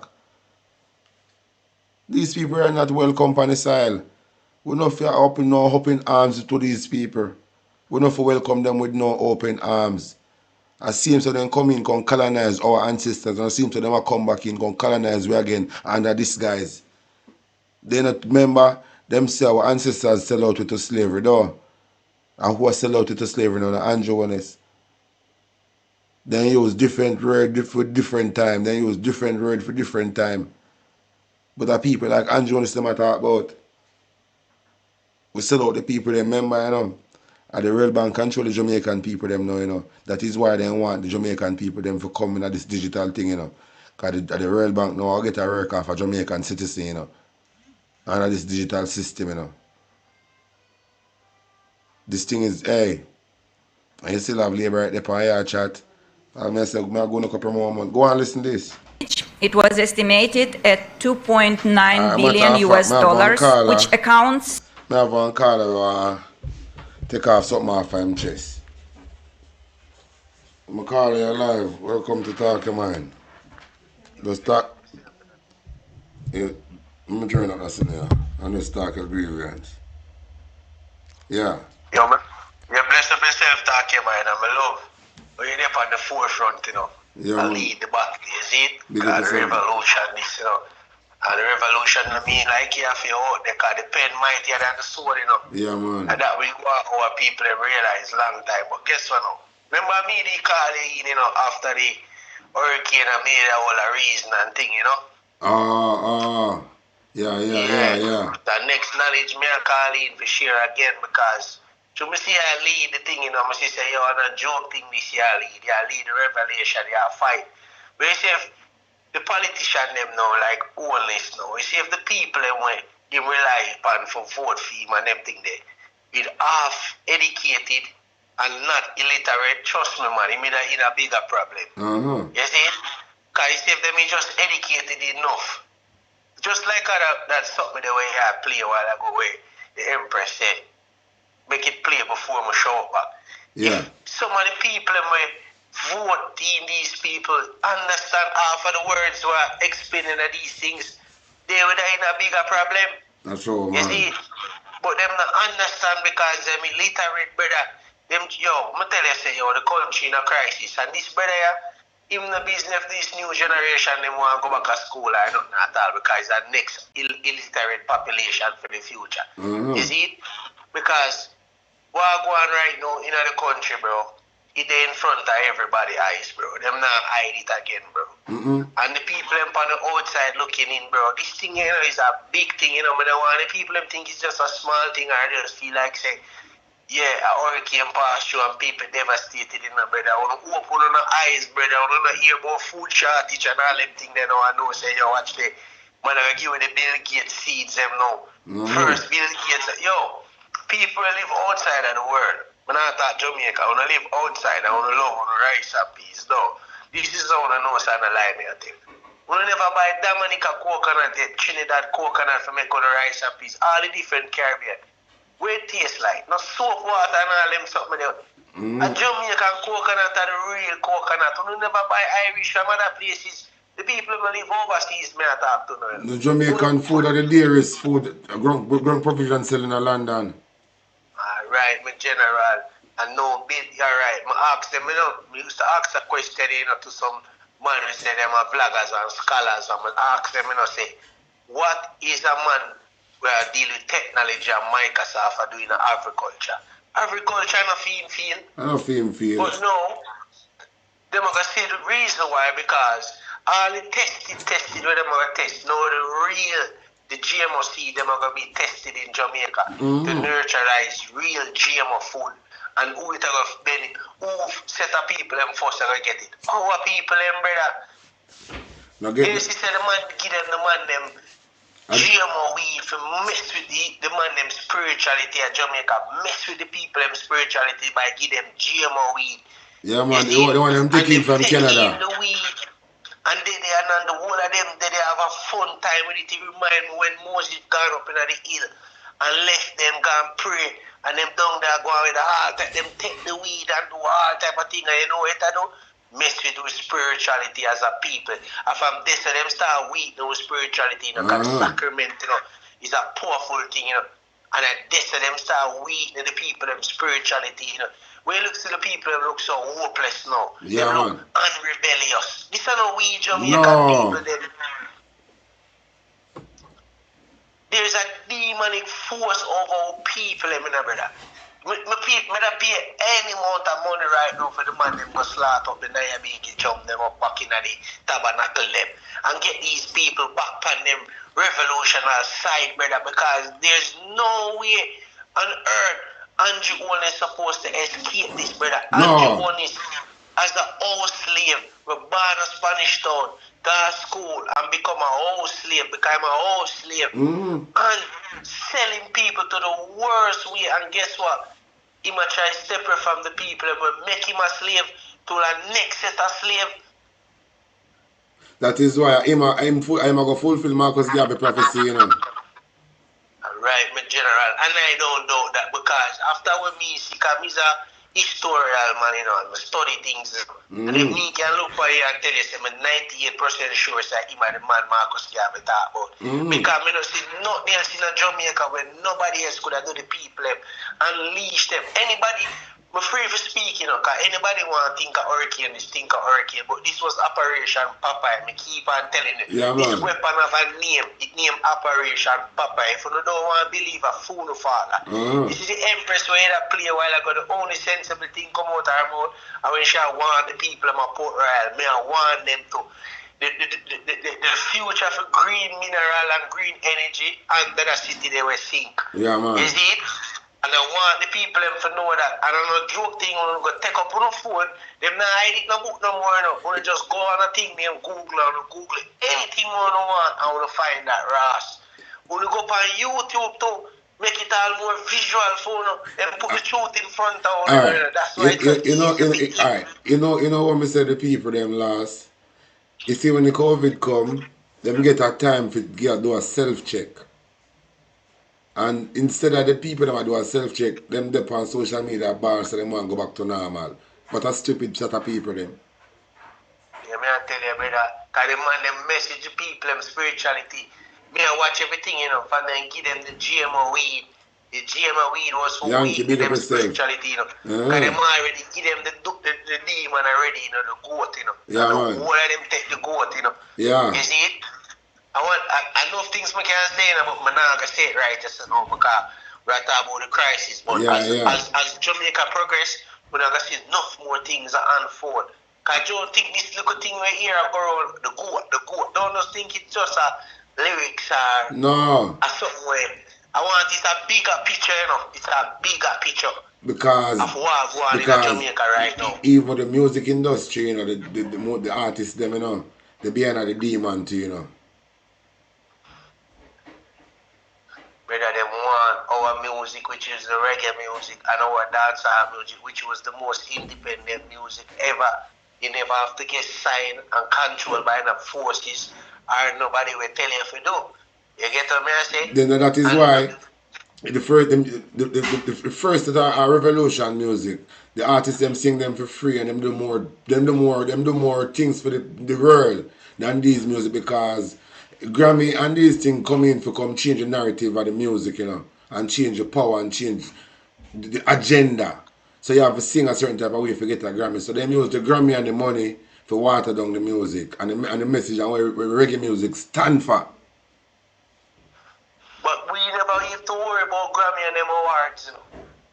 These people are not welcome on the soil. We don't feel open arms to these people. We don't welcome them with no open arms. It seems to them come in, come colonize our ancestors, and it seems to them come back in, come colonize we again under these guys. They not remember themselves, our ancestors sell out to slavery, though. And who are sell out to slavery now, the Andrew ones. Then use different word for different time. Then use different word for different time. But the people like Andrew ones them I talk about. We sell out the people, they remember, you know. And the World Bank control the Jamaican people them now, you know. That is why they want the Jamaican people them to come in at this digital thing, you know. Because the World Bank now will get a work off a Jamaican citizen, you know. Under this digital system, you know. This thing is, hey, and you still have labor right there on your chat. I'm going to go in a couple more months. Go and listen to this. It was estimated at 2.9 billion US dollars, which accounts. I have one caller take off something off him chest. I'm calling you live. Welcome to Talk Your Mind. Let's talk. Yeah, I'm turn up that in here. And let's talk your grievance. Yeah. Yo, man. You bless up yourself, Talk Your Mind, and my love. But you're there on the forefront, you know. Yeah, I lead the battle, you see it? Because the revolution, this, you know. And the revolution, I mean, like you have your out there, because the pen mightier than the sword, you know. Yeah, man. And that we want our people to realize long time. But guess what now? Remember me, they call in, you know, after the hurricane, I made a whole reason and thing, you know. Yeah. The next knowledge, me I call in for share again because so me see I lead the thing, you know, me see say, yo, on a joke thing this year I lead the revelation, I fight. But you see if the politician them now like own this now, you see if the people them when they rely upon for vote for him and them thing there, with half educated and not illiterate, trust me man, it in a bigger problem. You see? Because you see if them is just educated enough. Just like that something the way I play a while ago where the Empress said, make it play before me show up. Yeah. If some of the people may vote in these people, understand half of the words were explaining of these things, they would have in a bigger problem. That's all, You man. see? But them not understand because them illiterate, brother. Them, yo, I tell you, say, yo, the country in a crisis. And this brother, him the business, this new generation, them want to go back to school or nothing at all because the next illiterate population for the future. You see? Because what going on right now in the country, bro, it in front of everybody eyes, bro. Them not hide it again, bro. And the people them on the outside looking in, bro. This thing, you know, is a big thing, you know. I don't want the people them think it's just a small thing or they just feel like say, yeah, a hurricane pass through and people devastated in the brother. I want to open on the eyes, brother. I want to hear about food shortage and all them things they know. I know say, yo, watch the man, I give you the Bill Gates seeds them now. First Bill Gates, yo, people live outside of the world. When I thought Jamaica, I want to live outside, I want to love on the rice and peas. No, this is how I know it's not a lie, me, I think. We never buy Dominica coconut, Trinidad coconut for make on the rice and peas. All the different Caribbean. Where it tastes like. No soap water and all them something there. A Jamaican coconut are the real coconut. We never buy Irish from other places. The people who live overseas, me I talk to them. The Jamaican food are the dearest food. Ground provision selling in London. Right, my general. And no bit, you're right. I ask them, you know, I used to ask a question, you know, to some man who say them are bloggers and scholars. And I ask them, you know, say, what is a man where I deal with technology and Microsoft are doing agriculture? Agriculture not feel. I don't feel. But no, them are going to see the reason why, because all the tested where them are test, no, the GMO seed, them are going to be tested in Jamaica to nurtureize real GMO food. And who it going to benefit, who set of people them first are going to get it? Our people them, brother. They see the man, give them the man them GMO weed for mess with the man them spirituality at Jamaica, mess with the people them spirituality by give them GMO weed. Yeah, man, the one them taking from Canada. The weed. And they and the whole of them, they have a fun time with it. It remind me when Moses gone up in the hill and left them go and pray. And them down there going with the heart, them take the weed and do all type of thing. And you know what I do? Mess with spirituality as a people. And from this, them start weak with spirituality, you know, because sacrament, you know, is a powerful thing, you know. And at this, them start weak the people, them spirituality, you know. When you look to the people, they look so hopeless now. Yeah, they look unrebellious. This is not we Jamaican people. There's a demonic force over our people, brother. Me don't pay any amount of money right now for the man them go slaughter up the Nyabiki, jump them up back in the tabernacle them and get these people back on them revolutionary side, brother, because there's no way on earth Andrew Owen is supposed to escape this, brother. Andrew Owen is as a house slave, we're born a Spanish town, go to school and become a house slave, and selling people to the worst way. And guess what? He might try to separate from the people, but make him a slave to the next set of slave. That is why I'm going to fulfill Marcus Garvey prophecy, you know. Right, my general, and I don't doubt that because after when me see, he's a historian man, you know, I study things, and if me can look for you and tell you, I'm 98% sure that him and the man Marcus Garvey talk about. Because I don't see nothing else in Jamaica where nobody else could have done the people, unleash them. Anybody, I'm free for speaking, you know, because anybody want to think of hurricane, just think of hurricane. But this was Operation Popeye. I keep on telling you. Yeah, this weapon have a name. It named Operation Popeye. If you don't want to believe a fool no father. This is the Empress where that play a while ago. The only sensible thing come out of her mouth. And when she want the people of my Port Royal, me I want them to. The future for green mineral and green energy under the city they will sink. Yeah, man. You see it? And I want the people them to know that. And I'm not joke thing when you go take up on the phone, them not hide it no book no more, you know. When you just go on a thing, them Google it. Anything more you want, I want to find that Ross. When you go up on YouTube too, make it all more visual for you, and put the truth in front of you. Right. That's why you know what me say the people them last. You see when the COVID come, them get a time to do a self-check. And instead of the people that do a self-check, them dip on social media bars so they want to go back to normal. But a stupid set of people them. Yeah, me I tell you, brother, because the man them message the people them spirituality. Me I watch everything, you know, and then give them the GMO weed. The GMO weed was for Yankee, weed big up them yourself. spirituality, you know. Because them already give them the demon already, you know, the goat, you know. Yeah, and man. the whole of them take the goat, you know. Yeah. You see it? I know things me can't say, but I'm not going to say it right just now because we're talking about the crisis. But as Jamaica progress, we're not going to see enough more things that unfold. Because you don't think this little thing right here about the goat. Don't just think it's just a lyrics or something where I want it's a bigger picture, you know. It's a bigger picture Because of what going on in Jamaica right now. Even the music industry, you know, the artists them, you know, they behind the demon too, you know. Brother, them want our music, which is the reggae music, and our dancehall music, which was the most independent music ever. You never have to get signed and controlled by the forces, or nobody will tell you if you do. You get what I say? Then that is why the first that are revolution music, the artists them sing them for free and them do more things for the world than these music, because Grammy and these things come in for come change the narrative of the music, you know, and change the power and change the agenda. So you have to sing a certain type of way to get a Grammy. So they use the Grammy and the money to water down the music and the message and what reggae music stand for. But we never used to worry about Grammy and them awards, you know.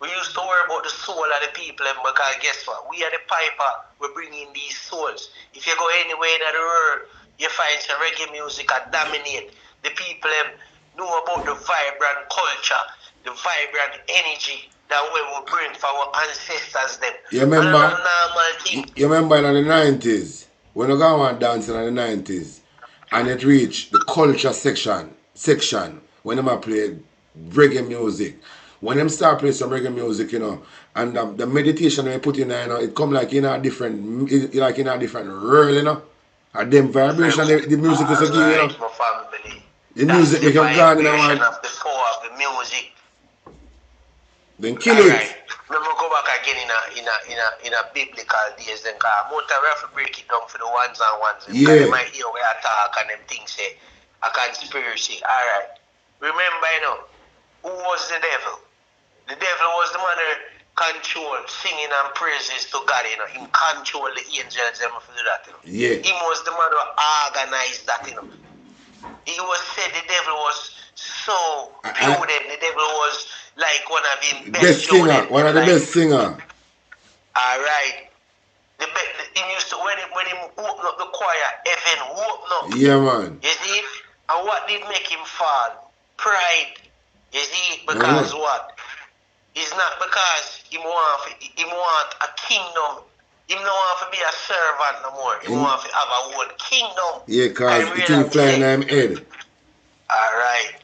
We used to worry about the soul of the people, because guess what? We are the piper, we're bringing these souls. If you go anywhere in the world, you find some reggae music that dominate. The people know about the vibrant culture, the vibrant energy that we will bring for our ancestors them. You remember in the 90s, when you go on dancing in the 90s, and it reached the culture section, when them play reggae music. When them start playing some reggae music, you know, and the meditation they put in there, you know, it come like in a different world, you know. And them vibration, the music is a give, you know. The music make you gone in a one. Of the power of the music. Then kill it. Let me go back again in a biblical days then, because I have to break it down for the ones and ones. Yeah. They might hear where I talk and them things say a conspiracy. Alright. Remember, you know, who was the devil? The devil was the man who controlled singing and praises to God, you know. He controlled the angels them to do that, you know. Yeah. He was the man who organized that, you know. He was said the devil was so prudent. The devil was like one of his best singer, one of the best singer. Alright. He used to when he opened up the choir, heaven opened up. Yeah, man. You see? And what did make him fall? Pride. You see? Because what? It's not because he want a kingdom. He don't want to be a servant no more. He want to have a whole kingdom. Yeah, because the king flying on him head. Alright.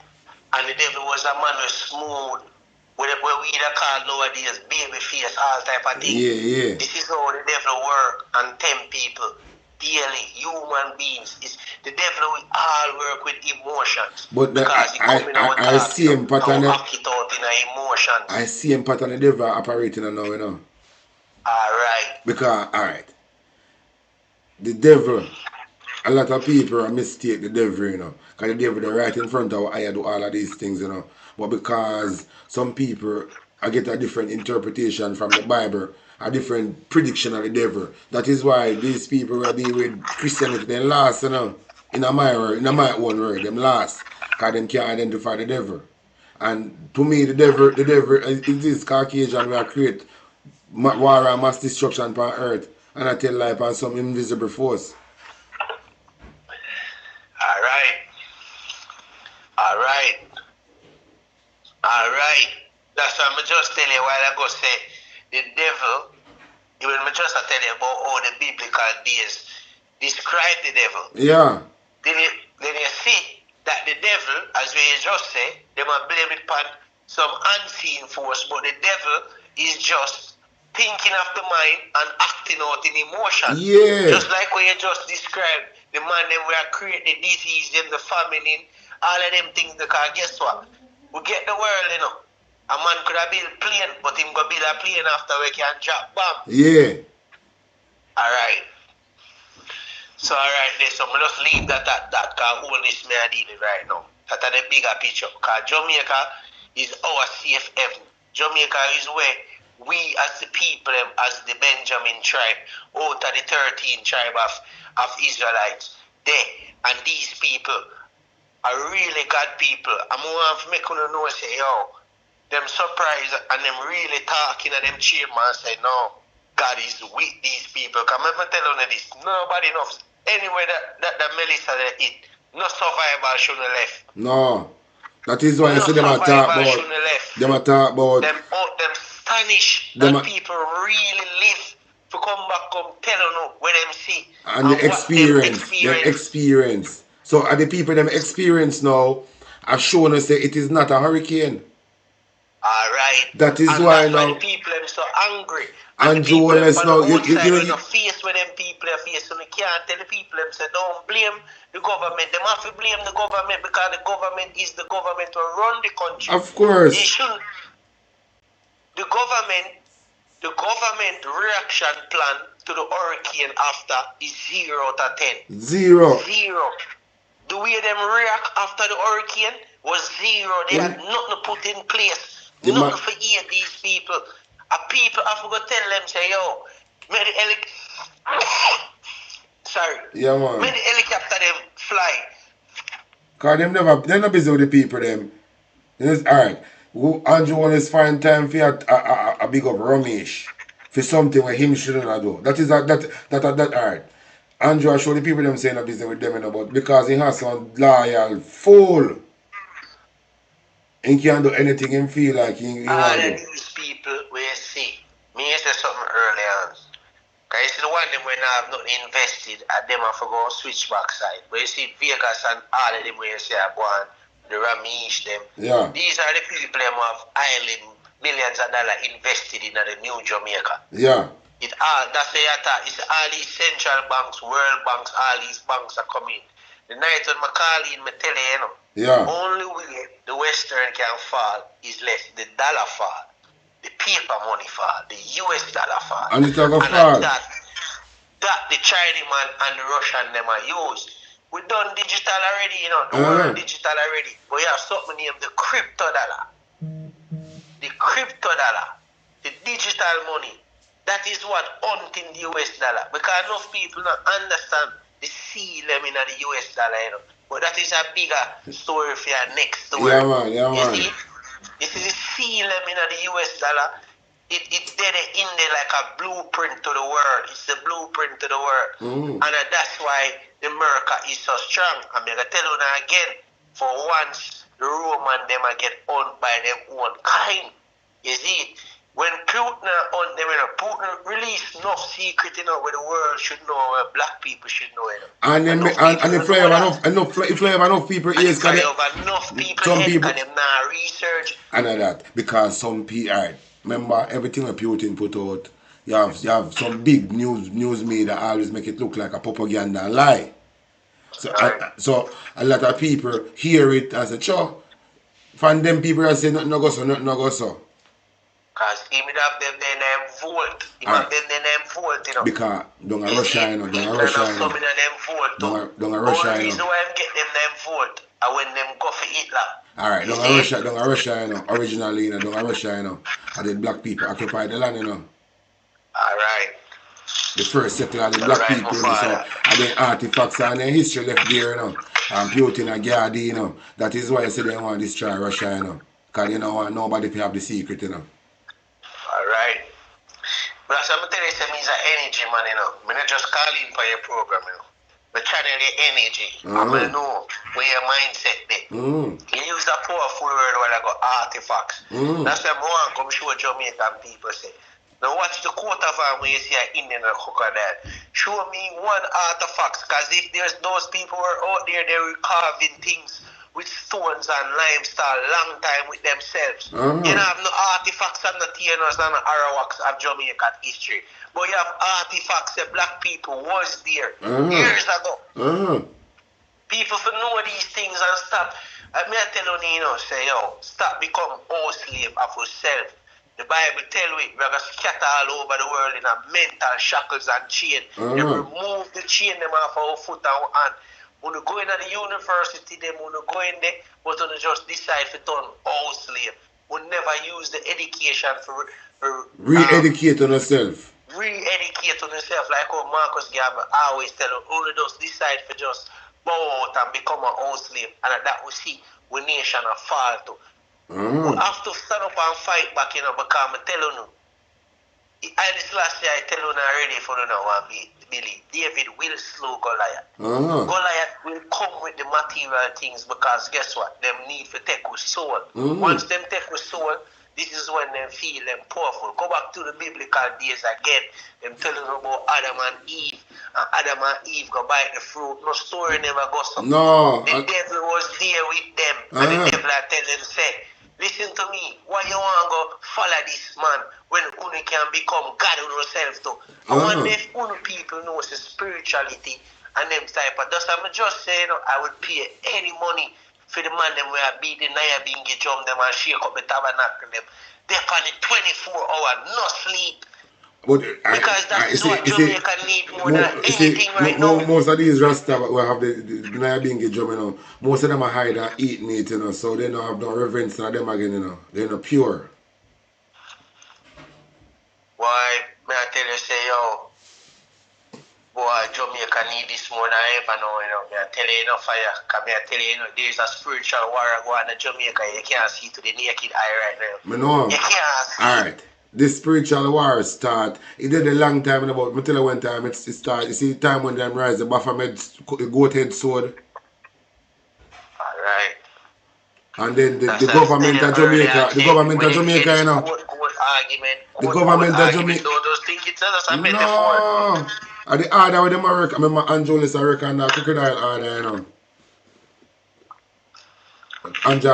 And the devil was a man who smooth. What we call nowadays baby face, all type of thing. Yeah. This is how the devil work and tempt people daily, human beings. The devil will all work with emotions. But I see him pattern. Act it out in emotions. I see him pattern the devil operating now, you know. Alright. Because, alright. The devil, a lot of people mistake the devil, you know. Because the devil is right in front of our eye do all of these things, you know. But because some people get a different interpretation from the Bible, a different prediction of the devil. That is why these people who deal with Christianity, they last, you know. In my own word, them last. Because them can't identify the devil. And to me, the devil is this Caucasian who create war and mass destruction upon earth. And I tell life on some invisible force. Alright. That's why I just tell you a while ago, say, the devil, even I just tell you about all the biblical days, describe the devil. Yeah. Then you see that the devil, as we just say, they might blame it upon some unseen force, but the devil is just thinking of the mind and acting out in emotion. Yeah. Just like when you just described the man that we are creating the disease, them, the famine, all of them things, because guess what? We get the world, you know. A man could have built a plane, but him go build a plane after we can drop bomb. Yeah. Alright. So alright, so I just leave that cause all this me I dealing right now. That's the bigger picture. Cause Jamaica is our safe haven. Jamaica is where we as the people, as the Benjamin tribe, out of the 13 tribe of Israelites, they and these people are really God people. I'm going to make you know, say, yo, them surprised and them really talking and them chairman say, no, God is with these people. Because I'm telling you this, nobody knows. Anywhere that Melissa they eat, no survivor should have left. No. That is why No you see them a talk survivor about. should have left. Them a talk about. Them astonished Them that people really live to come back, come tell you where them see. And the experience. So are the people them experience now are showing us that it is not a hurricane. Alright. That is and why that's now. why the people are so angry. And Joe, let's on know. the outside when you face with them people are facing, you can't tell the people them say don't blame the government. They have to blame the government because the government is the government to run the country. Of course. They shouldn't. The government reaction plan to the hurricane after is 0 out of 10. 0. The way them react after the hurricane was 0. They had nothing to put in place. Nothing for aid these people. And people have to go tell them, say, yo, may the sorry. Yeah, man. May the helicopter them fly. Because they're not busy with the people, them. Alright. Andrew want to find time for a big up Ramesh for something where him shouldn't have do. That is that alright. Andrew I show the people them saying a busy with them, but because he has some loyal fool. He can't do anything him feel like he want to do. These people will see. Me say something earlier on. Because you see the one them when I have not invested at them have to go switch back side. But you see Vegas and all of them where you say I go on the Ramesh them. Yeah. These are the people them have island millions of dollars invested in the new Jamaica. Yeah. That's the attack. It's all these central banks, world banks, all these banks are coming. The night when I call in, I tell you, you know. Yeah. Only way the Western can fall is less the dollar fall, the paper money fall, the US dollar fall. And it's gonna fall. That the Chinese man and the Russian them are used. We done digital already, you know, the world digital already. But you have something named the crypto dollar. The crypto dollar, the digital money. That is what hunting the US dollar. Because enough people don't understand the seal them in the US dollar, you know. But that is a bigger story for your next story. Yeah, man, yeah, man. You see, this is a seal them in the US dollar. It's there in there like a blueprint to the world. It's the blueprint to the world. And that's why the America is so strong. I'm going to tell you now again, for once, the Roman them get owned by their own kind. You see, when Putin on them, Putin released enough secret, you know, where the world should know, where black people should know, you know. And if you have enough people is because enough people some people and them not research. And that because some people remember everything that Putin put out, you have some big news media always make it look like a propaganda and lie. So a lot of people hear it as a show. From them people that say nothing no go so. Because he would have them their name vote. He have them their name vote, you know. Because don't Russia, you know. Don't Russia, you know. Don't Russia, you know. The reason why I get them name vote and when them go for Hitler. Alright, don't Russia, you know. Originally, you know, don't Russia, you know. And the black people occupy the land, you know. Alright. The first settler of the black people, you know, so and then artifacts and then history left there, you know. And Putin and Gardi, you know. That is why I say they want to destroy Russia, you know. Because you don't want nobody to have the secret, you know. Alright. But as I'm telling you, it's an energy, man, you know. I'm not just calling for your program, you know. But channel your energy. I'm going to know where your mindset is. You use a powerful word while I got artifacts. That's why I want to come show Jamaican people say. Now watch the quote of them when you see an Indian or crocodile. Show me one artifact. Because if there's those people who are out there, they were carving things with stones and limestone long time with themselves. You don't have no artifacts and no TNOs and no arawaks of Jamaican history. But you have artifacts that black people was there years ago. People for know these things and stop. I tell you, you know, say, yo, stop become all slave of yourself. The Bible tell we we're going to scatter all over the world in a mental shackles and chain. They remove the chain them off our foot and our hand. When you go into the university, them when you go in there, but when you just decide to turn house slave. We never use the education for re-educate on yourself. Re-educate on yourself, like how Marcus Garvey always tell us, only just decide to just bow out and become a house slave, and that we see we nation a fall to. We have to stand up and fight back, you know, because I tell you, this last year I tell you already for you now and believe David will slow Goliath. Goliath will come with the material things because guess what? Them need to take with soul. Once them take with soul, this is when they feel them powerful. Go back to the biblical days again. Them telling about Adam and Eve. And Adam and Eve go bite the fruit. No story never goes up. No. The devil was there with them. And the devil I tell them, say, listen to me. Why you want to go follow this man when you can become God on yourself too? I wonder if people know the spirituality and them type of. I'm just saying, I would pay any money for the man them where I beat the Naya Bingi drum them and shake up the tabernacle them. They're on it 24 hours, no sleep. But because that's what Jamaica need more than anything right now. Most of these Rasta will have the Naya Bingi drum, you know. Most of them are hide and eat meat, you know, so they don't have no reverence for them again, you know. They're not pure. Why, may I tell you, say, yo, boy, Jamaica need this more than ever now, you know. I tell you enough fire, because I tell you, you know, there's a spiritual war going on in Jamaica you can't see to the naked eye right now. I know. You can't see. Alright. This spiritual war start. It did a long time about, I tell you one time it start. You see the time when them rise the Baphomet goat head sword. Alright. And then the government of Jamaica, you know. The government of Jamaica. No. And the order with them I remember Angelis and that crocodile order, you know. Anja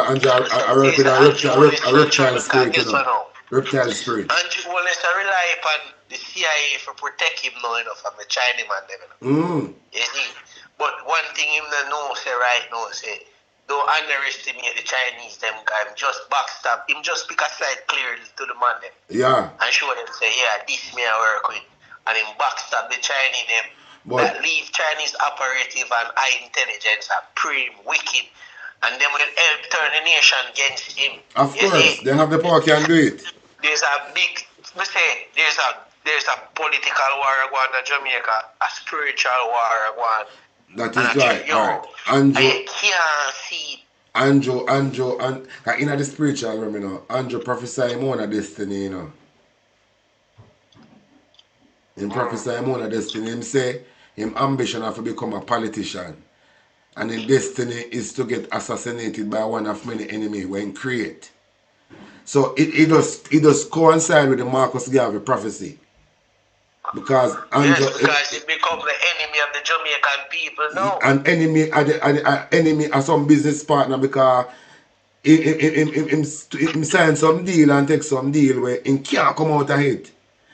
I work with a reptile spirit, you know. Reptile spirit. Angelis I rely upon the CIA for protect him now, you know, from the Chinaman them, you know. You see? But one thing him don't know say right now, say, don't underestimate the Chinese them guy. Just backstab. Him just pick a side clearly to the man them. Yeah. And show them say, yeah, this me I work with. And him backstab the Chinese them. But that leave Chinese operative and high intelligence are pretty wicked. And them will help turn the nation against him. Of course. They have the power, can do it. There's a big, we say, there's a political war going on in Jamaica, a spiritual war going. That is right. Alright. Andrew, and in the spiritual realm, you know, Andrew prophesy him on a destiny, you know. Him prophesy him on a destiny. Him say, him ambition of to become a politician. And his destiny is to get assassinated by one of many enemies when create. So it does coincide with the Marcus Garvey prophecy. Because because it becomes the enemy of the Jamaican people now. An enemy of some business partner because him sign some deal and take some deal where he can't come out of it.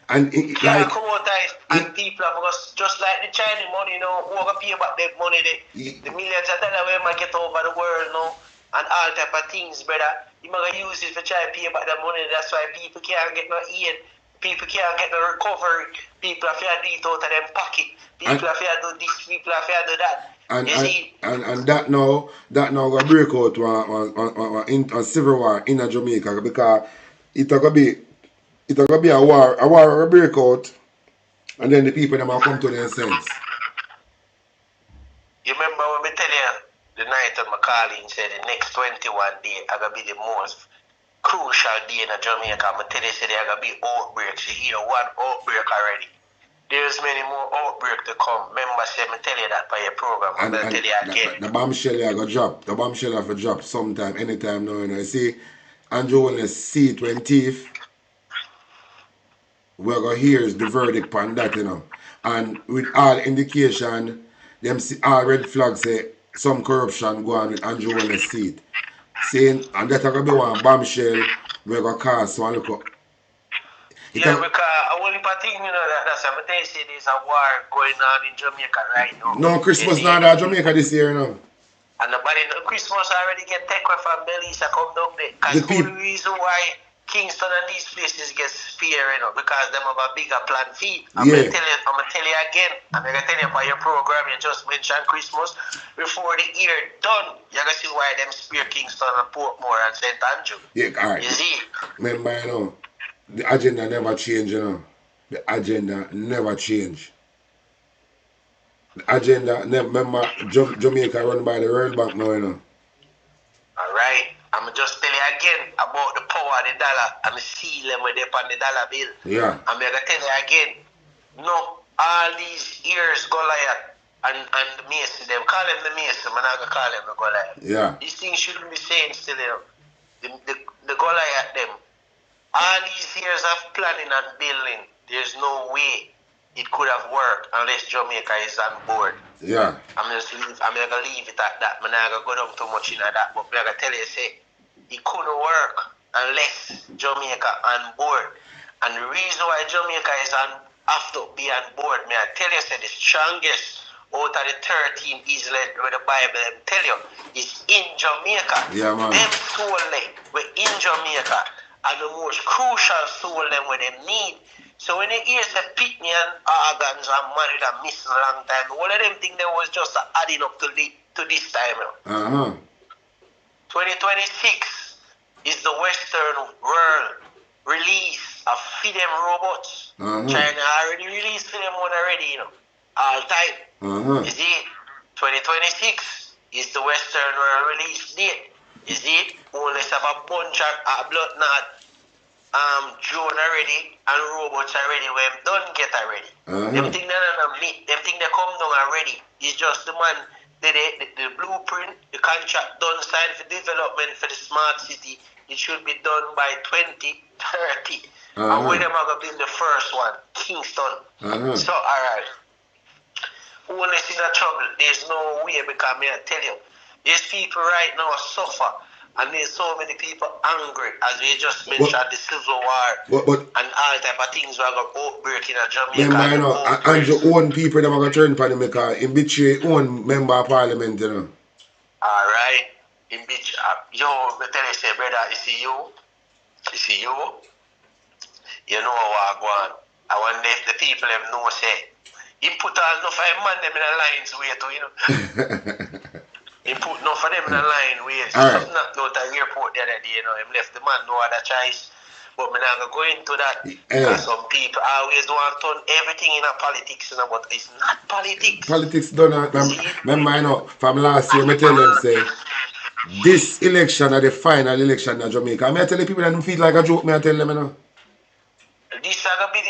And it can't come out of it. And people have just like the Chinese money, you know, who are going to pay back that money, the millions of dollars where they get over the world now, and all type of things, brother. You might use it to try to pay back that money. That's why people can't get no aid. People can't get no recovery. People have to do it out of them pocket. People have to do this. People have to do that. And that now gonna break out on civil war in Jamaica because it's gonna be a war gonna break out, and then the people them will come to their sense. You remember when we tell you the night of McCarlin said the next 21 days are gonna be the most crucial day in Jamaica. I'm tell you say there are gonna be outbreaks. You hear one outbreak already. There's many more outbreaks to come. Remember, say me tell you that by your program. I'm gonna tell you again. The bombshell are gonna drop. The bombshell have to drop sometime, anytime now. You know. You see, Andrew will see it when thief. We're gonna hear the verdict on that, you know. And with all indication, them see all red flags say some corruption go on with Andrew Wellness seat. Saying, and that's gonna be one bombshell we're gonna cast one look up. Yeah, because only thing, you know, that's what I'm saying, there's a war going on in Jamaica right now. No, Christmas not in Jamaica this year, you know. And nobody Christmas already get taken from Belize and come down there. Because the reason why Kingston and these places get spare, you know, because them have a bigger plan fee. Yeah. I'm gonna tell you again. I'm gonna tell you about your program. You just mentioned Christmas. Before the year done, you're gonna see why them spare Kingston and Portmore and St. Andrew. Yeah, all right. You see? Remember, you know, the agenda never change, you know. The agenda never change. The agenda, remember, Jamaica run by the World Bank now, you know. All right. I'm just tell you again about the power of the dollar and the seal them with on the dollar bill. Yeah. I'm gonna tell you again. No, all these years Goliath and Mason, them call them the Mason, I'm not gonna call them the Goliath. Yeah. These things shouldn't be saying still, you know. The Goliath them. All these years of planning and building, there's no way it could have worked unless Jamaica is on board. Yeah. I'm gonna leave it at that. I'm not gonna go down too much into that, but I'm gonna tell you, say, it couldn't work unless Jamaica on board. And the reason why Jamaica is have to be on board, may I tell you, say, the strongest out of the 13 Israel where the Bible tell you is in Jamaica. Yeah, man. Them soul were in Jamaica are the most crucial soul them where they need. So when they hear the pitney and organs are married and missing a long time, all of them think they was just adding up to this time. Uh-huh. 2026 is the Western world release of FIDEM robots. Uh-huh. China already released FIDEM one already, you know, all time. Uh-huh. You see, 2026 is the Western world release date. You see, only have a bunch of blood knot drone already and robots already when done get already. Uh-huh. Them thing they don't meet, them thing they come down already. It's just the man, the blueprint, the contract done signed for development for the smart city. It should be done by 2030. Uh-huh. And where them are going to be the first one, Kingston. Uh-huh. So, alright. Only see the trouble, there's no way because I tell you, there's people right now suffer. And there's so many people angry, as we just mentioned, the Civil War and all type of things were going to outbreak in Jamaica. Remember, you know, and your own people that are going to turn upon him because he betray own member of parliament, you know. Alright. Yo, me tell you, say, brother, you see you know what I want. I wonder if the people have know, say, he put all enough of man them in the lines way too, you know. He put enough of them in the line way. Something not out of the airport the other day, you know. Him left the man no other choice. But I'm not going to go into that. Because some people always want to turn everything in a politics, you know, but it's not politics. Politics done. Remember, you know, from last year, I tell them, say, this election are the final election in Jamaica. I tell the people that don't feel like a joke, I tell them, you know. This I gonna be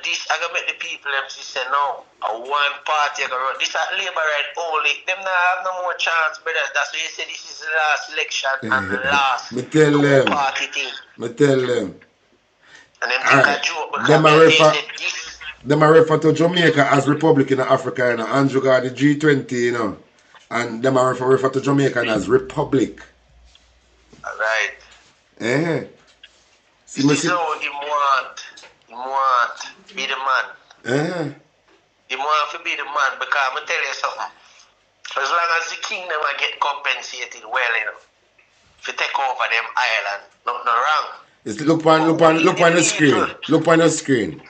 this I gonna make the people them say no. A one party I gonna run. This is Labour right only. Them not have no more chance, brothers. That's why you say this is the last election and the last Me tell them. party thing. Me tell them. And them think a joke because them refer to Jamaica as Republic in Africa, you know. Andrew got the G20, you know. And them refer to Jamaica as Republic. Alright. See, this is how he want be the man. He want to be the man because I'm going to tell you something. As long as the kingdom will get compensated well, you know, if you take over them island, nothing wrong. Look on the screen. Look on the screen.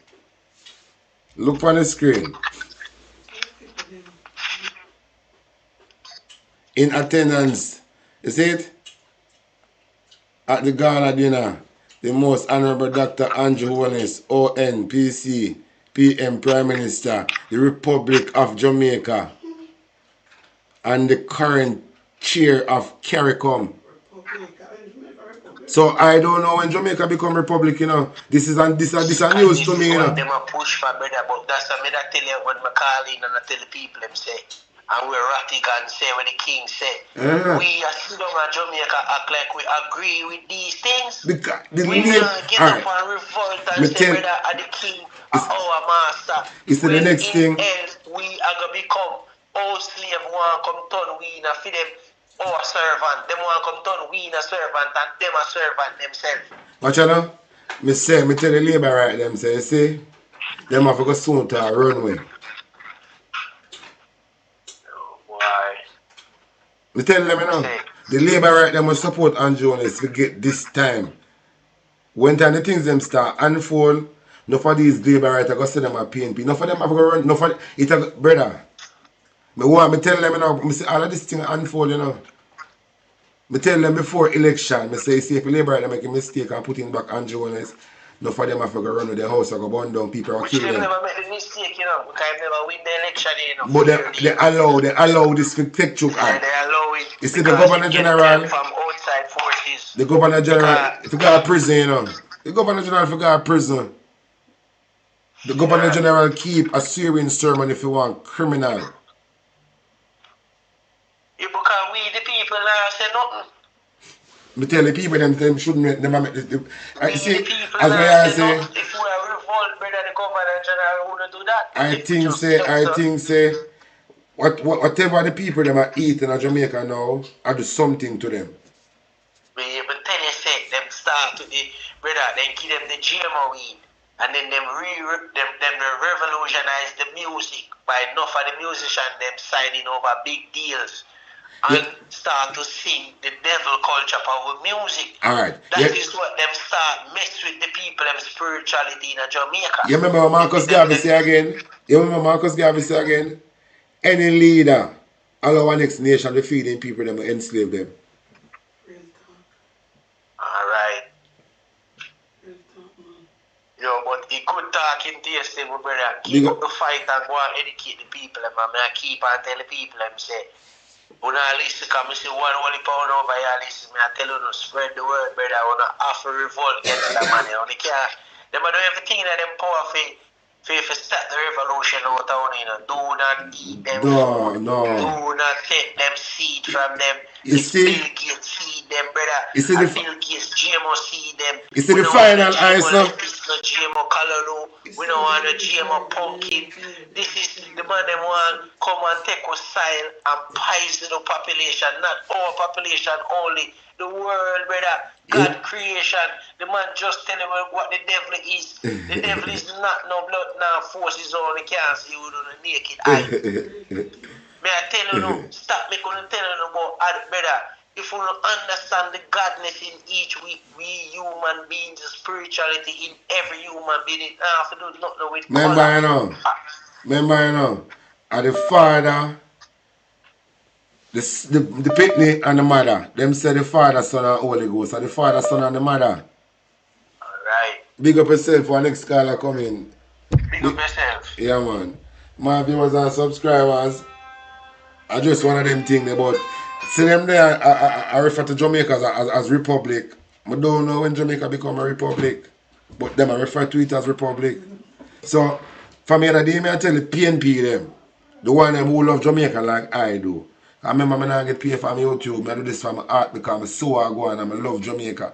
Look on the screen. In attendance, you see it? At the gala dinner, the Most Honorable Dr. Andrew Wallace, ON, PC, PM Prime Minister, the Republic of Jamaica, and the current chair of CARICOM. So I don't know when Jamaica become Republic, you know. This is news to me, you know. Them a push for brother, but that's what I tell you when I call in and I tell the people them say. And we're Ratigan say when the king say. We as Sudan and Jamaica act like we agree with these things. We not get up and revolt and say brother are the king our master. It's the next thing. Else we are gonna become all slave want come turn we in a for them our servant. Them want come turn we in a servant and them a servant themselves. Watch out now. Me tell the Labour right them say, see, them have to go soon to a runway. Why? Me tell them, you know, the Labour right them must support Andrew Jones to get this time. when time the things them start unfold, enough of these labor right I go see them a PNP. Enough of them have to run, enough of it brother. Me tell them, you know, me say all of this thing unfold, you know. Me tell them before election, me say, see if Labour they make a mistake and put in back Andrew Jones, enough of them have to go run with their house or go burn down, people will kill them. Which they never make the mistake, you know, because they never win the election, you know. But they allow this to take took yeah, they allow it. You see the Governor General from outside forces. The Governor General if you go to prison, you know. The Governor General if you go to prison. The Governor General keep a Syrian sermon if you want criminal. Yeah, because we the people now say nothing. Me tell the people them shouldn't make them make the We see the people as now I say say nothing. If we are revolt, brother, the Governor General wouldn't do that. I think say whatever the people them are eating in Jamaica now, I do something to them. But tell you say them start to the brother, then give them the GMO weed. And then them revolutionize the music by enough of the musicians them signing over big deals and start to sing the devil culture power music. Alright. That is what them start mess with the people them spirituality in Jamaica. You remember what Marcus Garvey say again? Any leader allow our next nation to feed them people them enslave them. Alright. Yo, but he could talk in tasting, my brother. Keep up the fight and go and educate the people, man. I keep on tell the people, say, when I listen, come and say, one holy pound over here, listen, I tell you, no, spread the word, brother. I want to offer revolt against that man. They can't, they do everything that them power for start the revolution out of you know. Do not eat them food. Do not take them seed from them. You see? Bill Gates seed them, brother. You see the Bill Gates GMO seed them. You see the final answer? No GMO callaloo. We don't want no GMO pumpkin. This is the man them want come and take our soil and poison the population, not our population only. The world, brother. God creation. The man just tell him what the devil is. The devil is not no blood now forces on. He can't see you with a naked eye. May I tell you no, stop me couldn't tell you about brother. If we don't understand the godness in each we human beings, the spirituality in every human being, it have to do nothing with Remember, you know, are the father, the picnic and the mother. Them say the Father, Son, and Holy Ghost. Are the Father, Son, and the mother. Alright. Big up yourself for our next caller coming. Big up yourself. Yeah, man. My viewers and subscribers, I just one of them things about see them there. I refer to Jamaica as republic. I don't know when Jamaica become a republic, but them I refer to it as republic. So for me, the day I tell the PNP them, the one them who love Jamaica like I do. I remember when I get paid for my YouTube, I do this for my art because I'm so going and I love Jamaica.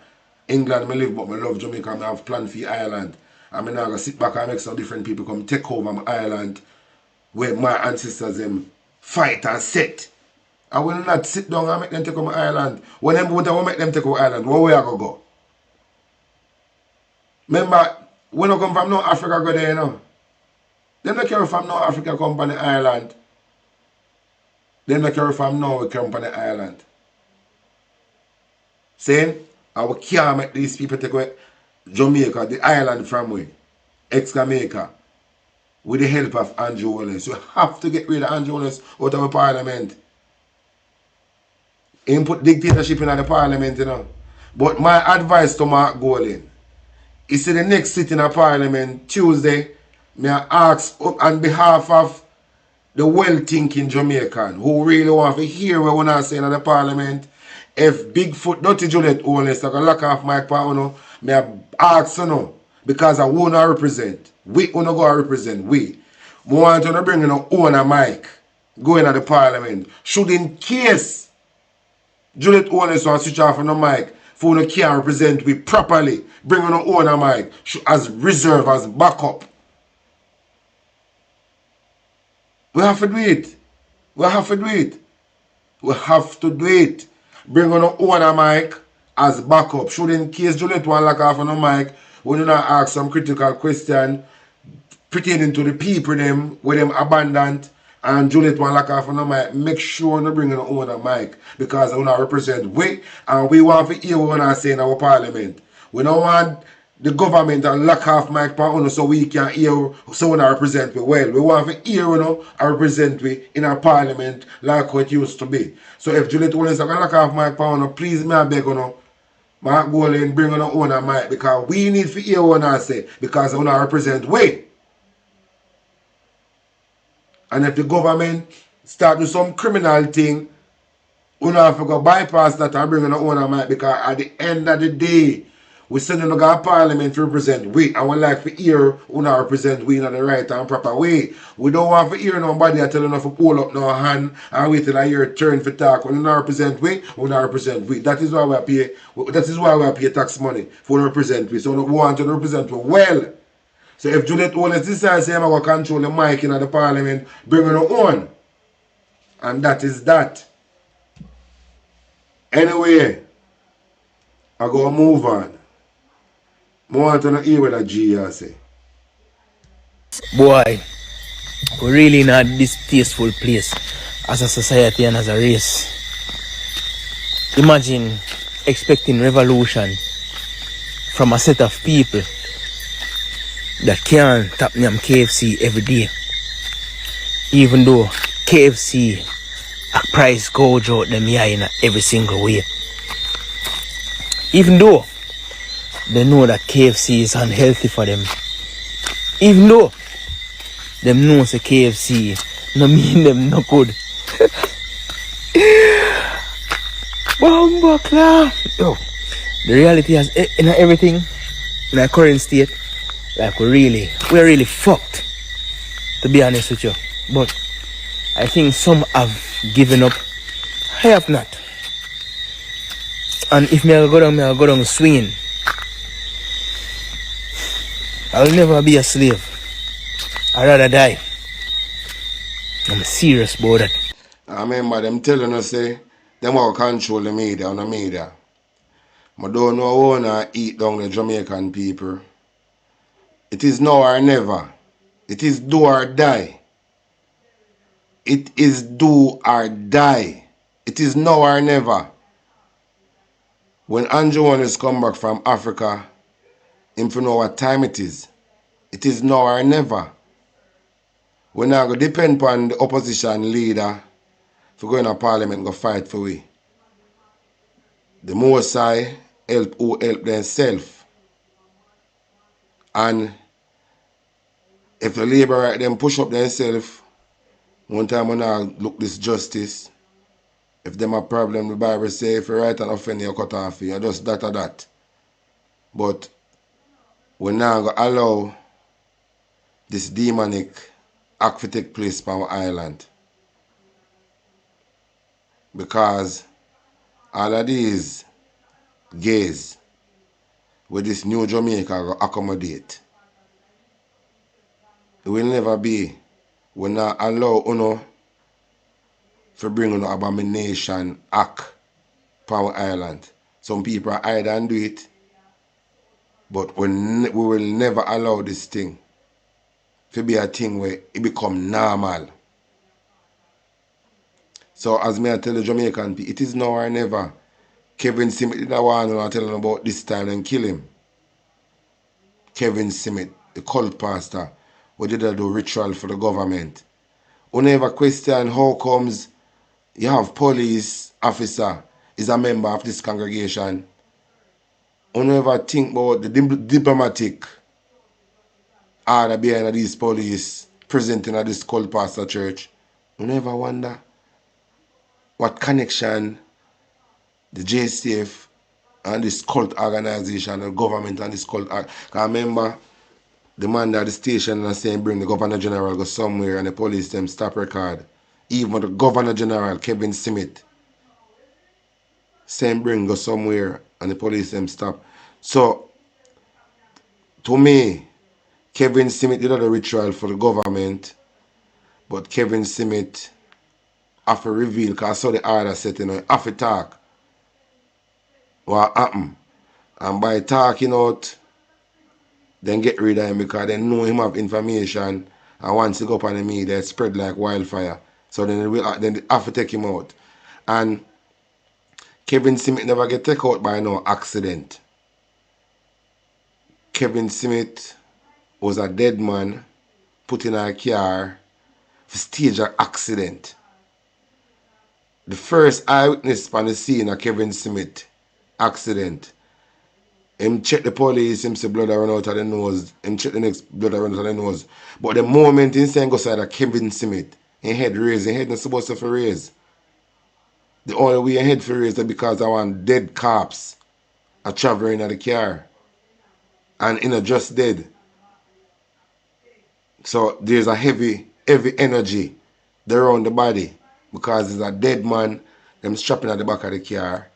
England I live, but I love Jamaica. I have planned for Ireland. I'm now going to sit back and make some different people come take over my island where my ancestors them fight and set. I will not sit down and make them take over my island. When them want to make them take over Ireland, where we are going to go? Remember, when I come from North Africa, go there, you know. Them not care from North Africa come from the island. Them not care from Norway come from the island. Saying, I will can't make these people take away Jamaica, the island from we, ex-Jamaica, with the help of Andrew Wallace. You have to get rid of Andrew Wallace out of the parliament. He put dictatorship in the parliament, you know. But my advice to Mark Golding, he said the next sitting of parliament, Tuesday, may I ask on behalf of the well-thinking Jamaican who really want to hear what we're saying in the parliament, if Bigfoot, Dirty Juliet Wallace, I can lock off Mike Pauno, may I ask you know, because I want to represent. We want to go represent. We want to bring in owner Mike going to the parliament. Should in case Juliet Wallace want to switch off on the mic, for no can represent we properly, bring on owner mic as reserve, as backup. We have to do it. We have to do it. We have to do it. Bring on owner mic as backup. Should in case Juliet want to lock off on the mic, we do not ask some critical question pertaining to the people them, where them abandoned, and Juliet want to lock off on the mic, make sure you bring on owner mic because we want to represent we, and we want to hear what we want to say in our parliament. We don't want the government to lock off mic for so we can hear someone represent we well. We want to hear and represent we in our parliament like what it used to be. So if Juliet is going to lock off mic for please me I beg my goal in bring on own mic because we need to hear what I say because we represent we. And if the government start do some criminal thing, we have to go bypass that and bring on own mic because at the end of the day, we send in a parliament to represent we, and we like to hear who not represent we in the right and proper way. We don't want to hear nobody telling us to pull up no hand and wait till I hear turn for talk. When we not represent we not represent we. That is why we pay. That is why we pay tax money for represent we. So we want to represent we well. So if Juliet Owens decides say I'm going to control the mic in the parliament, bring it on. And that is that. Anyway, I go move on. I want to hear what a G say. Boy, we're really in a distasteful place as a society and as a race. Imagine expecting revolution from a set of people that can't tap them KFC every day. Even though KFC a price gouge out them here in every single way. Even though they know that KFC is unhealthy for them. Even though them know say KFC no mean them no good. Yo, the reality is in everything in our current state, like we're really fucked, to be honest with you. But I think some have given up. I have not. And if I'll go down swinging. I'll never be a slave. I'd rather die. I'm serious about that. I remember them telling us say them will control the media and the media. I don't know how I want to eat down the Jamaican people. It is now or never. It is do or die. It is do or die. It is now or never. When Andrew Warnes come back from Africa, him to know what time it is. It is now or never. We now go depend upon the opposition leader to go in a parliament and go fight for we. The Most High help who help themselves. And if the labor right them push up themselves, one time when I look this justice, if them a problem, the Bible say if you write an offender, you cut off you, just that or that. But we now go allow this demonic act to take place on our island. Because all of these gays with this new Jamaica go accommodate. It will never be. We not allow uno to bring an abomination act on our island. Some people hide and do it, but we will never allow this thing to be a thing where it become normal. So as me I tell the Jamaican people, it is now or never. Kevin Smith did not want to tell him about this time and kill him. Kevin Smith, the cult pastor, who did do ritual for the government. Who never question how comes you have police officer is a member of this congregation. Who never think about the diplomatic order behind these police presenting at this cult pastor church. Who never wonder what connection the JCF and this cult organization, the government and this cult. I remember the man at the station and saying bring the Governor General go somewhere and the police them stop record. Even the Governor General, Kevin Smith, saying bring go somewhere and the police them stop. So, to me, Kevin Smith did the ritual for the government, but Kevin Smith have to reveal, because I saw the order set, have to talk what happened. And by talking out, then get rid of him because they know him have information, and once he go up on the media, it spread like wildfire. So then they have to take him out. And Kevin Smith never get taken out by no accident. Kevin Smith was a dead man put in a car to stage an accident. The first eyewitness on the scene of Kevin Smith accident. Him check the police, him say blood run out of the nose. Him check the next blood run out of the nose. But the moment he say go side of Kevin Smith, his head raised, his head not supposed to raise. The only way his head for raise is because I want dead cops are traveling in the car. And in just dead. So there's a heavy energy around the body because it's a dead man, them strapping at the back of the car.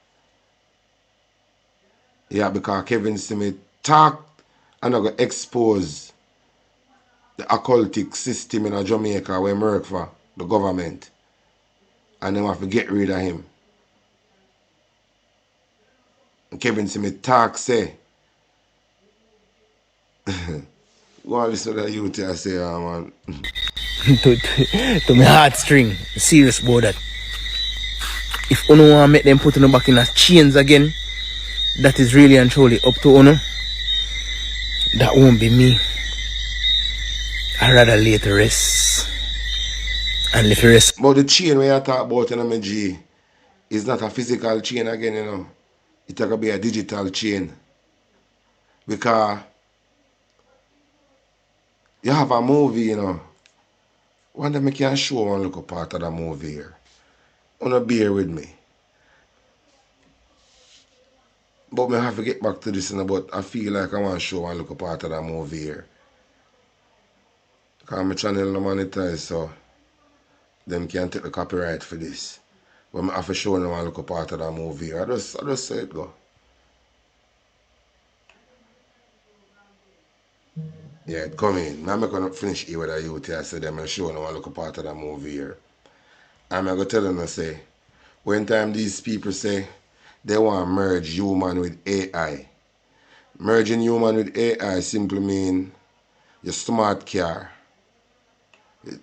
Yeah, because Kevin Smith talked and I'm going to expose the occultic system in Jamaica where he work for the government. And them have to get rid of him. And Kevin Smith talk say, go on listen to the youth I say, man. to my heartstring, serious about that. If you want to make them put them back in a chains again, that is really and truly up to you. That won't be me. I'd rather lay to rest and live the rest. But the chain when you talk about in my G is not a physical chain again, you know. It's going to be a digital chain. Because you have a movie, you know. One day I can show one little part of the movie here. Wanna bear with me. But I have to get back to this, you know, but I feel like I want to show one little part of the movie here. Because my channel is monetized, so them can take the copyright for this. But I have to show them one little part of the movie here. I just say it go. Yeah, it come in. I'm going to finish here with the youth here. I said I'm going to show them one little part of the movie here. I'm going to tell them, I say, when time these people say they want to merge human with AI. Merging human with AI simply mean your smart car.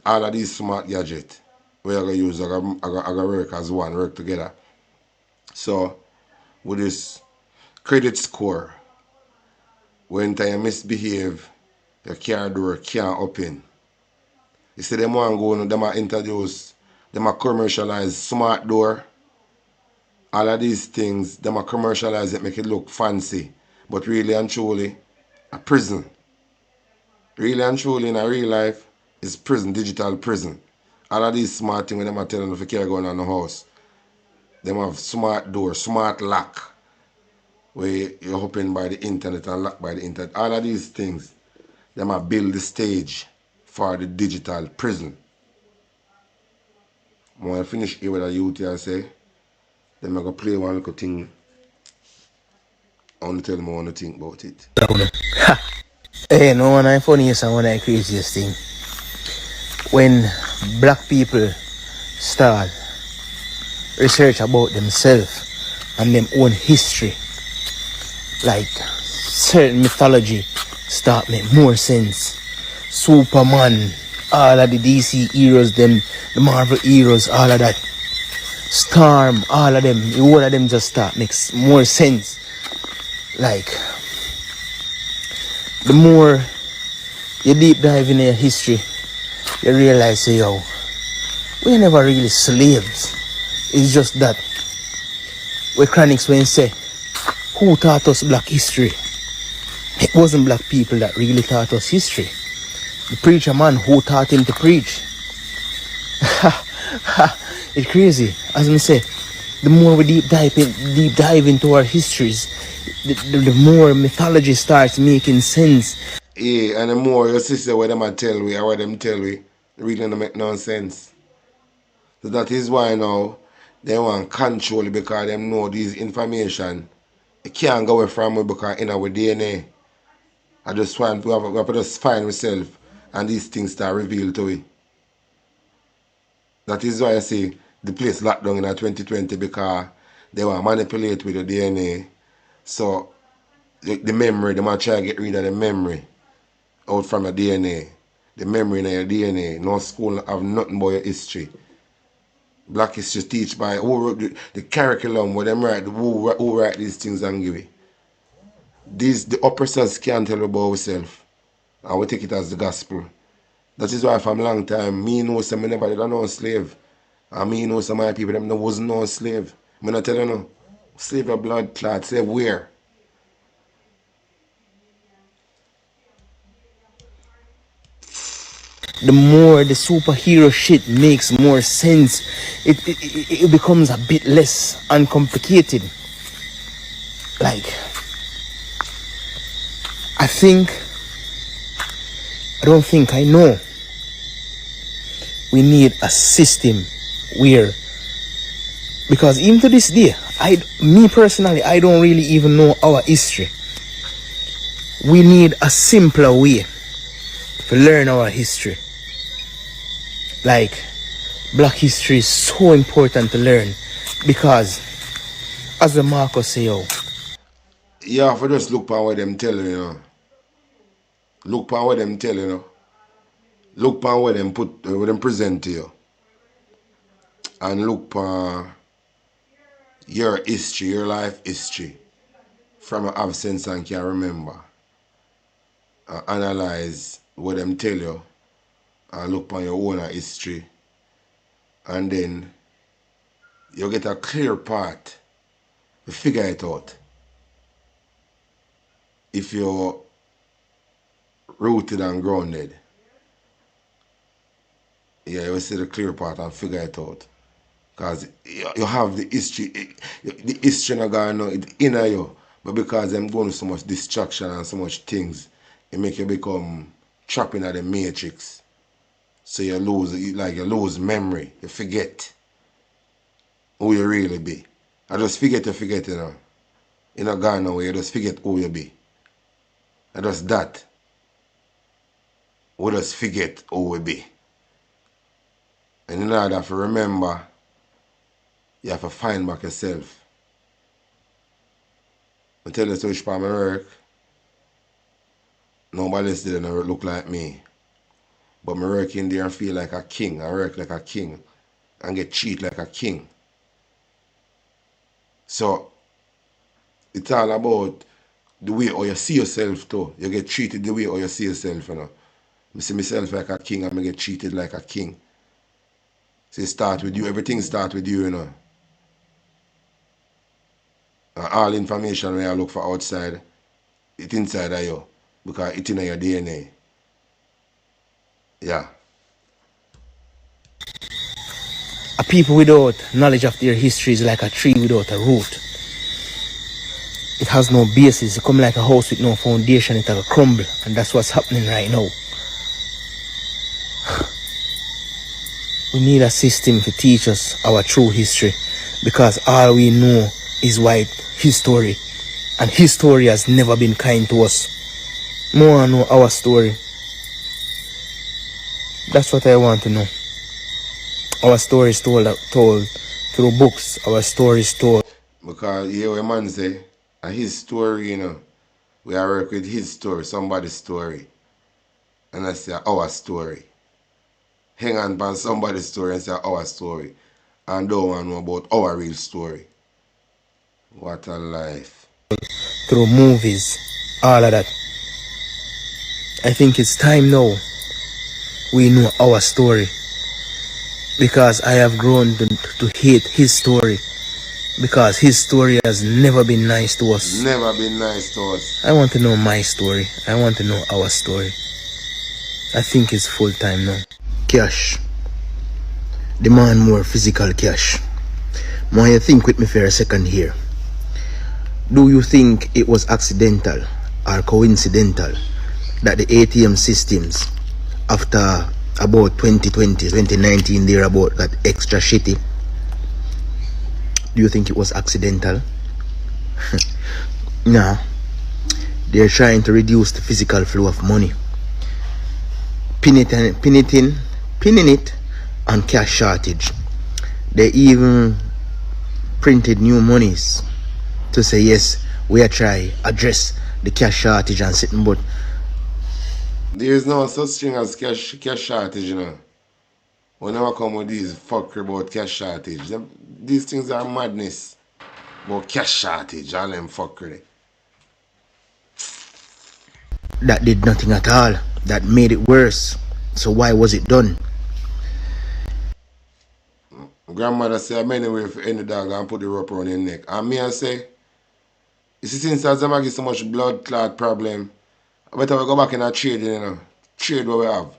All of these smart gadgets we are going to use are going to work as one, work together. So, with this credit score, when you misbehave, your car door can't open. You see them want to go, them are introduce, them are commercialize smart door. All of these things, them are commercialize it, make it look fancy. But really and truly, a prison. Really and truly in a real life, is prison, digital prison. All of these smart things when them are telling you if you can't go in the house. Them have smart door, smart lock. Where you open by the internet and lock by the internet. All of these things, them are build the stage for the digital prison. When I finish here with a youth here, I say, then I'm going to play one little thing. I want to tell me what I think about it. Hey, no one I funniest and one of the craziest thing. When black people start research about themselves and them own history, like certain mythology start make more sense. Superman, all of the DC heroes, them, the Marvel heroes, all of that. Storm, all of them, all of them just start makes more sense. Like, the more you deep dive in your history, you realize, yo, we never really slaves. It's just that we chronics when say, who taught us black history? It wasn't black people that really taught us history. The preacher man who taught him to preach. It's crazy. As I say, the more we deep dive into our histories, the more mythology starts making sense. Yeah, and the more your sister what them tell we or what them tell we, really don't make no sense. So that is why now they want control because they know these information. It can't go away from me because in our DNA. I just want we have to just find myself and these things start revealed to me. That is why I say the place locked down in 2020 because they want to manipulate with the DNA. So the memory, they might try to get rid of the memory out from your DNA. The memory in your DNA. No school have nothing about your history. Black history teach by who wrote the curriculum, what them write, who write these things and give it. the oppressors can't tell about ourselves. And we take it as the gospel. That is why from a long time, me know some never did no slave. And me know some of my people them wasn't no slave. I'm not telling you, slave a blood clot, slave where? The more the superhero shit makes more sense, it becomes a bit less uncomplicated. Like, I don't think I know. We need a system where, because even to this day, me personally, I don't really even know our history. We need a simpler way to learn our history. Like, black history is so important to learn because, as the Marcus say, you have to just look at what them tell you, you know. Look at what them tell you, you know. Look at what them present to you. And look at your history, your life history. From your absence and can remember. Analyze what them tell you. And look at your own history. And then you get a clear path to figure it out. If you're rooted and grounded, yeah, you will see the clear path and figure it out. Because you have the history not going on in you, but because them going so much distraction and so much things, it make you become trapped in the matrix. So you lose memory, you forget who you really be. I just forget, you know. You know, gone away, you just forget who you be. And just that. We just forget who we be. And in order to remember, you have to find back yourself. I tell you so which part of my work, nobody else didn't look like me. But I work in there and feel like a king. I work like a king and get treated like a king. So it's all about the way how you see yourself too. You get treated the way how you see yourself, you know. I see myself like a king and I get treated like a king. So it starts with you, everything starts with you, you know. And all information when I look for outside, it's inside of you. Because it's in your DNA. Yeah. a people without knowledge of their history is like a tree without a root. It has no basis. It come like a house with no foundation. It will crumble. And that's what's happening right now. We need a system to teach us our true history, because all we know is white history, and history has never been kind to us. More know our story. That's what I want to know. Our story is told through books. Our story is told. Because you hear what man say, his story, you know. We are work with his story, somebody's story. And I say our story. Hang on by somebody's story and say our story. And don't want to know about our real story. What a life. Through movies, all of that. I think it's time now we know our story, because I have grown to hate his story, because his story has never been nice to us. Never been nice to us. I want to know my story. I want to know our story. I think it's full time now. Cash. Demand more physical cash. Want you think with me for a second here. Do you think it was accidental or coincidental that the ATM systems after about 2019 there about got extra shitty? Do you think it was accidental? Nah. They're trying to reduce the physical flow of money. Pinning it on cash shortage. They even printed new monies to say yes, we are trying address the cash shortage and sitting, but there is no such thing as cash shortage, you know. We never come with these fuckery about cash shortage. These things are madness. About cash shortage, all them fuckery. that did nothing at all, that made it worse. So why was it done? Grandmother say, I'm anyway for any dog and put the rope around your neck. And me I say, you see, since there's get so much blood clot problem, I better we go back in a trade, you know. Trade what we have.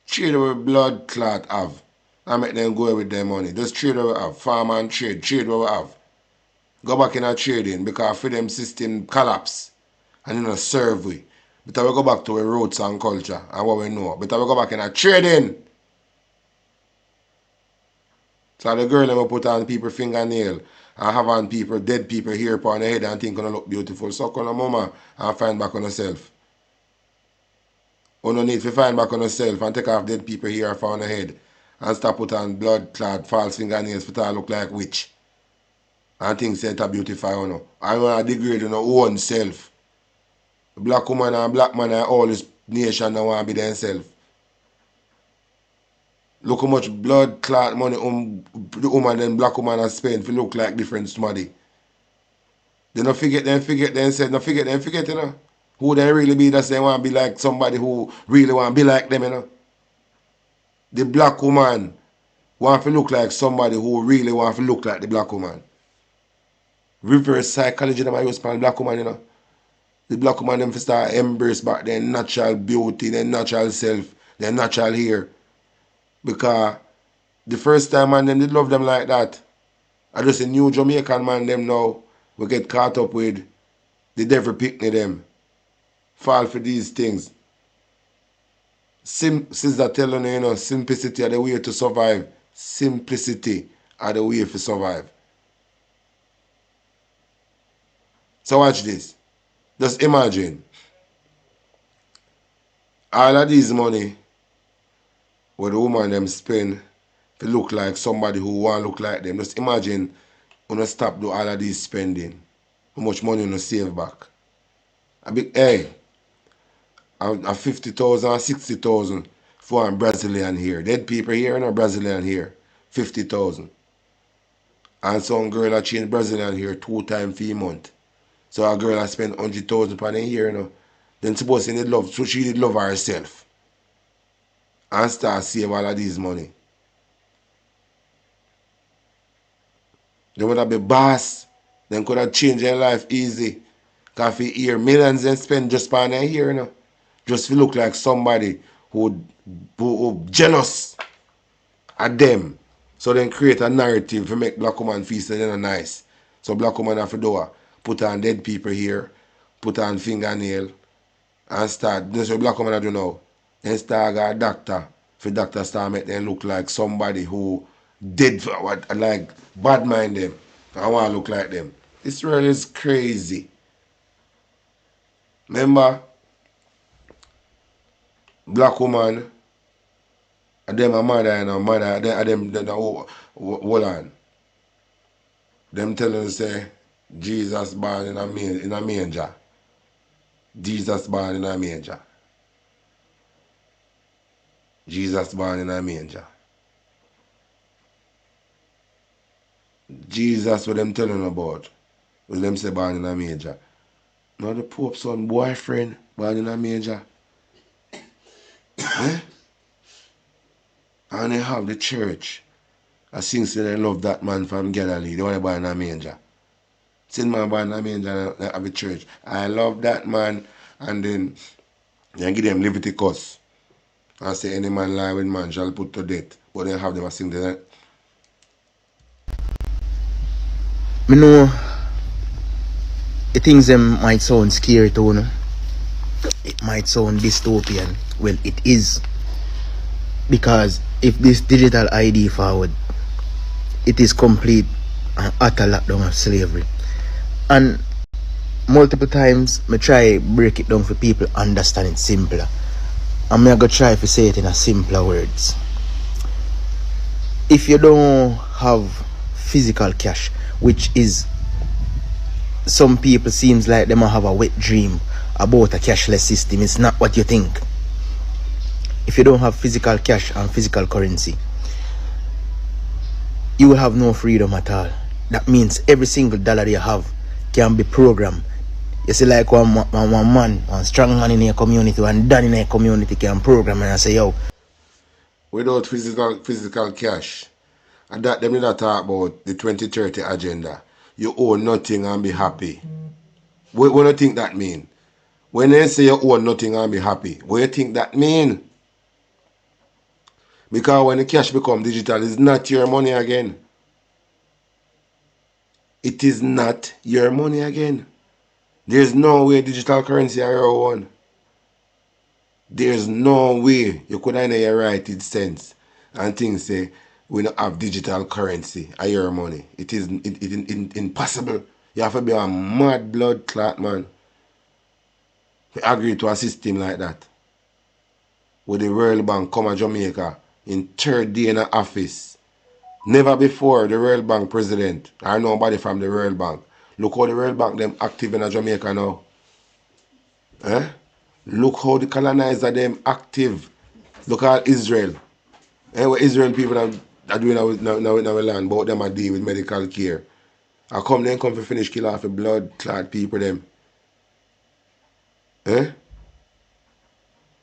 Trade what we blood clot have. And make them go with their money. Just trade what we have. Farm and trade. Trade what we have. Go back in a trading because for them system collapse. And you know, serve we. But we go back to our roots and culture and what we know. But we go back in a trading. So the girl them put on people fingernail and have on people, dead people hair upon their head and think gonna look beautiful. So come on mama and find back on yourself. You no need to find back on yourself and take off dead people hair from the head and stop put on blood clad false fingernails for to look like witch. And things say to beautify you know. And you wanna degrade your own self. Black woman and black man and all this nation don't want to be themselves. Look how much blood clot money the woman and black woman has spent to look like different somebody. They don't forget them said, no forget them, you know. Who they really be that they want to be like somebody who really want to be like them, you know. The black woman want to look like somebody who really want to look like the black woman. Reverse psychology them I use for the black woman, you know. The black woman them start embrace back their natural beauty, their natural self, their natural hair. Because the first time man them did love them like that. I just a new Jamaican man them now we get caught up with the devil picnic them. Fall for these things. Sister telling you, you know, simplicity are the way to survive. Simplicity are the way to survive. So watch this. Just imagine all of these money where the woman them spend to look like somebody who want to look like them. Just imagine when you stop do all of these spending. How much money you save back. A big hey, a 50,000 or 60,000 for a Brazilian here. Dead people here and a Brazilian here. 50,000. And some girl a change Brazilian here 2 times for a month. So a girl a spend 100,000 per a year, you know. Then suppose she need love, so she did love herself. And start save all of these money. They would have been boss. Then could have changed their life easy. Because for year, millions they spend just for a year, you know. Just to look like somebody who jealous of them. So then create a narrative to make black woman feel so they're nice. So black woman have to do it. Put on dead people here, put on fingernail, and start. This is what black woman do now. Then start a doctor. For doctor start make them look like somebody who did what like bad mind them. I want to look like them. This really is crazy. Remember, black woman, and them a mother and a mother, them hold on. Them telling us say Jesus born in a manger. Jesus born in a manger. Jesus born in a manger. Jesus what them telling about. What them say born in a manger. Now the Pope's son boyfriend born in a manger. Eh? And they have the church. I think they love that man from Galilee. They want to born in a manger. Sin man born in a manger and have a church. I love that man. And then they give them Leviticus. And say any man lie with man shall put to death. But they have them a sing that. I know the things them might sound scary to you. It might sound dystopian. Well, it is. Because if this digital ID forward, it is complete and utter lockdown of slavery. And multiple times I try break it down for people understand it simpler. And I'm going to try to say it in a simpler words. If you don't have physical cash, which is some people seems like they might have a wet dream about a cashless system, it's not what you think. If you don't have physical cash and physical currency, you will have no freedom at all. That means every single dollar you have can be programmed. You see, like one man, one strong man in a community, one done in a community can program and I say, yo. Without physical cash, and that them not talk about the 2030 agenda. You own nothing and be happy. What do you think that mean? When they say you own nothing and be happy, what do you think that mean? Because when the cash become digital, it's not your money again. It is not your money again. There's no way digital currency are your own. There's no way you could in your right sense and think say we don't have digital currency are your money. It is impossible. You have to be a mad blood clot man to agree to a system like that. With the World Bank come to Jamaica in third day in the office. Never before the World Bank president or nobody from the World Bank. Look how the World Bank them active in Jamaica now. Eh? Look how the colonizer them active. Look at Israel. What Israel people are doing now in our land, but them are deal with medical care. I come to finish kill off the blood clot people them. Eh?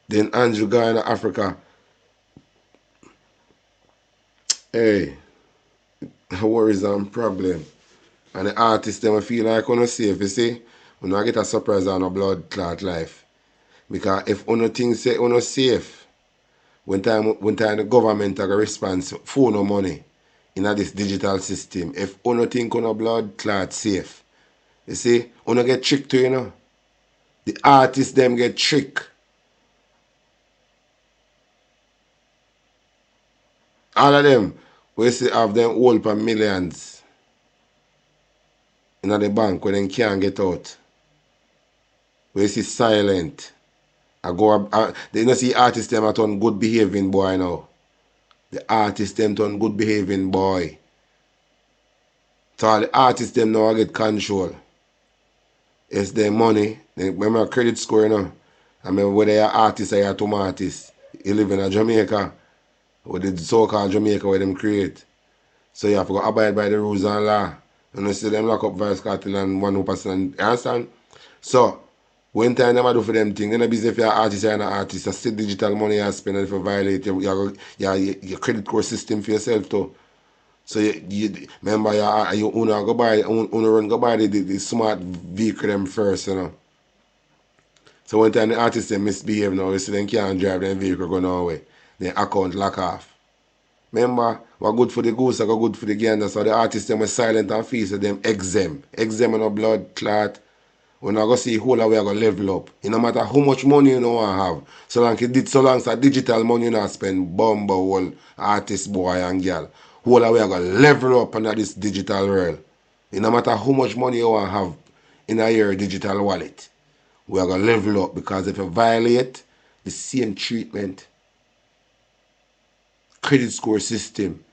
Then Andrew Ghana, Africa. Hey, worries and problem. And the artists them feel like on safe, you see? We not get a surprise on a blood clot life. Because if uno things say uno safe, when time the government are response for no money in this digital system, if uno think uno blood clot safe, you see, uno get tricked too, you know. The artists them get tricked. All of them, we see have them hold for millions in the bank when they can't get out. We see silent. They don't see artists them at on good behaving boy now. The artists them turn good behaving boy. So all the artists them now get control. It's their money. They remember credit score, you know. I mean whether you're artist or you're a artist. You live in Jamaica. Or the so-called Jamaica where them create. So you have to go abide by the rules and law. And you see them lock up Vice Cartel and 1%. You understand? So when time them do for them things, they're not busy if you're an artist or you're not an artist. It's still digital money you spend, and if you violate your credit score system for yourself too. So you remember you go buy the smart vehicle them first, you know. So when time the artists they misbehave now, you see them can't drive their vehicle go nowhere. Their account lock off. Remember, what good for the goose, what good for the gander. So the artists them are silent and feel so them exempt. Exempt no blood clot. When I go see whole way I go level up. It no matter how much money you know want have. So long as digital money you not spend bomb whole artist boy and girl. Whole way I go level up under this digital world. It no matter how much money you want have in a your digital wallet. We are gonna level up because if you violate the same treatment, credit score system,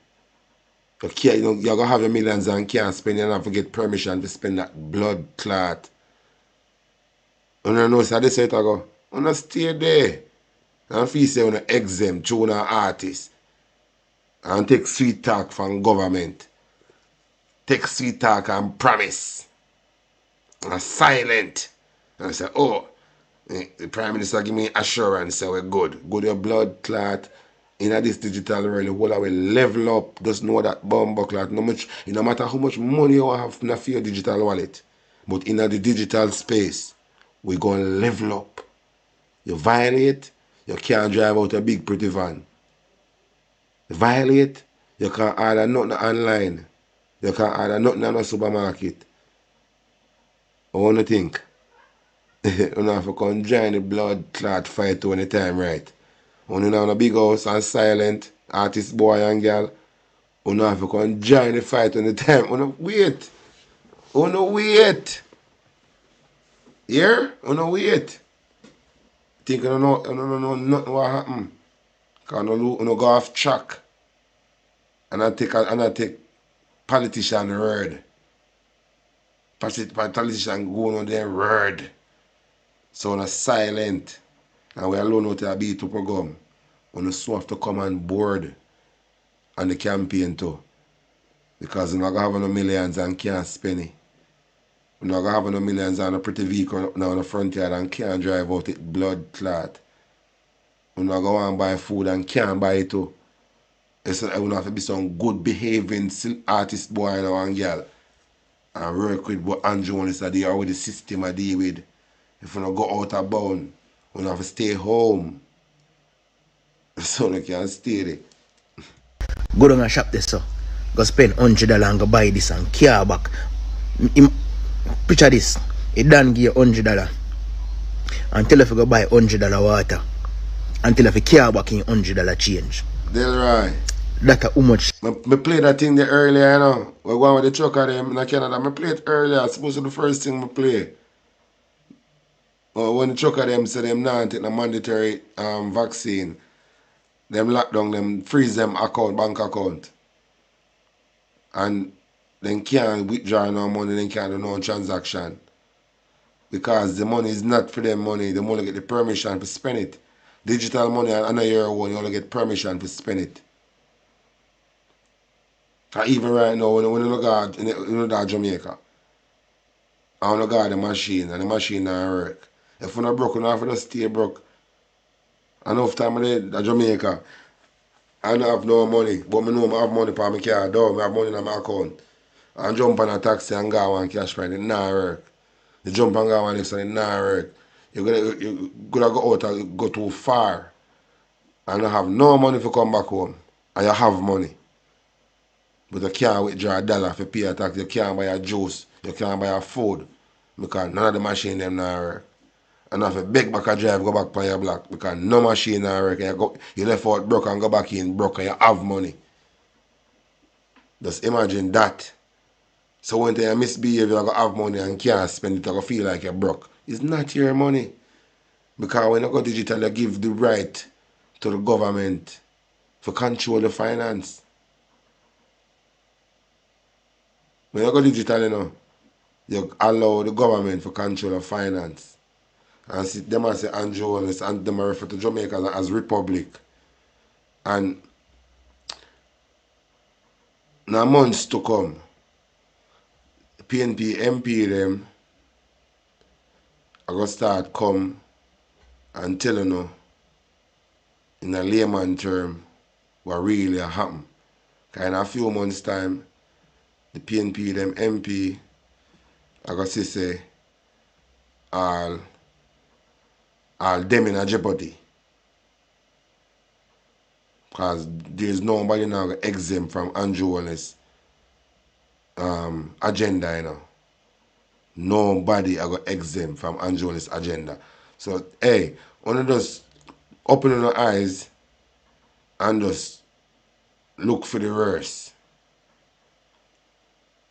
you're gonna have your millions and can't spend it and have to get permission to spend that blood clot. And I know so this way it go. And I stay there. And feel say on exempt to an artist. And take sweet talk from government. Take sweet talk and promise. And silent. And I say, oh, the Prime Minister give me assurance say we're good. Good your blood clot. In this digital world, the whole way level up. Just know that bomb clot. No matter how much money you have for your digital wallet. But in the digital space, we're going to level up. You violate, you can't drive out a big pretty van. You violate, you can't order nothing online. You can't order nothing in a supermarket. I want to think. You have to come join the blood clot fight when the time right. When you have a big house and silent, artist boy and girl, you have to come join the fight when the time. Wait. Wait. Here? Wait. Think you don't know nothing what happen. Because you go off track. And I take politician word. Politician go on their word. So I'm silent. And we alone out to be to program. We so have to come on board on the campaign too. Because we're not going to have no millions and can't spend it. We're not going to have no millions on a pretty vehicle now on the front yard and can't drive out it blood clot. We're not going to buy food and can't buy it too. It's going to have to be some good behaving artist boy now and girl. And work with what Andrew wants to do or with the system I deal with. If we don't go out of bound, we don't have to stay home. So we can stay there. Go down a shop this, so. Go spend $100 and go buy this and care back. Picture this. It done give you $100. Until if you go buy $100 water. Until if you care back in $100 change. That's right. That's how much. I played that thing there earlier, you know. We're going with the truck of them in Canada. I played it earlier. It's supposed to be the first thing I play. When the truck of them said them not take the mandatory vaccine, them lock down them, freeze them bank account. And then can't withdraw no money, then can't do no transaction. Because the money is not for them money. They only get the permission to spend it. Digital money, and a year one, you only get permission to spend it. And even right now, when you look at Jamaica, I look at the machine, and the machine doesn't work. If you're not broke, you don't have to stay broke. Enough time in Jamaica, I don't have no money, but I know I have money for my car, though. I have money in my account. And jump on a taxi and go on cash price, it not work. You jump and go on this and it not work. You're gonna go out and go too far and you have no money to come back home. And you have money. But you can't withdraw $1 for pay a tax. You can't buy a juice. You can't buy a food. Because none of the machine them not work. And you have to beg back a drive, go back on your block. Because no machine not work. You left out broke and go back in broke and you have money. Just imagine that. So when you misbehave, you're going to have money and can't spend it, you're going to feel like you're broke. It's not your money. Because when you go digital, you give the right to the government to control the finance. When you go digital, you allow the government to control the finance. And see, them I say Andrew and them refer to Jamaica as Republic. And now months to come, PNP MP them are going to start come and tell you in a layman term what really happen. Because in a few months time, the PNP them MP are going to say all them in a jeopardy. Because there's nobody now exempt from Andrew Wallace's agenda, Nobody are going to exempt from Andrew Wallace's agenda. So, hey, only just open your eyes and just look for the worst.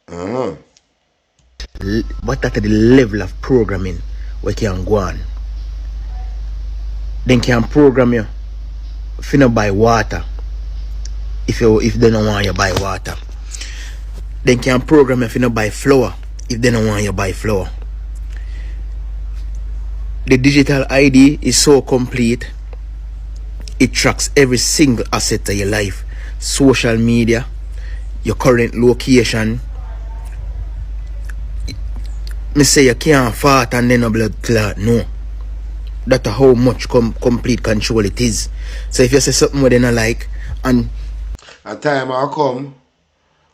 But that's the level of programming we can go on. They can program you if you not buy water. If they don't want you buy water. They can program you if you not buy flour. If they don't want you buy flour. The digital ID is so complete. It tracks every single asset of your life. Social media, your current location. Me say you can't fart and then a blood clot. No. That's how much complete control it is. So if you say something they don't like, and a time will come,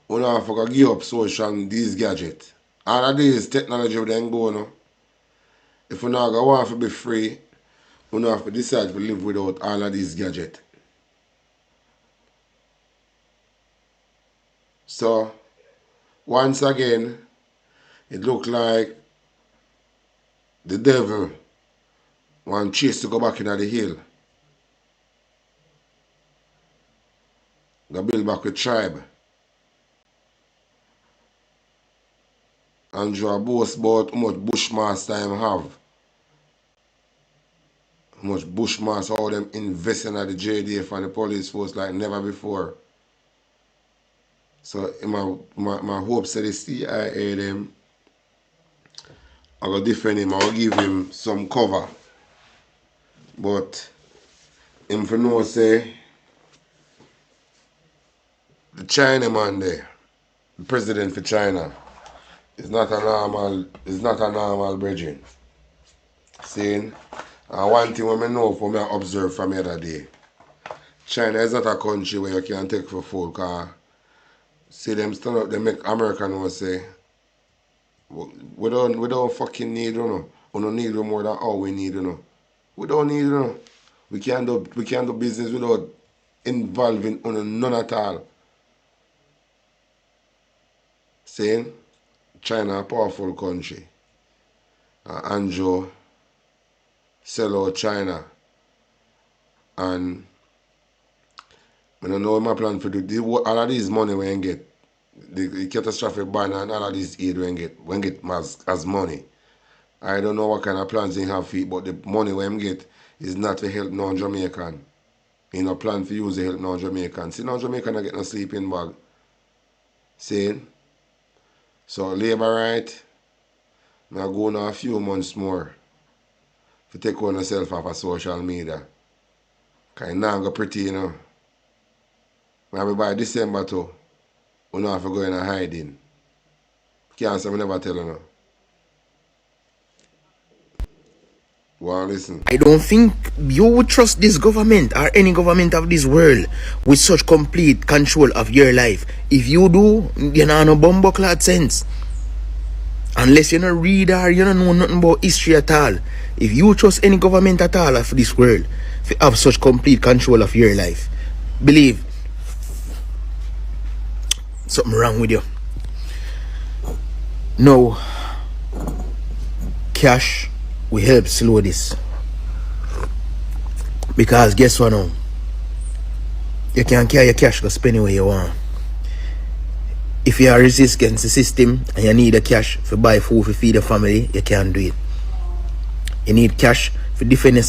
we don't have to give up social these gadgets. All of these technology we then go now. If we not want to be free, we don't have to decide to live without all of these gadgets. So, once again, it look like the devil want chase to go back into the hill. Go build back with tribe. Andrew boast about how much Bushmaster time have. How much Bushmaster, how them investing at the JDF and the police force like never before. So my hope say the CIA them I go defend him, I will give him some cover. But him for know say the China man there, the president for China, It's not a normal bridging. Saying, and one thing when I know from me observe from the other day, China is not a country where you can take for full car. See them stand up, they make American will say, we don't fucking need We don't need more than all we need We don't need We can't do business without involving none at all. Saying China a powerful country. Andrew sell out China. And I don't know what my plan for do. All of these money we get, the catastrophic ban and all of this aid we get as money. I don't know what kind of plans they have for it, but the money we get is not to help non-Jamaican. You know, plan for use to help non-Jamaican. See, non-Jamaican are getting a sleeping bag. Saying, so labor right, I go now a few months more to take on yourself off of social media. Because now go pretty, you know. Maybe by December too, we don't have to go in a hiding. Can't say me never tell you no. Well, listen. I don't think you would trust this government or any government of this world with such complete control of your life. If you do, you know no bumbleclad sense. Unless you don't read or you don't know nothing about history at all. If you trust any government at all of this world to have such complete control of your life, believe something wrong with you. No, cash will help slow this. Because guess what now? You can carry your cash to spend it where you want. If you are resist against the system and you need the cash to buy food to feed the family, you can't do it. You need cash for defend the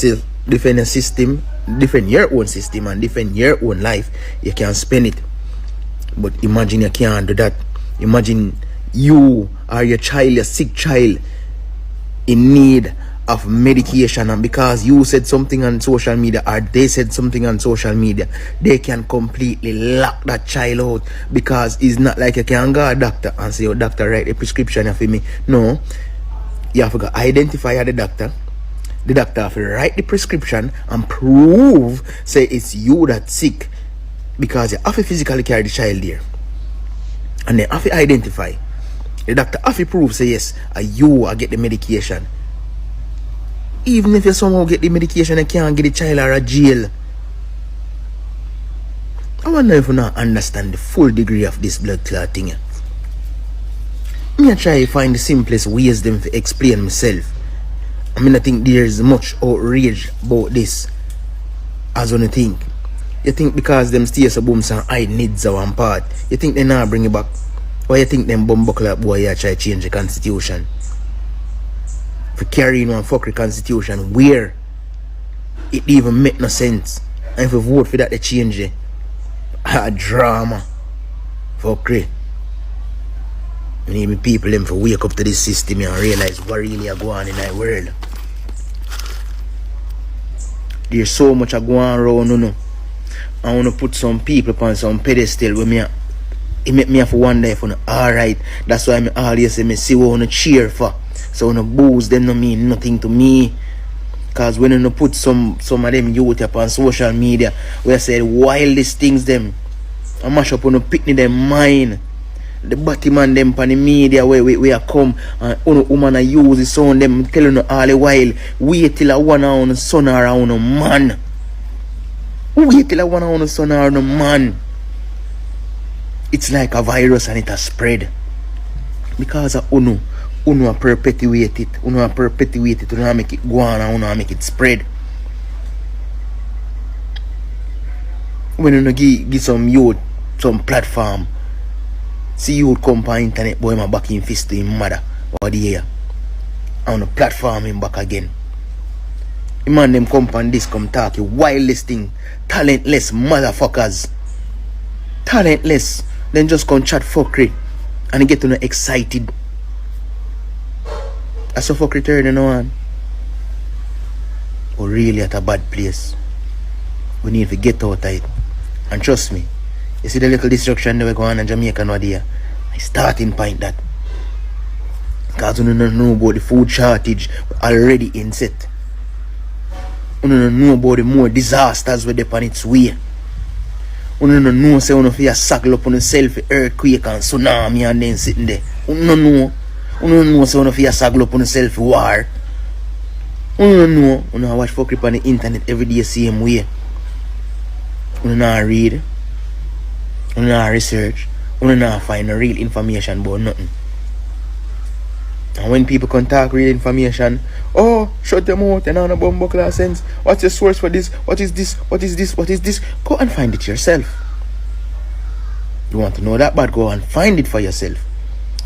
system, defend your own system and defend your own life. You can spend it. But imagine you can't do that. Imagine you or your child, your sick child, in need of medication, and because you said something on social media or they said something on social media, they can completely lock that child out. Because it's not like you can go to a doctor and say, "Oh, doctor, write a prescription for me." No, you have to identify the doctor. The doctor have to write the prescription and prove say it's you that's sick, because you have to physically carry the child there, and then have to identify. The doctor have to prove say yes, you get the medication. Even if you somehow get the medication, you can't get the child out of jail. I wonder if you not understand the full degree of this blood clot thing. I try to find the simplest ways them to explain myself. I mean, I think there's much outrage about this. As when you think because them stay so booms and hide needs are one part, you think they not bring it back? Or you think them bumbuckler boy here try to change the constitution? For carrying one fuckery constitution where it even make no sense. And if you vote for that, they change it. A drama. Fuckery. We need people them to wake up to this system and realize what really is going on in our world. There's so much going around, you know. I want to put some people on some pedestal with me. It make me have to wonder if alright. That's why I always say, I see what I want to cheer for. So when I booze them no mean nothing to me. Cause when you put some of them youth up on social media where I say wildest things them, I mash up on the picnic them mind. The body man them on the media where we come and on woman I use the sound them telling you all the while, wait till I want on the son around a man. Wait till I want on the son around a man. It's like a virus and it has spread. Because of Uno perpetuate it. Uno make it go on and Uno make it spread. When you give some youth some platform, see youth come on internet, boy, my back in fist to him mother or the air. On the platform him back again. The man them come on this, come talk you wildest thing. Talentless motherfuckers. Talentless. Then just come chat fuckery and get to know excited. That's a fuckery turning on. We're really at a bad place. We need to get out of it. And trust me, you see the little destruction that we're going on in Jamaica now there. I starting point that. Because we don't know about the food shortage already in set. We don't know about the more disasters where they're on its way. We don't know say we have sackle up on yourself earthquake and tsunami and then sitting there. We don't know. We don't know say we have sackle up on yourself war. We don't know. We don't watch fuck on the internet every day same way. We don't read. We don't research. We don't find no real information about nothing. And when people can talk real information, oh, shut them out, and on a bumbo class sense. What's your source for this? What is this? What is this? What is this? Go and find it yourself. You want to know that bad? Go and find it for yourself.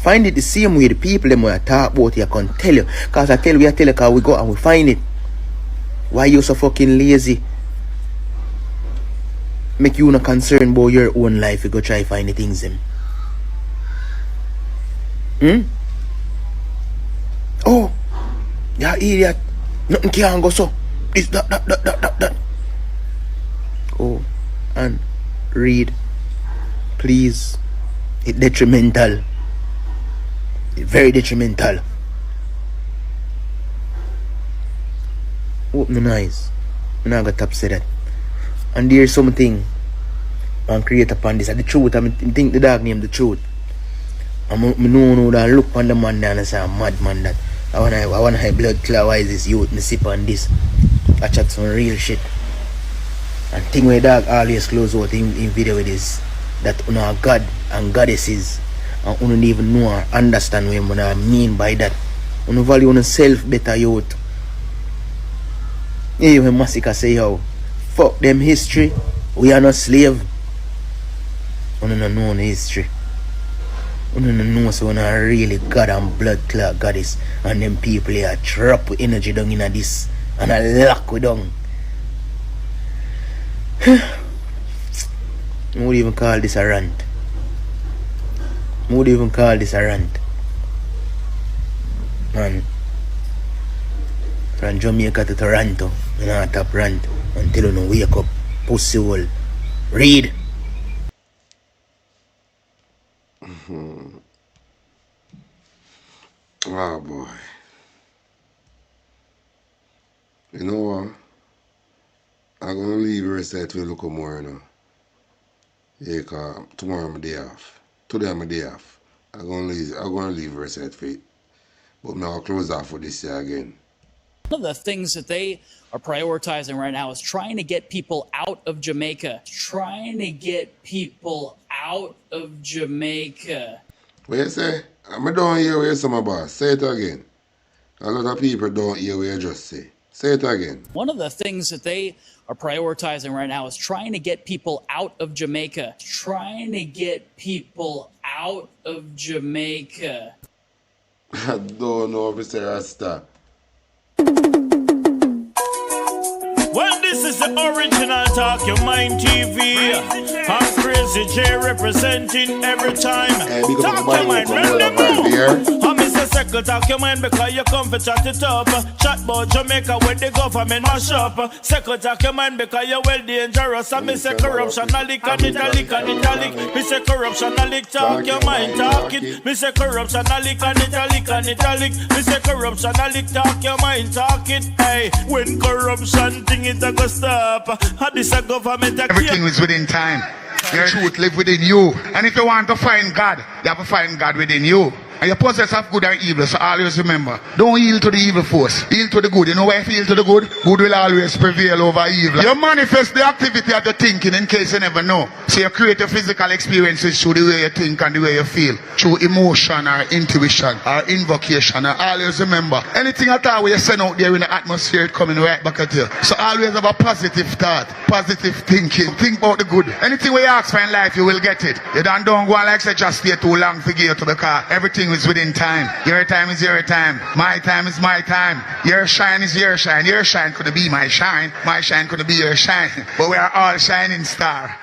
Find it the same way the people them when I talk about you can tell you. Because I tell you, because we go and we find it. Why you so fucking lazy? Make you not concerned about your own life. You go try find the things them. Oh, yeah, idiot. Nothing can go so. This, that. Go and read. Please. It's detrimental. It's very detrimental. Open the eyes. I'm not going to say that. And there's something I'm create upon this. The truth, I think the dog name the truth. I know that look on the man there and I say I'm mad man that. I wanna high blood clot. Why is this youth me sip on this? I chat some real shit. And thing where dog always close out in video with this that you know God and goddesses and you don't even know or understand what I mean by that. You don't value yourself better youth. Yeah, when Massacre say yo, fuck them history. We are not slave. You don't know the history. You don't know so when I really God and blood clot goddess and them people here drop with energy down in this and I lock with down. I would even call this a rant. Man, from Jamaica to Toronto, you know, top rant until you know wake up, pussy hole. Read. Oh boy. You know what? I'm gonna leave Resign to look more now. Yeah, cause tomorrow I'm a day off. Today I'm a day off. I'm gonna leave Resign for it. But now I'll close off for this year again. One of the things that they are prioritizing right now is trying to get people out of Jamaica. What you say? I don't hear what you say, my boss. Say it again. A lot of people don't hear what you just say. Say it again. One of the things that they are prioritizing right now is trying to get people out of Jamaica. I don't know, Mr. Rasta. Well, this is the original Talk Your Mind TV. I'm Crazy J representing every time. Talk Your Mind, I'm Mr. Circle, Talk Your Mind because you come for chat it up. Chat about Jamaica when the government mash up. Circle, Talk Your Mind because you're well dangerous. I'm Mr. Corruption, I lick and italic. Mr. Corruption, I lick, talk your mind, talk it. Mr. Corruption, I lick and italic. Mr. Corruption, I lick, talk your mind, talk it. Hey, when corruption thing it a go stop. This a government a everything is within time. Your truth live within you. And if you want to find God, you have to find God within you. And you possess of good and evil, so always remember, don't yield to the evil force. Yield to the good. You know why if you yield to the good? Good will always prevail over evil. You manifest the activity of the thinking in case you never know. So you create your physical experiences through the way you think and the way you feel. Through emotion or intuition or invocation. And always remember, anything at all where you send out there in the atmosphere, it's coming right back at you. So always have a positive thought, positive thinking. Think about the good. Anything where you ask for in life, you will get it. You don't go and like say just stay too long to get to the car. Everything is within time. Your time is your time. My time is my time. Your shine is your shine. Your shine could be my shine. My shine could be your shine. But we are all shining star.